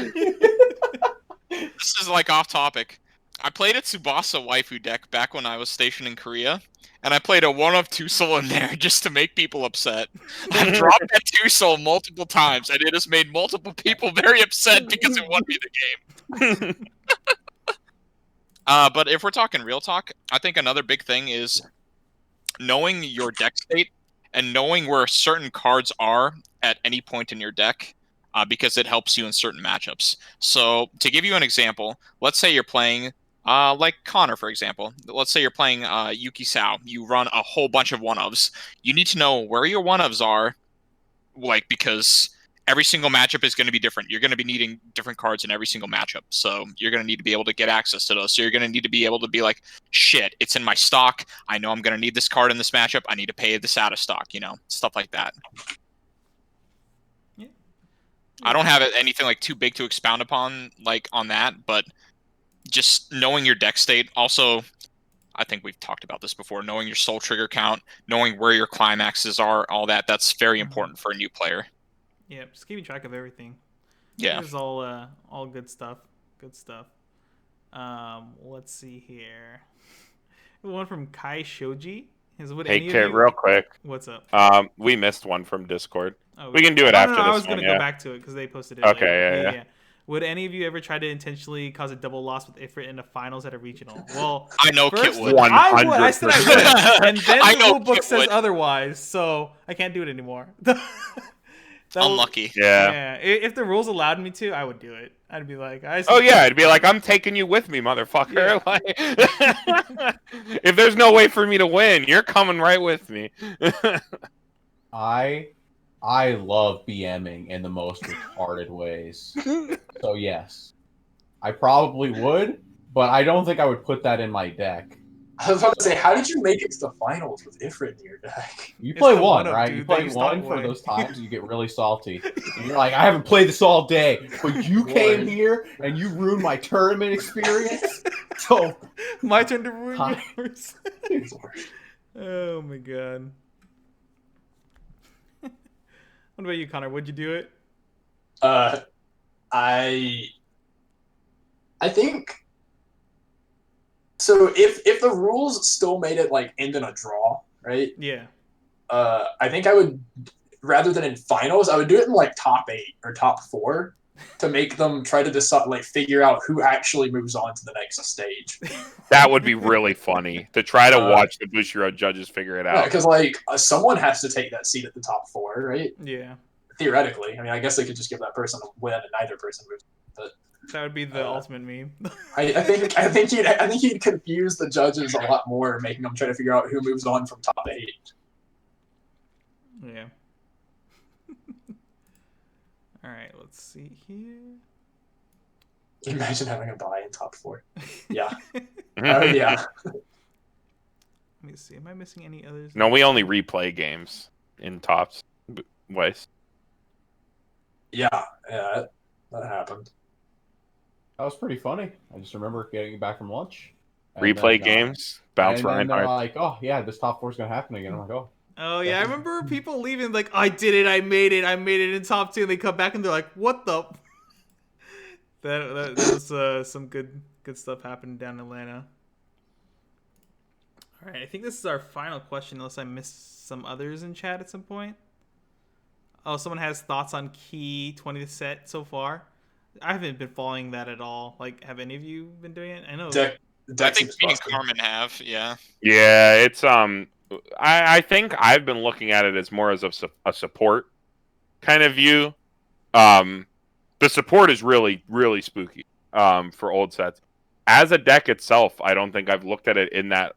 This is like off topic. I played a Tsubasa waifu deck back when I was stationed in Korea, and I played a 1 of 2 soul in there just to make people upset. I've dropped that 2 soul multiple times, and it has made multiple people very upset because it won me the game. But if we're talking real talk, I think another big thing is knowing your deck state and knowing where certain cards are at any point in your deck, because it helps you in certain matchups. So to give you an example, let's say you're playing like Connor, for example. Let's say you're playing Yuki Sao. You run a whole bunch of one-ofs. You need to know where your one-ofs are, like, because every single matchup is going to be different. You're going to be needing different cards in every single matchup. So you're going to need to be able to get access to those. So you're going to need to be able to be like, shit, it's in my stock. I know I'm going to need this card in this matchup. I need to pay this out of stock, stuff like that. Yeah. I don't have anything like too big to expound upon, like on that, but just knowing your deck state. Also, I think we've talked about this before, knowing your soul trigger count, knowing where your climaxes are, all that, that's very important for a new player. Yeah, just keeping track of everything. Yeah. This is all good stuff. Good stuff. Let's see here. One from Kai Shoji. Hey, Kit, real quick. What's up? We missed one from Discord. Oh, we can do it after this one. I was going to go back to it because they posted it. Okay, later. yeah. Would any of you ever try to intentionally cause a double loss with Ifrit in the finals at a regional? Well, I know Kit would. I would. I said I would. And then the rule book says would. otherwise, so I can't do it anymore. Unlucky. Yeah. If the rules allowed me to, I would do it. I'd be like, it'd be like, I'm taking you with me, motherfucker. Yeah. Like, if there's no way for me to win, you're coming right with me. I love BMing in the most retarded ways. So yes, I probably would, but I don't think I would put that in my deck. I was about to say, how did you make it to the finals with Ifrit in your deck? You play one, one-up, right? dude, You play that one you for stop those times you get really salty. And you're like, I haven't played this all day, but you came here and you ruined my tournament experience. So my turn to ruin yours. Oh my god. What about you, Connor? Would you do it? I think so. If the rules still made it like end in a draw, right? Yeah. I think I would, rather than in finals, I would do it in like top 8 or top 4 to make them try to decide, like, figure out who actually moves on to the next stage. That would be really funny to try to watch the Bushiroad judges figure it out. Because like someone has to take that seat at the top 4, right? Yeah. Theoretically, I mean, I guess they could just give that person a win and neither person moves. But that would be the ultimate meme. I think he'd confuse the judges a lot more, making them try to figure out who moves on from top 8. Yeah. All right, let's see here. Imagine having a bye in top 4. Yeah. Yeah. Let me see. Am I missing any others? No, we only replay games in tops. Weiss. Yeah, that happened. That was pretty funny. I just remember getting back from lunch. Replay games, bounce and then they're Reinhardt. like, oh yeah, this top 4 is gonna happen again. I'm like, oh. Oh yeah, I remember people leaving like, I did it, I made it in top 2, and they come back and they're like, what the? That was some good stuff happening down in Atlanta. All right, I think this is our final question, unless I missed some others in chat at some point. Oh, someone has thoughts on Key 20 set so far. I haven't been following that at all. Like, have any of you been doing it? I know. I think me and Carmen have, yeah. Yeah, it's I think I've been looking at it as more as a support kind of view. The support is really, really spooky for old sets. As a deck itself, I don't think I've looked at it in that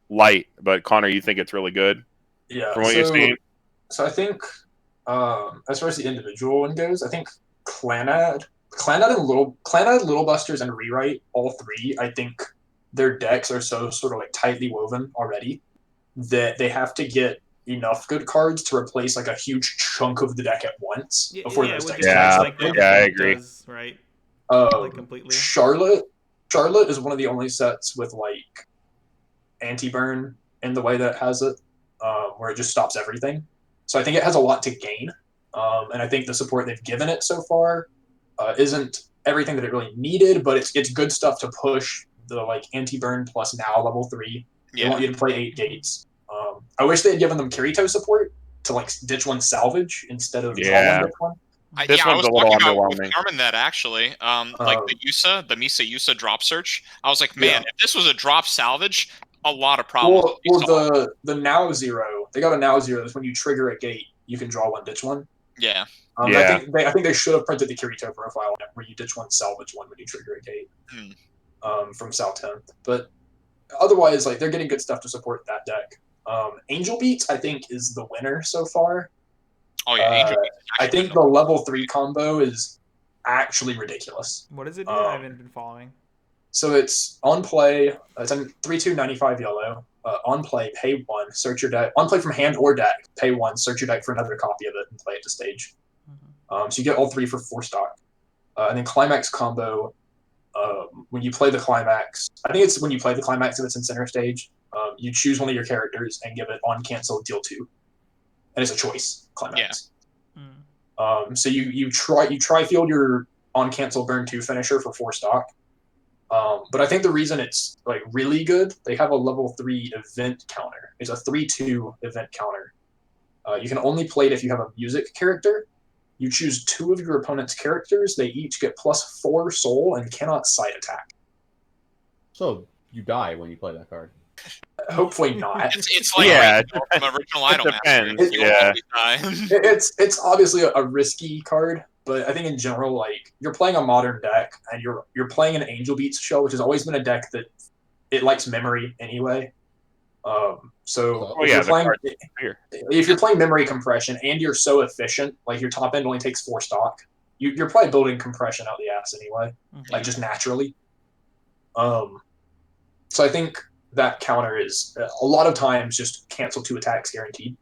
light. But Connor, you think it's really good? Yeah. From what you've seen? So I think, as far as the individual one goes, I think Clanad and Little Busters and Rewrite, all 3, I think their decks are so sort of like tightly woven already that they have to get enough good cards to replace like a huge chunk of the deck at once before those decks. I agree. Right. Like completely. Charlotte is one of the only sets with like anti-burn in the way that it has it, where it just stops everything. So I think it has a lot to gain, and I think the support they've given it so far isn't everything that it really needed, but it's good stuff to push the like anti-burn plus now level 3. They want you to play 8 gates. I wish they had given them Kirito support to like ditch one salvage instead of draw one ditch one. This I one's was a little talking about with underwhelming. Carmen that actually, like the Misa Yusa drop search. I was like, man, if this was a drop salvage, a lot of problems. The now zero, they got a now zero. That's when you trigger a gate, you can draw one, ditch one. Yeah. I think they should have printed the Kirito profile on it, where you ditch one, salvage one when you trigger a gate. From South 10th, but otherwise, like, they're getting good stuff to support that deck. Angel Beats, I think, is the winner so far. Oh yeah, Angel Beats. I think the level 3 combo is actually ridiculous. What does it do? I haven't been following. So it's on play. It's a 3/2 95 yellow. On play, pay 1, search your deck. On play from hand or deck, pay 1, search your deck for another copy of it, and play it to stage. So you get all 3 for 4 stock. And then climax combo. When you play the climax, I think it's when you play the climax if it's in center stage. You choose one of your characters and give it on cancel, deal 2, and it's a choice climax. Yeah. So you try field your on cancel burn 2 finisher for 4 stock. But I think the reason it's like really good, they have a level 3 event counter. It's a 3/2 event counter. You can only play it if you have a music character. You choose 2 of your opponent's characters. They each get +4 soul and cannot side attack. So you die when you play that card. Hopefully not. It's like from original Idol Master. It's obviously a risky card, but I think in general, like, you're playing a modern deck and you're playing an Angel Beats shell, which has always been a deck that it likes memory anyway. If you're playing memory compression and you're so efficient, like your top end only takes 4 stock, you're probably building compression out the ass anyway, like just naturally. So I think that counter is a lot of times just cancel 2 attacks guaranteed.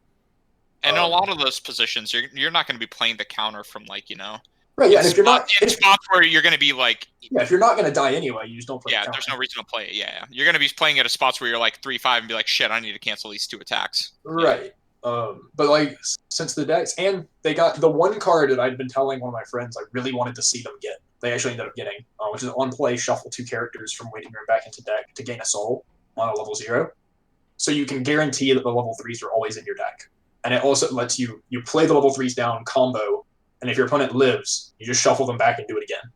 And in a lot of those positions, you're not going to be playing the counter from, like, right, yeah. And if you're not in spots where you're going to be like, if you're not going to die anyway, you just don't play. Yeah, there's no reason to play it. Yeah, you're going to be playing at a spots where you're like 3/5 and be like, shit, I need to cancel these 2 attacks. Right. But like, since the decks, and they got the one card that I'd been telling one of my friends I really wanted to see them get, they actually ended up getting, which is on play, shuffle 2 characters from waiting room back into deck to gain a soul on a level 0. So you can guarantee that the level 3s are always in your deck. And it also lets you play the level 3s down combo, and if your opponent lives, you just shuffle them back and do it again.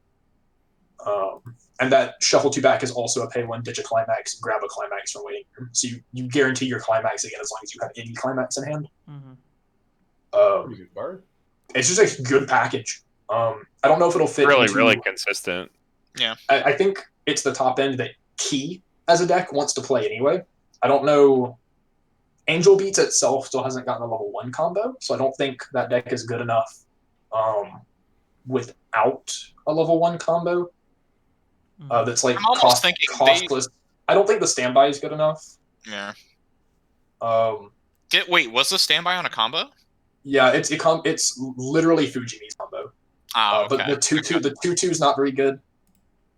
And that shuffle 2 back is also a pay 1, ditch a climax, grab a climax from waiting room. So you guarantee your climax again as long as you have any climax in hand. Pretty good card. It's just a good package. I don't know if it'll fit. Really consistent. Yeah. I think it's the top end that Key as a deck wants to play anyway. I don't know. Angel Beats itself still hasn't gotten a level 1 combo, so I don't think that deck is good enough without a level 1 combo. That's like costless. I don't think the standby is good enough. Yeah. Wait, was the standby on a combo? Yeah, it's literally Fujimi's combo. Okay. But the 2/2 is not very good.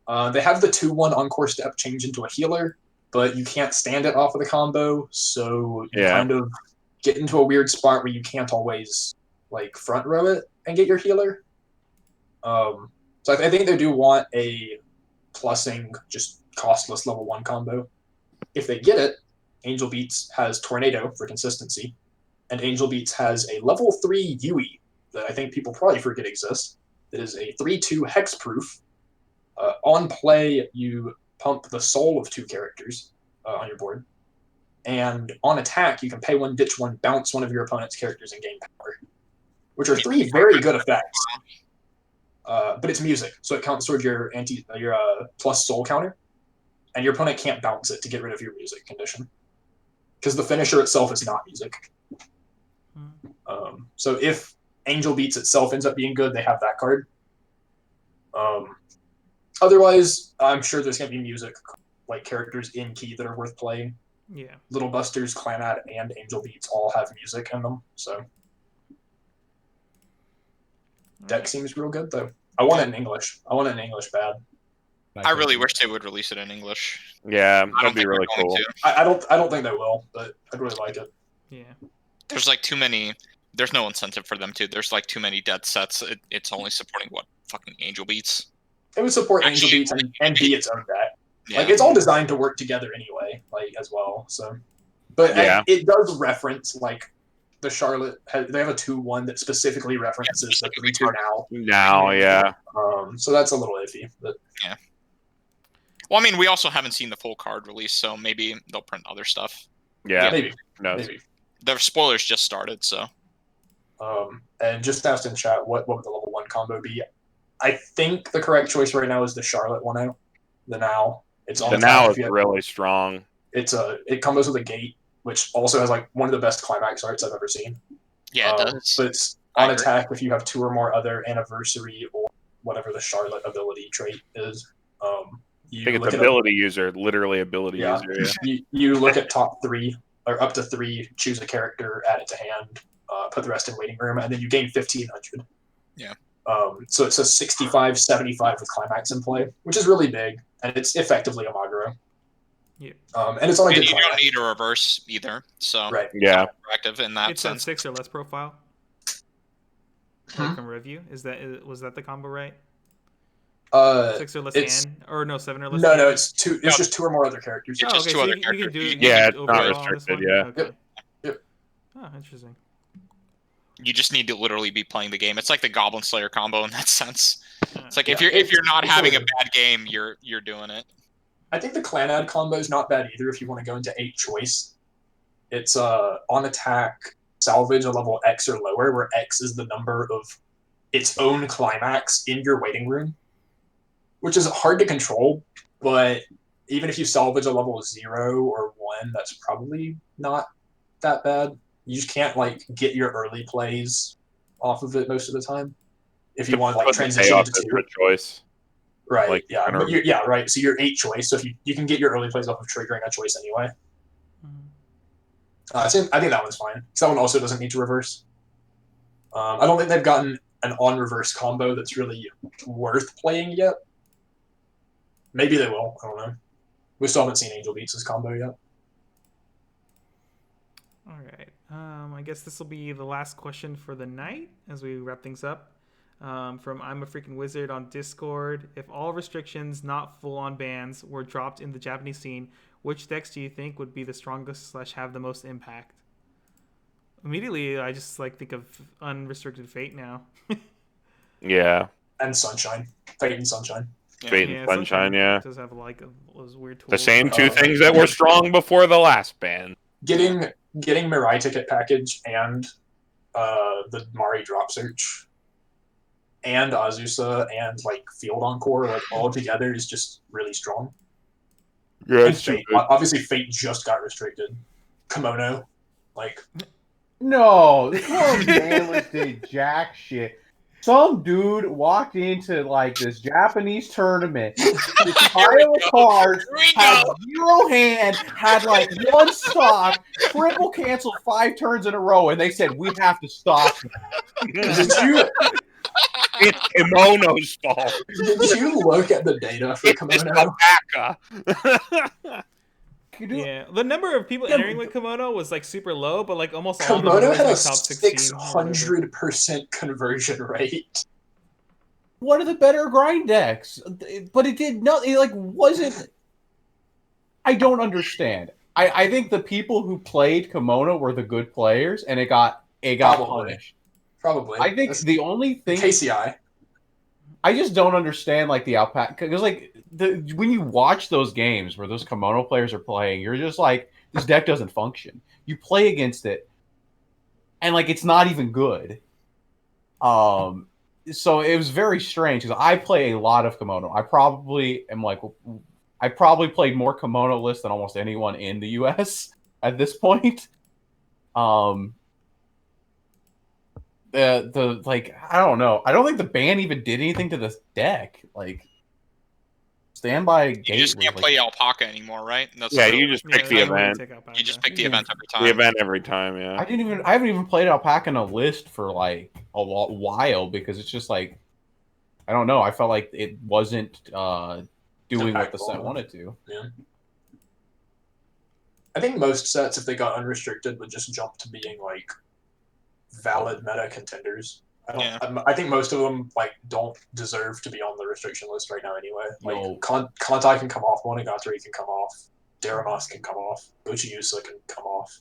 They have the 2/1 Encore Step change into a healer, but you can't stand it off of the combo, so you kind of get into a weird spot where you can't always like front row it and get your healer. So I think they do want a plussing, just costless level 1 combo. If they get it, Angel Beats has Tornado for consistency, and Angel Beats has a level 3 Yui that I think people probably forget exists. That is a 3/2 hexproof. On play, you pump the soul of 2 characters on your board, and on attack, you can pay 1, ditch 1, bounce one of your opponent's characters, and gain power, which are 3 very good effects. But it's music, so it counts towards your plus soul counter, and your opponent can't bounce it to get rid of your music condition, because the finisher itself is not music. So if Angel Beats itself ends up being good, they have that card. Otherwise, I'm sure there's going to be music, like characters in Key that are worth playing. Yeah. Little Busters, Clanad, and Angel Beats all have music in them, so. Deck seems real good, though. I want it in English. I want it in English bad. I really wish they would release it in English. Yeah, that'd be really cool. I don't think they will, but I'd really like it. Yeah. There's like too many. There's no incentive for them to. There's like too many dead sets. It's only supporting what fucking Angel Beats. It would support Angel Beats and be its own deck. Yeah. Like, it's all designed to work together anyway, like, as well. So, but it does reference like the Charlotte, they have a 2-1 that specifically references the 3-2 now. Now, yeah. So that's a little iffy. But yeah. Well, I mean, we also haven't seen the full card release, so maybe they'll print other stuff. Yeah. maybe. Maybe. The spoilers just started, so. And just asked in chat, what would the level 1 combo be? I think the correct choice right now is the Charlotte 1-0. The now. It's on The now is really strong. It combos with a gate, which also has like one of the best climax arts I've ever seen. Yeah, it does. But it's on attack if you have 2 or more other anniversary or whatever the Charlotte ability trait is. I think it's ability user, literally ability user. Yeah. You look at top 3 or up to 3, choose a character, add it to hand, put the rest in waiting room, and then you gain 1,500. Yeah. So it's a 65-75 with climax in play, which is really big, and it's effectively a Maguro. Yeah. And it's on a good you climax. don't need a reverse either, so right. Yeah. Active in that it's sense. It's 6 or less profile. From review, was that the combo right? 6 or less hand, or no, 7 or less. No, hand? no, it's 2. It's just 2 or more other characters. It's just 2 other characters. You can do, yeah, it's not restricted. Yeah. Okay. Yep. Oh, interesting. You just need to literally be playing the game. It's like the Goblin Slayer combo in that sense. It's like if Yeah, you're not having a bad game, you're doing it. I think the clan ad combo is not bad either if you want to go into 8 choice. It's on attack, salvage a level X or lower, where X is the number of its own climax in your waiting room, which is hard to control, but even if you salvage a level 0 or 1, that's probably not that bad. You just can't like get your early plays off of it most of the time. If you want to like transition to 2 choice. Right. Like, yeah. But yeah. Right. So you're 8 choice. So if you can get your early plays off of triggering a choice anyway. I think that one's fine. Because that one also doesn't need to reverse. I don't think they've gotten an on-reverse combo that's really worth playing yet. Maybe they will. I don't know. We still haven't seen Angel Beats' combo yet. All right. I guess this will be the last question for the night as we wrap things up. From I'm a Freaking Wizard on Discord. If all restrictions, not full-on bans, were dropped in the Japanese scene, which decks do you think would be the strongest / have the most impact? Immediately, I just think of Unrestricted Fate now. Yeah. And Sunshine. Fate and Sunshine. Fate and Sunshine, yeah. It does have those weird tools. The same 2 things that were strong before the last ban. Getting Mirai ticket package and the Mari drop search and Azusa and Field Encore all together is just really strong. Yeah, Fate, obviously Fate just got restricted. Kimono, no, this poor manless did jack shit. Some dude walked into this Japanese tournament, this pile of cards, had 0 hand, had 1 stock, triple canceled 5 turns in a row, and they said we have to stop that. It's Kimono's fault. Did you look at the data for Kimono? Yeah, the number of people entering with Kimono was super low, but almost all Kimono of them had a top 16. 600% conversion rate. One of the better grind decks, but it did not. It wasn't. I don't understand. I think the people who played Kimono were the good players, and it got punished. Probably. I think the only thing KCI. I just don't understand the alpaca because when you watch those games where those Kimono players are playing, you're just this deck doesn't function. You play against it, and it's not even good. So it was very strange because I play a lot of Kimono. I probably played more Kimono lists than almost anyone in the U.S. at this point. I don't know. I don't think the ban even did anything to this deck. Standby gate. You just can't play Alpaca anymore, right? You just pick the event. You just pick the event every time. The event every time, yeah. I haven't even played Alpaca in a list for a while because it's just I don't know. I felt like it wasn't doing what the set wanted to. Yeah. I think most sets, if they got unrestricted, would just jump to being valid meta contenders. I think most of them don't deserve to be on the restriction list right now anyway. No. Kantai can come off, Monogatari can come off, Daramas can come off, Buchiusa can come off.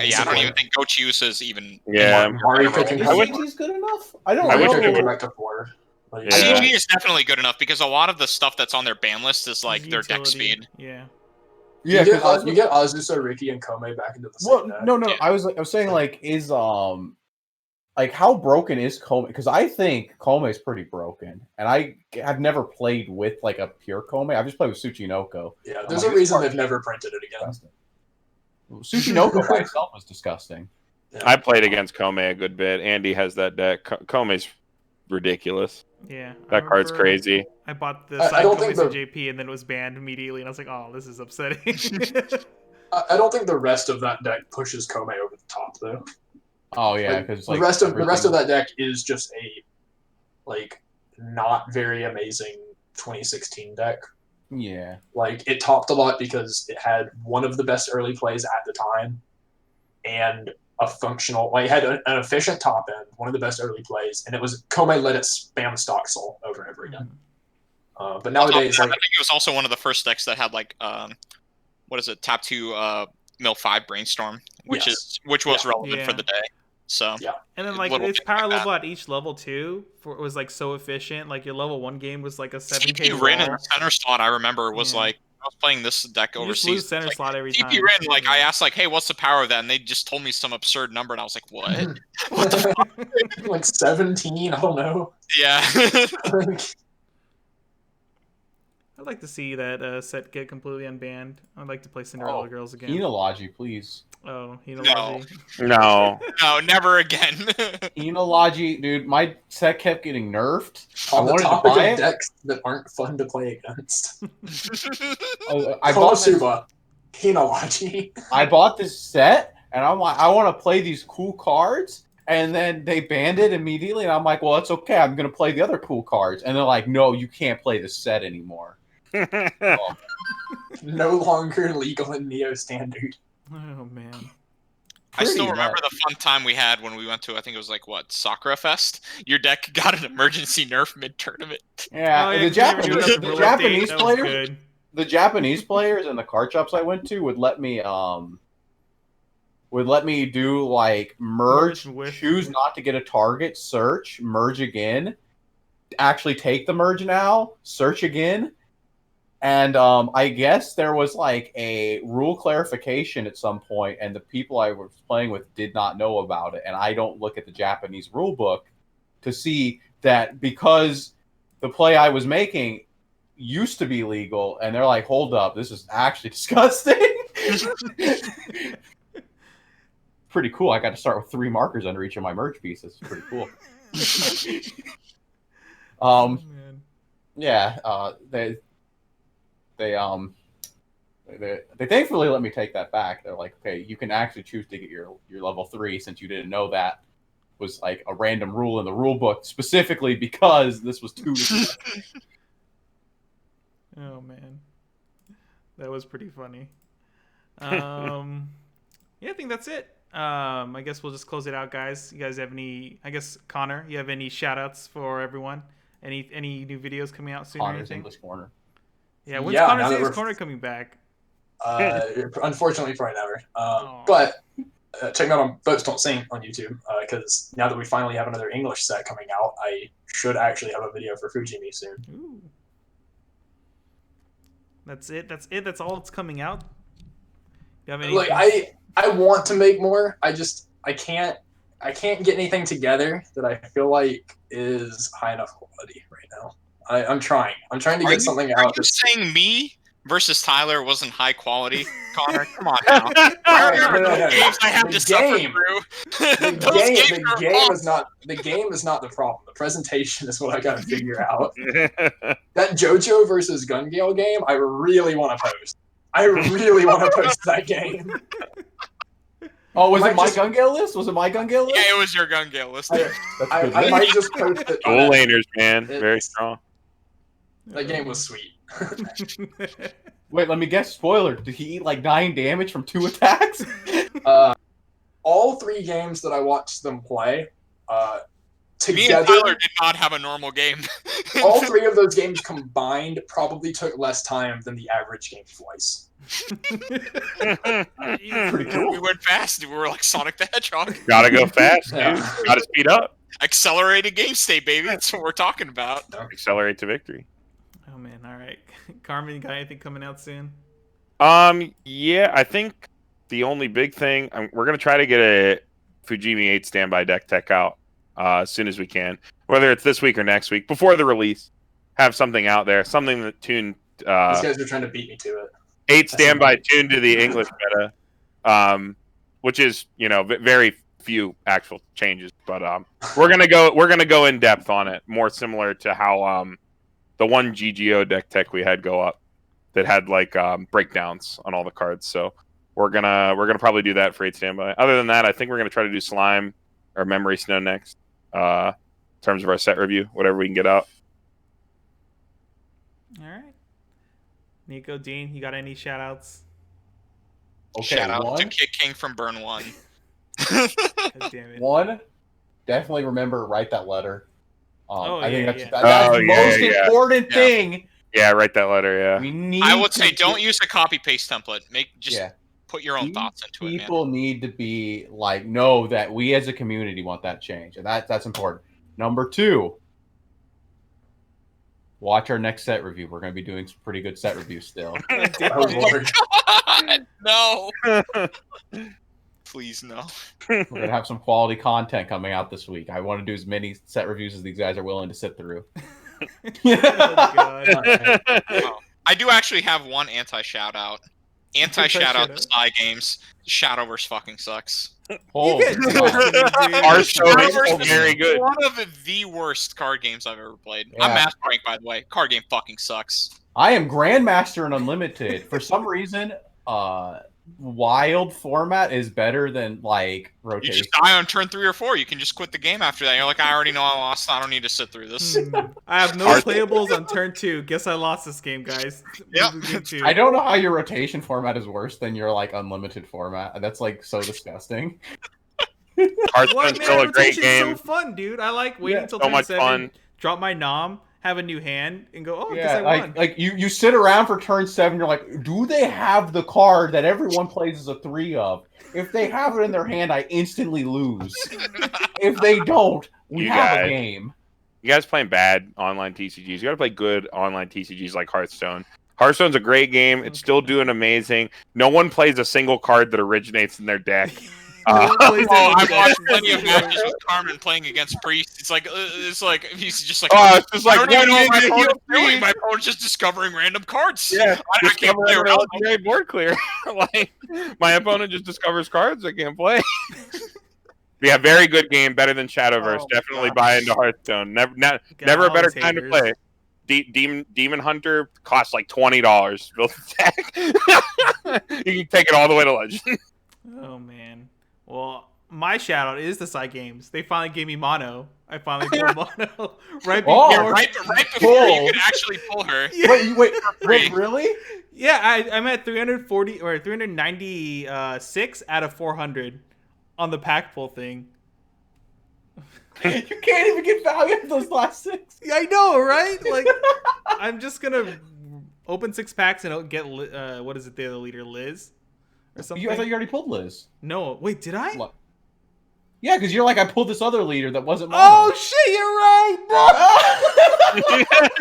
Yeah, I don't even think Gochius is even. Yeah. Mari picking Is I wish- CG's good enough? I don't I wish know. it go back to 4. Like, Yeah. CG is definitely good enough because a lot of the stuff that's on their ban list is like their deck Utility. speed. Yeah. Yeah, because you get Azusa, Ricky, and Kome back into the same well, deck. no. I was saying like is like how broken is Kome? Because I think Kome is pretty broken, and I've never played with like a pure Kome. I've just played with Tsuchinoko. Yeah, there's a reason they've never printed it again. Tsuchinoko by itself was disgusting. Yeah. I played against Kome a good bit. Andy has that deck. Kome's ridiculous. Yeah. That card's remember crazy. I bought the I side don't Kome's think in JP and then it was banned immediately, and I was like, oh, this is upsetting. I don't think the rest of that deck pushes Kome over the top though. Oh yeah, because the rest of that deck is just a like not very amazing 2016 deck. Yeah. Like it topped a lot because it had one of the best early plays at the time, and a functional, like it had an efficient top end, one of the best early plays, and it was Kome let it spam Stock Soul over and over again. But nowadays, I like think it was also one of the first decks that had like what is it, tap 2 mill 5 brainstorm, which was relevant for the day. So and then like its power level at each level too, it was like so efficient. Like your level 1 game was like a 7K TP Rin in the center slot. I remember was like I was playing this deck you overseas. just lose center slot every time. TP Rin, like I asked, like, hey, what's the power of that? And they just told me some absurd number, and I was like, what? What the fuck? like 17, I don't know. Yeah. I'd like to see that set get completely unbanned. I'd like to play Cinderella Girls again. Henology, please. Oh, Henology. No. No, never again. Henology, dude, my set kept getting nerfed. On I the wanted to topic buy of it. decks that aren't fun to play against. I bought this, Suba, Henology. I bought this set, and I'm like, I want to play these cool cards. And then they banned it immediately, and I'm like, well, that's okay. I'm going to play the other cool cards. And they're like, no, you can't play the set anymore. No longer legal in Neo Standard. Oh, man. I still remember the fun time we had when we went to, I think it was like, what, Sakura Fest? Your deck got an emergency nerf mid-tournament. Yeah, Oh, the Japanese players, good. the Japanese players and the card shops I went to would let me do like merge, choose not to get a target, search, merge again, actually take the merge now, search again. And I guess there was like a rule clarification at some point, and the people I was playing with did not know about it. And I don't look at the Japanese rule book to see that because the play I was making used to be legal, and they're like, hold up, this is actually disgusting. Pretty cool. I got to start with 3 markers under each of my merge pieces. Pretty cool. Yeah, they thankfully let me take that back. They're like, okay, you can actually choose to get your level 3 since you didn't know that was like a random rule in the rule book specifically because this was too. Oh man, that was pretty funny. Yeah, I think that's it. I guess we'll just close it out, guys. You guys have any? I guess Connor, you have any shout outs for everyone? Any new videos coming out soon? Connor's English Corner. Yeah, when's Connor's English Corner coming back? Unfortunately, probably never. But check me out on BoatsDon'tSink on YouTube because now that we finally have another English set coming out, I should actually have a video for Fujimi soon. Ooh. That's it. That's it. That's all that's coming out. You have anything? Like I want to make more. I can't get anything together that I feel like is high enough quality right now. I'm trying. I'm trying to get something out. Are you saying me versus Tyler wasn't high quality, Connor? Come on now. The games I have to suffer through. The game is not the problem. The presentation is what I got to figure out. That JoJo versus Gun Gale game, I really want to post. I really want to post that game. Oh, was it my Gun Gale list? Was it my Gun Gale list? Yeah, it was your Gun Gale list. I might just post it. Dual laners, man. Very strong. That game was sweet. Wait, let me guess. Spoiler. Did he eat like 9 damage from 2 attacks? All 3 games that I watched them play, Me together. and Tyler did not have a normal game. All 3 of those games combined probably took less time than the average game of Weiss. Pretty cool. We went fast. We were like Sonic the Hedgehog. Gotta go fast, dude. Yeah. Gotta speed up. Accelerated game state, baby. That's what we're talking about. Accelerate to victory. Oh man, all right. Carmen, you got anything coming out soon? Yeah, I think the only big thing we're gonna try to get a Fujimi 8 standby deck tech out as soon as we can, whether it's this week or next week before the release. Have something out there, something that tuned. These guys are trying to beat me to it. 8 standby tuned to the English meta, which is very few actual changes, but we're gonna go in depth on it, more similar to how the one GGO deck tech we had go up that had like breakdowns on all the cards. So we're gonna probably do that for 8 standby. Other than that, I think we're gonna try to do Slime or Memory Snow next, in terms of our set review, whatever we can get out. All right. Nico, Dean, you got any shout outs? Okay, Shout out to one, Kid King from Burn 1. God damn it. one, definitely remember write that letter. I think that's the most important thing. Yeah, write that letter. Yeah, We need. I would say don't use a copy paste template. Just Yeah. put your own thoughts into it, man. People need to be like, know that we as a community want that change, and that's important. Number 2, watch our next set review. We're going to be doing some pretty good set reviews still. Oh, Lord. God, no. Please, no. We're going to have some quality content coming out this week. I want to do as many set reviews as these guys are willing to sit through. Oh, God. I do actually have one anti-shout out. Anti-shout out to Psy Games. Shadowverse fucking sucks. Oh, You get God. Hearthstone is Shadowverse is very good. one of the worst card games I've ever played. Yeah. I'm Master Rank, by the way. Card game fucking sucks. I am Grandmaster in Unlimited. For some reason, wild format is better than like You rotation. just die on turn 3 or 4. You can just quit the game after that. You're like, I already know I lost. I don't need to sit through this. I have no playables on turn 2. Guess I lost this game, guys. Yep. Game 2. I don't know how your rotation format is worse than your like unlimited format. That's like so disgusting. Hearthstone's still a great game. So fun, dude. I like waiting until So turn much 7, fun. drop my nom, have a new hand, and go, oh, I guess Yeah, I won. like you sit around for turn 7. You're like, do they have the card that everyone plays as a 3 of? If they have it in their hand, I instantly lose. If they don't, we You have guys. a game. You guys playing bad online TCGs. You got to play good online TCGs like Hearthstone. Hearthstone's a great game. It's still doing amazing. No one plays a single card that originates in their deck. No one plays Oh, it I've with watched that. plenty of matches with Carmen playing against Priest. It's like he's just like, Oh, it's just I like don't even know what my one opponent's unit doing. My opponent's just discovering random cards. Yeah, I can't play around. Very board clear. Like my opponent just discovers cards I can't play. Yeah, very good game. Better than Shadowverse. Oh, Definitely gosh. buy into Hearthstone. Never a better time to play. Demon Hunter costs like $20. Build the deck. You can take it all the way to Legend. Oh, man. Well, my shout out is the Psy Games. They finally gave me mono. I finally pulled mono right before. Oh, Yeah, right before you could actually pull her. Yeah. Wait, really? Yeah, I'm at 340 or 396 out of 400 on the pack pull thing. You can't even get value out of those last 6. Yeah, I know, right? Like, I'm just gonna open 6 packs and get what is it? The leader, Liz, or something. I thought you already pulled Liz. No, wait, did I? What? Yeah, because you're like, I pulled this other leader that wasn't mine. Oh shit, you're right. No!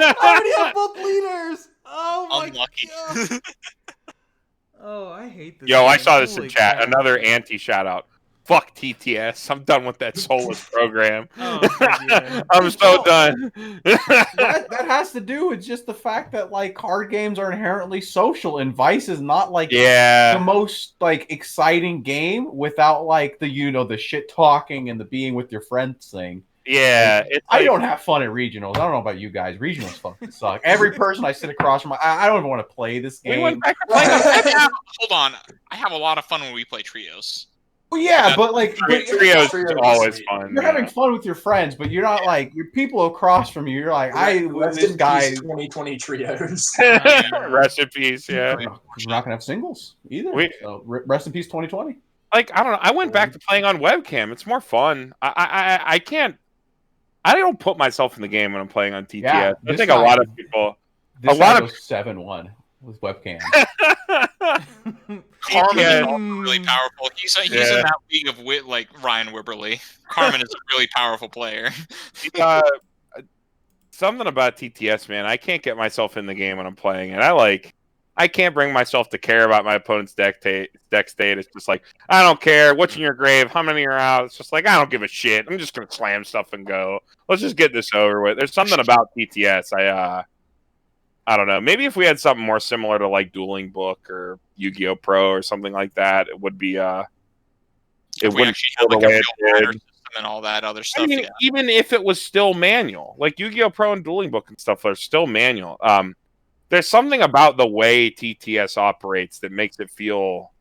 I already have both leaders. Oh my Unlucky. god. Oh, I hate this. Yo, I game. saw this in Holy chat. crap. Another anti shout out. Fuck TTS. I'm done with that soulless program. Oh, yeah. I'm so done. that has to do with just the fact that like card games are inherently social, and Vice is not like the Yeah. most like exciting game without like the the shit talking and the being with your friends thing. Yeah. It's I like- don't have fun at regionals. I don't know about you guys. Regionals fucking suck. Every person I sit across from, I don't even want to play this We game. went back to playing Hold on. I have a lot of fun when we play trios. Well, yeah, but like Trios is always fun. you're having fun with your friends, but you're not like your people across from you. You're like, Rest this in guy. peace, 2020 trios. Rest in peace. Yeah. We're not gonna have singles either. We- So, rest in peace, 2020. Like I don't know. I went back to playing on webcam. It's more fun. I I don't put myself in the game when I'm playing on TTS. Yeah, I this think guy- a lot of people. This A lot guy of- goes 7-1 with webcam. Carmen Yeah. is also really powerful. He's Yeah. in that league of wit like Ryan Wibberley. Carmen is a really powerful player. Something about TTS, man. I can't get myself in the game when I'm playing it. I can't bring myself to care about my opponent's deck state. It's just like, I don't care. What's in your grave? How many are out? It's just like, I don't give a shit. I'm just gonna slam stuff and go. Let's just get this over with. There's something about TTS. I don't know. Maybe if we had something more similar to like Dueling Book or Yu-Gi-Oh! Pro or something like that, it would be it If we wouldn't actually feel had like the a way real it ladder did. system and all that other stuff. I mean, Yeah. even if it was still manual, like Yu-Gi-Oh! Pro and Dueling Book and stuff are still manual. There's something about the way TTS operates that makes it feel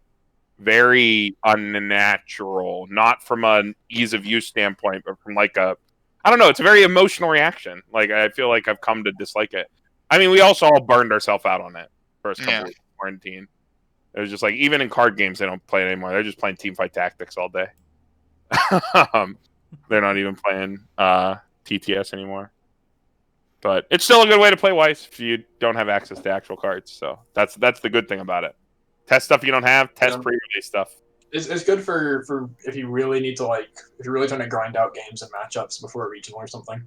very unnatural, not from an ease of use standpoint, but from like I don't know, it's a very emotional reaction. Like, I feel like I've come to dislike it. I mean, we also all burned ourselves out on it first couple weeks of quarantine. It was just like, even in card games, they don't play it anymore. They're just playing Teamfight Tactics all day. They're not even playing TTS anymore. But it's still a good way to play Weiss if you don't have access to actual cards. So that's the good thing about it. Test stuff you don't have, test pre-release stuff. It's good for if you really need to if you're really trying to grind out games and matchups before a regional or something.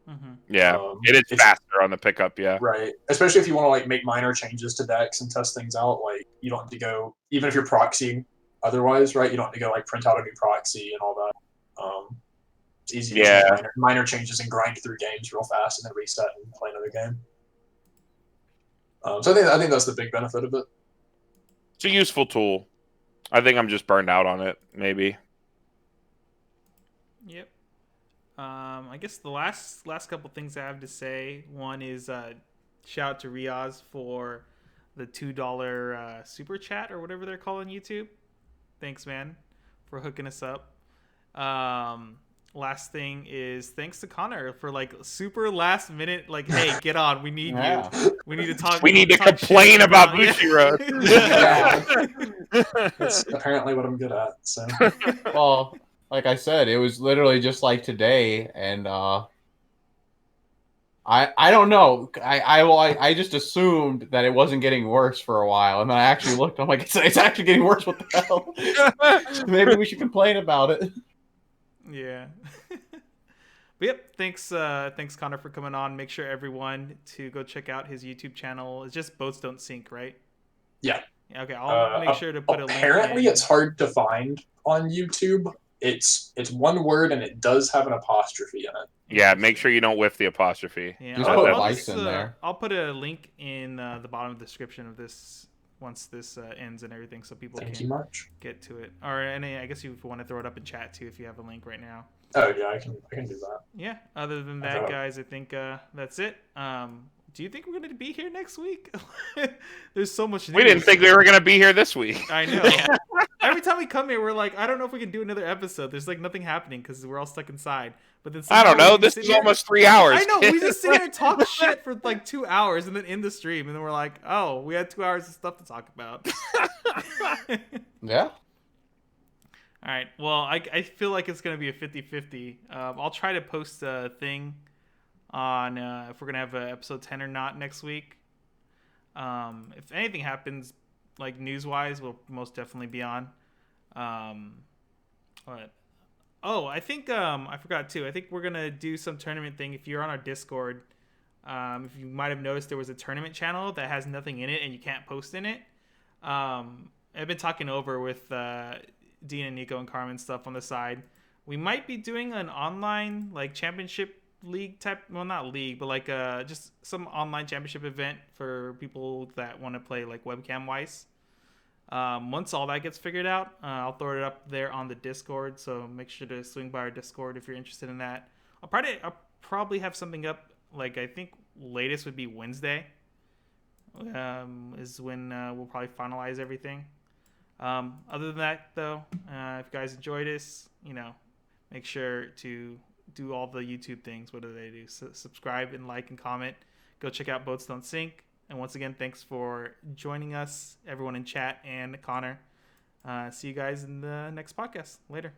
Mm-hmm. Yeah, it's faster on the pickup. Yeah, right. Especially if you want to make minor changes to decks and test things out. Like, you don't have to go, even if you're proxying otherwise, right? You don't have to go print out a new proxy and all that. It's easy to make minor changes and grind through games real fast and then reset and play another game. So I think that's the big benefit of it. It's a useful tool. I think I'm just burned out on it, maybe. Yep. I guess the last couple things I have to say. One is shout out to Riaz for the $2 super chat or whatever they're calling YouTube. Thanks, man, for hooking us up. Last thing is thanks to Connor for super last minute, hey, get on, we need you. We need to talk. We need to complain about Bushiroad. That's apparently what I'm good at. So, well, like I said, it was literally just like today, and I don't know. I just assumed that it wasn't getting worse for a while, and then I actually looked. I'm like, it's actually getting worse. What the hell? Maybe we should complain about it. Yeah. But yep, thanks Connor for coming on. Make sure everyone to go check out his YouTube channel. It's just BoatsDon'tSink, right? Yeah. Okay, I'll make sure to put a link. Apparently, it's hard to find on YouTube. It's one word and it does have an apostrophe in it. Yeah, make sure you don't whiff the apostrophe. Yeah, just put Weiss in there. I'll put a link in the bottom of the description of this once this ends and everything, so people can get to it. Or I guess if you want to throw it up in chat too, if you have a link right now. Oh yeah, I can do that. Yeah. Other than that, guys, I think that's it. Do you think we're going to be here next week? There's so much news. We didn't think we were going to be here this week. I know. Every time we come here, we're like, I don't know if we can do another episode. There's nothing happening because we're all stuck inside. But then I don't know. This is almost 3 hours. I know. We just sit here and talk shit for 2 hours and then end the stream. And then we're like, oh, we had 2 hours of stuff to talk about. Yeah. All right. Well, I feel like it's going to be a 50-50. I'll try to post a thing on if we're going to have episode 10 or not next week. If anything happens, news-wise, we'll most definitely be on. But I think I forgot too. I think we're going to do some tournament thing. If you're on our Discord, if you might have noticed, there was a tournament channel that has nothing in it and you can't post in it. I've been talking over with Dean and Nico and Carmen stuff on the side. We might be doing an online championship league type, well, not league, but just some online championship event for people that want to play webcam Weiss. Once all that gets figured out, I'll throw it up there on the Discord, so make sure to swing by our Discord if you're interested in that. I'll probably have something up, I think latest would be Wednesday, is when we'll probably finalize everything. Other than that, though, if you guys enjoyed this, make sure to do all the YouTube things. What do they do? Subscribe and like and comment. Go check out BoatsDon'tSink. And once again, thanks for joining us, everyone in chat and Connor. See you guys in the next podcast. Later.